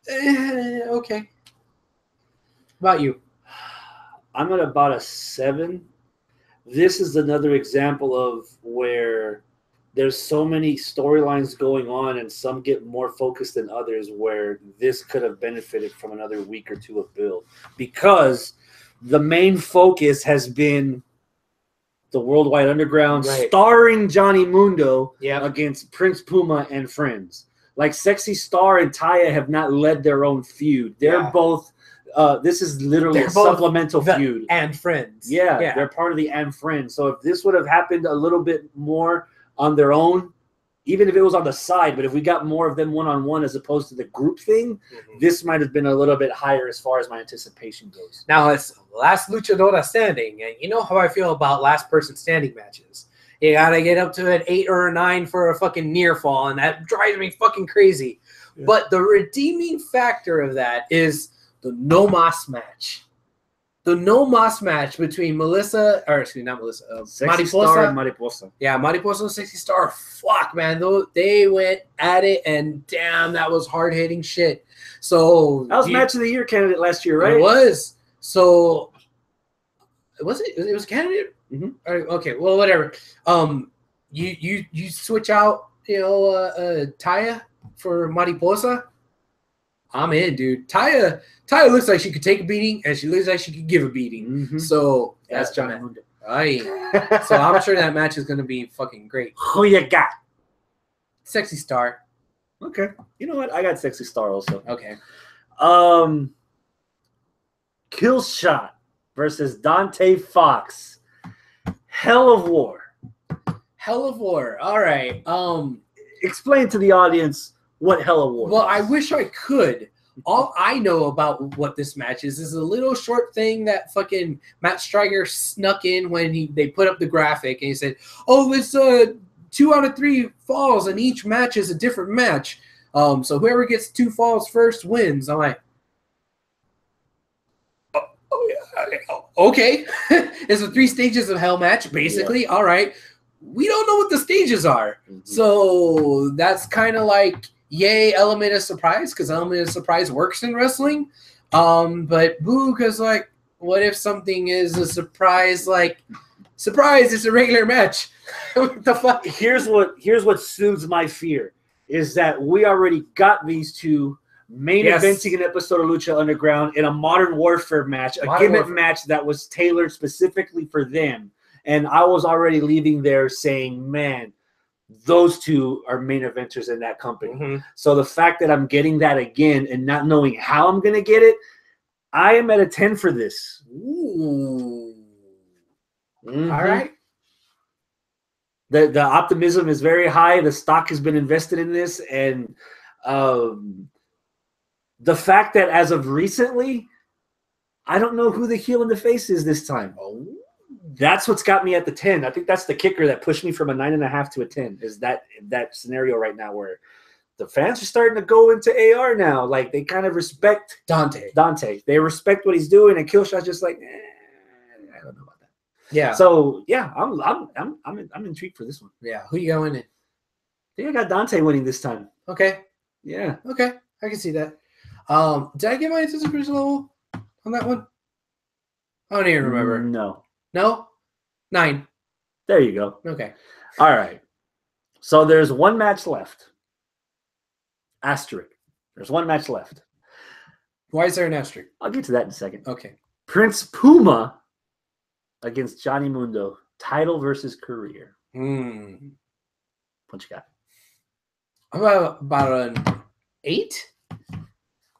okay. How about you? I'm at about a 7. This is another example of where there's so many storylines going on and some get more focused than others, where this could have benefited from another week or 2 of build, because the main focus has been the Worldwide Underground starring Johnny Mundo against Prince Puma and friends. Like Sexy Star and Taya have not led their own feud. They're both this is literally a supplemental feud. And friends. Yeah, they're part of the and friends. So if this would have happened a little bit more on their own, even if it was on the side, but if we got more of them one-on-one as opposed to the group thing, this might have been a little bit higher as far as my anticipation goes. Now, it's last luchadora standing, and you know how I feel about last person standing matches. You gotta get up to an 8 or a 9 for a fucking near fall, and that drives me fucking crazy. Yeah. But the redeeming factor of that is the No Mas match. The No Mas match between Mariposa. Star and Mariposa. Yeah, Mariposa and Sexy Star. Fuck, man. They went at it, and damn, that was hard-hitting shit. So that was Match of the Year candidate last year, right? It was. So was it? It was a candidate? Mm-hmm. All right, okay, well, whatever. You switch out Taya for Mariposa, I'm in, dude. Taya looks like she could take a beating, and she looks like she could give a beating. Mm-hmm. So that's Johnny Mundo. So I'm sure that match is going to be fucking great. Who you got? Sexy Star. Okay. You know what? I got Sexy Star also. Okay. Killshot versus Dante Fox. Hell of War. Hell of War. All right. Explain to the audience what Hell of War Well, is. I wish I could. All I know about what this match is a little short thing that fucking Matt Striker snuck in when they put up the graphic, and he said, "Oh, it's 2 out of 3 falls, and each match is a different match. So whoever gets 2 falls first wins." I'm like, okay. It's a 3 stages of hell match, basically. Yeah. All right. We don't know what the stages are. Mm-hmm. So that's kind of like, yay, element of surprise, because element of surprise works in wrestling. But boo, because like, what if something is a surprise? Like, surprise, it's a regular match. What the fuck? Here's what soothes my fear is that we already got these two main eventing an episode of Lucha Underground in a Modern Warfare match, a gimmick match that was tailored specifically for them. And I was already leaving there saying, man, those two are main eventers in that company. Mm-hmm. So the fact that I'm getting that again and not knowing how I'm going to get it, I am at a 10 for this. Ooh. Mm-hmm. All right. The optimism is very high. The stock has been invested in this. And the fact that as of recently, I don't know who the heel and the face is this time. Oh. That's what's got me at the 10. I think that's the kicker that pushed me from a 9.5 to a 10 is that scenario right now where the fans are starting to go into AR now. Like they kind of respect Dante. They respect what he's doing, and Killshot's just like, I don't know about that. Yeah. So yeah, I'm intrigued for this one. Yeah. Who you got winning? I think I got Dante winning this time. Okay. Yeah. Okay. I can see that. Did I get my anticipation level on that one? I don't even remember. No? 9. There you go. Okay. All right. So there's one match left. Asterisk. There's one match left. Why is there an asterisk? I'll get to that in a second. Okay. Prince Puma against Johnny Mundo. Title versus career. What you got? I'm about an 8.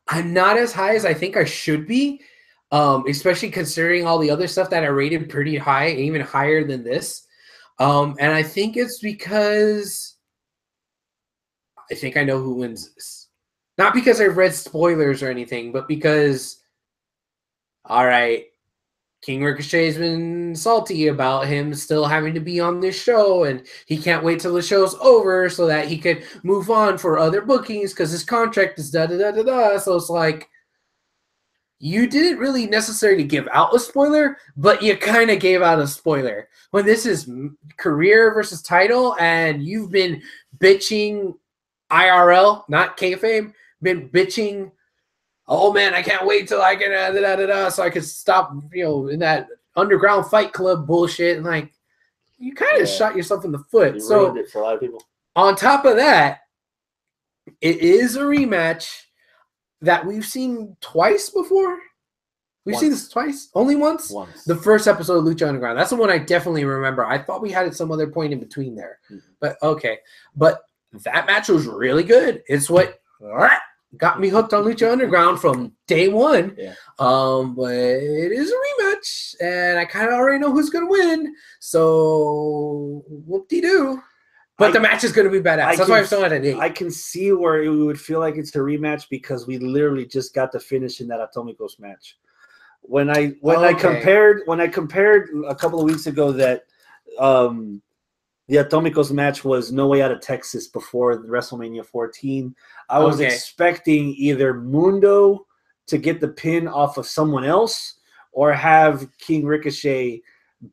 I'm not as high as I think I should be. Especially considering all the other stuff that I rated pretty high, even higher than this. And I think it's because I think I know who wins this. Not because I've read spoilers or anything, but because, all right, King Ricochet's been salty about him still having to be on this show, and he can't wait till the show's over so that he could move on for other bookings because his contract is da-da-da-da-da. So it's like, you didn't really necessarily give out a spoiler, but you kind of gave out a spoiler. When this is career versus title, and you've been bitching IRL, not kayfabe, been bitching, oh man, I can't wait till I can so I can stop, in that underground fight club bullshit, and like, you kind of shot yourself in the foot. You ruined it for a lot of people. On top of that, it is a rematch that we've seen twice before. We've seen this twice? Only once? Once. The first episode of Lucha Underground. That's the one I definitely remember. I thought we had it some other point in between there. Mm-hmm. But okay. But that match was really good. It's what got me hooked on Lucha Underground from day one. Yeah. But it is a rematch, and I kind of already know who's going to win. So whoop-de-doo. But the match is going to be badass. That's why I'm still at an 8. I can see where it would feel like it's a rematch because we literally just got the finish in that Atomicos match. When I compared a couple of weeks ago that the Atomicos match was No Way Out of Texas before WrestleMania 14, I was expecting either Mundo to get the pin off of someone else or have King Ricochet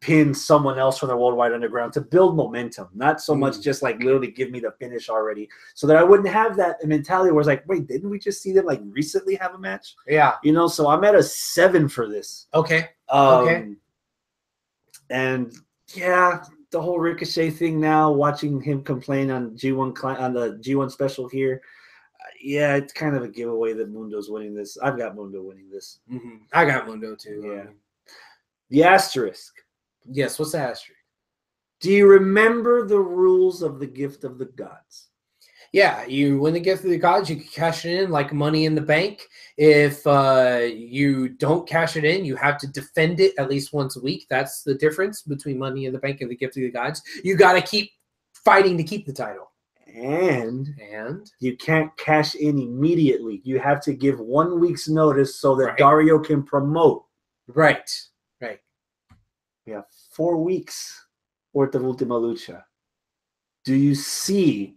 pin someone else from the Worldwide Underground to build momentum, not so much just like literally give me the finish already, so that I wouldn't have that mentality where it's like, wait, didn't we just see them like recently have a match? Yeah, so I'm at a 7 for this. Okay. And yeah, the whole Ricochet thing now, watching him complain on the G1 special here, yeah, it's kind of a giveaway that Mundo's winning this. I've got Mundo winning this. I got Mundo too. Yeah. The asterisk. Yes, what's the asterisk? Do you remember the rules of the Gift of the Gods? Yeah, you win the Gift of the Gods, you can cash it in like Money in the Bank. If you don't cash it in, you have to defend it at least once a week. That's the difference between Money in the Bank and the Gift of the Gods. You got to keep fighting to keep the title. And you can't cash in immediately. You have to give 1 week's notice so that Dario can promote. Right. We have 4 weeks worth of Ultima Lucha. Do you see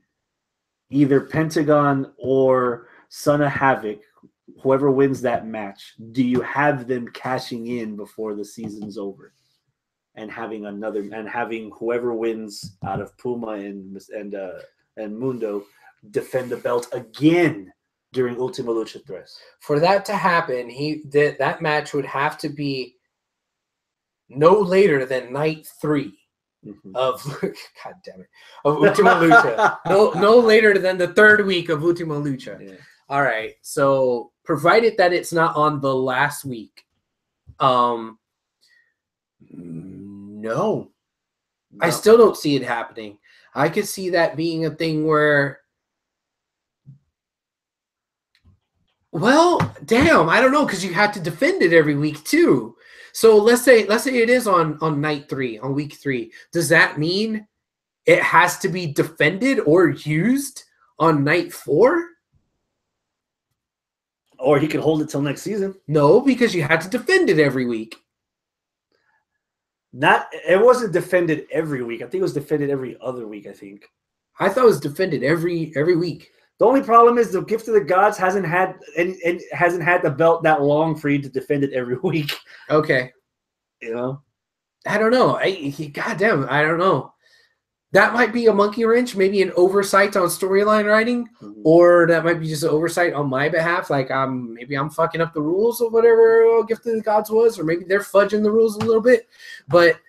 either Pentagon or Son of Havoc, whoever wins that match, do you have them cashing in before the season's over and having whoever wins out of Puma and Mundo defend the belt again during Ultima Lucha Tres? For that to happen, that match would have to be no later than night 3 of God damn it, of Ultima Lucha. No later than the 3rd week of Ultima Lucha. Yeah. All right. So provided that it's not on the last week. No. I still don't see it happening. I could see that being a thing where, well, damn, I don't know, because you have to defend it every week too. So let's say it is on night 3, on week 3. Does that mean it has to be defended or used on night 4? Or he could hold it till next season. No, because you had to defend it every week. It wasn't defended every week. I think it was defended every other week, I think. I thought it was defended every week. The only problem is the Gift of the Gods hasn't had the belt that long for you to defend it every week. Okay. You know? I don't know. Goddamn, I don't know. That might be a monkey wrench, maybe an oversight on storyline writing, or that might be just an oversight on my behalf. Like maybe I'm fucking up the rules of whatever Gift of the Gods was, or maybe they're fudging the rules a little bit. But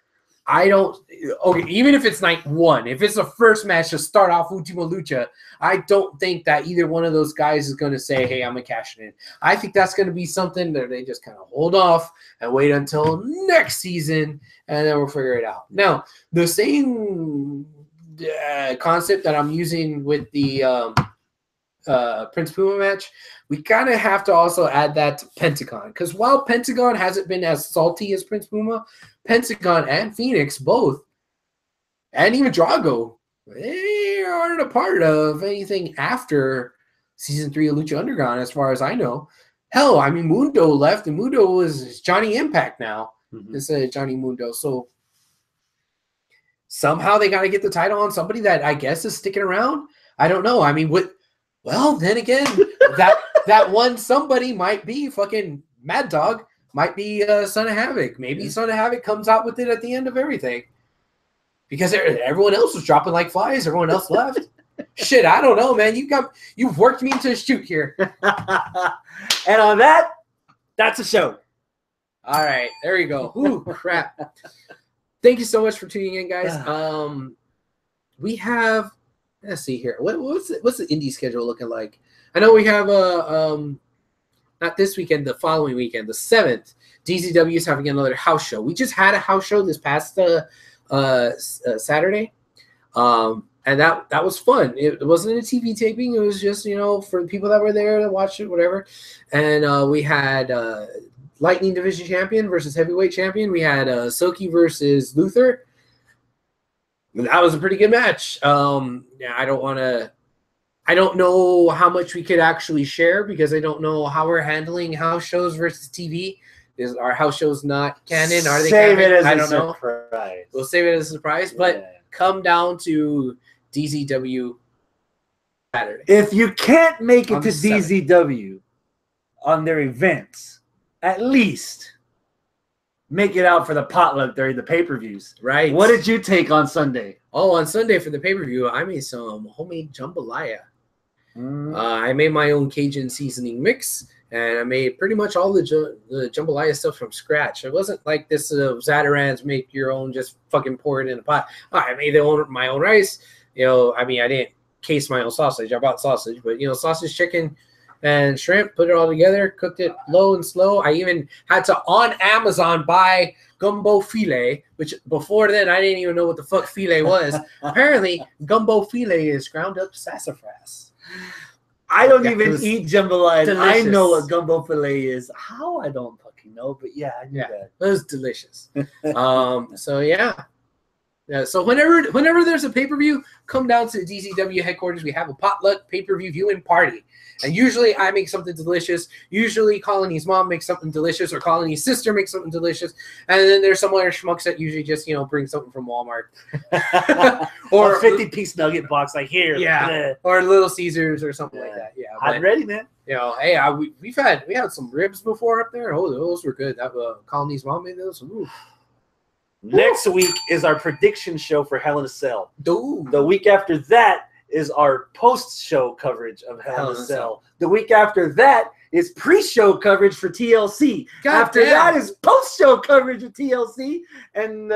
I don't. Okay, even if it's night 1, if it's the first match to start off Ultima Lucha, I don't think that either one of those guys is going to say, "Hey, I'm gonna cash it in." I think that's going to be something that they just kind of hold off and wait until next season, and then we'll figure it out. Now, the same concept that I'm using with the Prince Puma match, we kind of have to also add that to Pentagon, because while Pentagon hasn't been as salty as Prince Puma, Pentagon and Phoenix both, and even Drago, they aren't a part of anything after season 3 of Lucha Underground, as far as I know. Hell, I mean, Mundo left, and Mundo was Johnny Impact now instead of Johnny Mundo. So somehow they got to get the title on somebody that I guess is sticking around. I don't know. I mean, well, then again, that one somebody might be fucking Mad Dog, might be Son of Havoc. Maybe Son of Havoc comes out with it at the end of everything, because everyone else was dropping like flies. Everyone else left. Shit, I don't know, man. You've worked me into a shoot here. And on that, that's a show. All right, there you go. Ooh, crap. Thank you so much for tuning in, guys. We have, let's see here. What's the indie schedule looking like? I know we have not this weekend, the following weekend, the 7th. DZW is having another house show. We just had a house show this past Saturday. And that was fun. It wasn't a TV taping. It was just, for the people that were there to watch it, whatever. And we had Lightning Division Champion versus Heavyweight Champion. We had Silky versus Luther. That was a pretty good match. I don't know how much we could actually share, because I don't know how we're handling house shows versus TV. Our house shows not canon? Are they save canon? It as I a don't surprise. know. We'll save it as a surprise. But come down to DZW Saturday. If you can't make it to 7th. DZW on their events, at least make it out for the potluck during the pay-per-views. Right. What did you take on Sunday? Oh, on Sunday for the pay-per-view, I made some homemade jambalaya. I made my own Cajun seasoning mix, And I made pretty much all the jambalaya stuff from scratch. It wasn't like this Zatarans make your own, just fucking pour it in a pot. I made my own rice. You know, I mean, I didn't case my own sausage. I bought sausage, but, you know, sausage, chicken, and shrimp, put it all together, cooked it low and slow. I even had to, on Amazon, buy gumbo filet, which before then I didn't even know what the fuck filet was. Apparently, gumbo filet is ground up sassafras. I don't even eat jambalaya. Delicious. I know what gumbo filet is. How? I don't fucking know, but yeah, I knew that. It was delicious. So yeah. Yeah, so whenever there's a pay-per-view, come down to the DCW headquarters. We have a potluck pay-per-view viewing party. And usually I make something delicious. Usually Colony's mom makes something delicious, or Colony's sister makes something delicious. And then there's some other schmucks that usually just, you know, bring something from Walmart. or a 50-piece nugget box like here. Yeah. Or Little Caesars or something like that. Yeah. I'm ready, man. You know, hey, we had some ribs before up there. Oh, those were good. That Colony's mom made those. Ooh. Next week is our prediction show for Hell in a Cell. Dude. The week after that is our post-show coverage of Hell in a Cell. The week after that is pre-show coverage for TLC. After that is post-show coverage of TLC. And,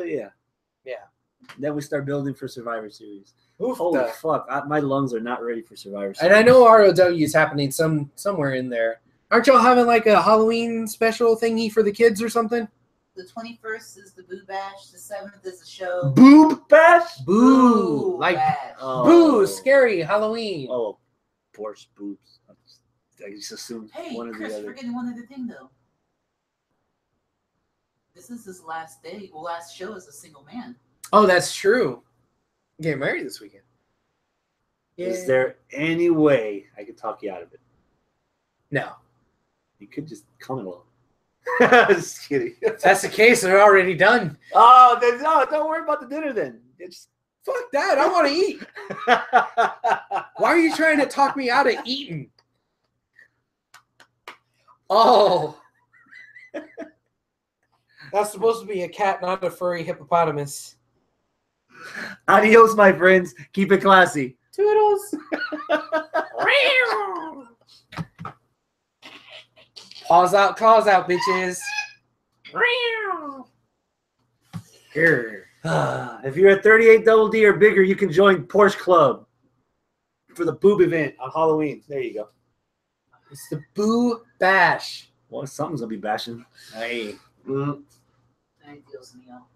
yeah. Then we start building for Survivor Series. Oof, holy fuck. My lungs are not ready for Survivor Series. And I know ROW is happening somewhere in there. Aren't y'all having like a Halloween special thingy for the kids or something? The 21st is the Boo Bash. The 7th is the show. Boob Bash? Boo. Like, boo, scary Halloween. Oh, Porsche boobs. I just assumed one or the other. Chris, forgetting one other thing, though. This is his last day. Well, last show as a single man. Oh, that's true. Getting married this weekend. Yeah. Is there any way I could talk you out of it? No. You could just comment along. Just kidding. If that's the case, they're already done. Oh, then no, don't worry about the dinner then. It's fuck that. I want to eat. Why are you trying to talk me out of eating? Oh. That's supposed to be a cat, not a furry hippopotamus. Adios, my friends. Keep it classy. Toodles. Paws out, claws out, bitches. If you're at 38 Double D or bigger, you can join Porsche Club for the boob event on Halloween. There you go. It's the Boo Bash. Well, something's gonna be bashing. Hey. That feels me out.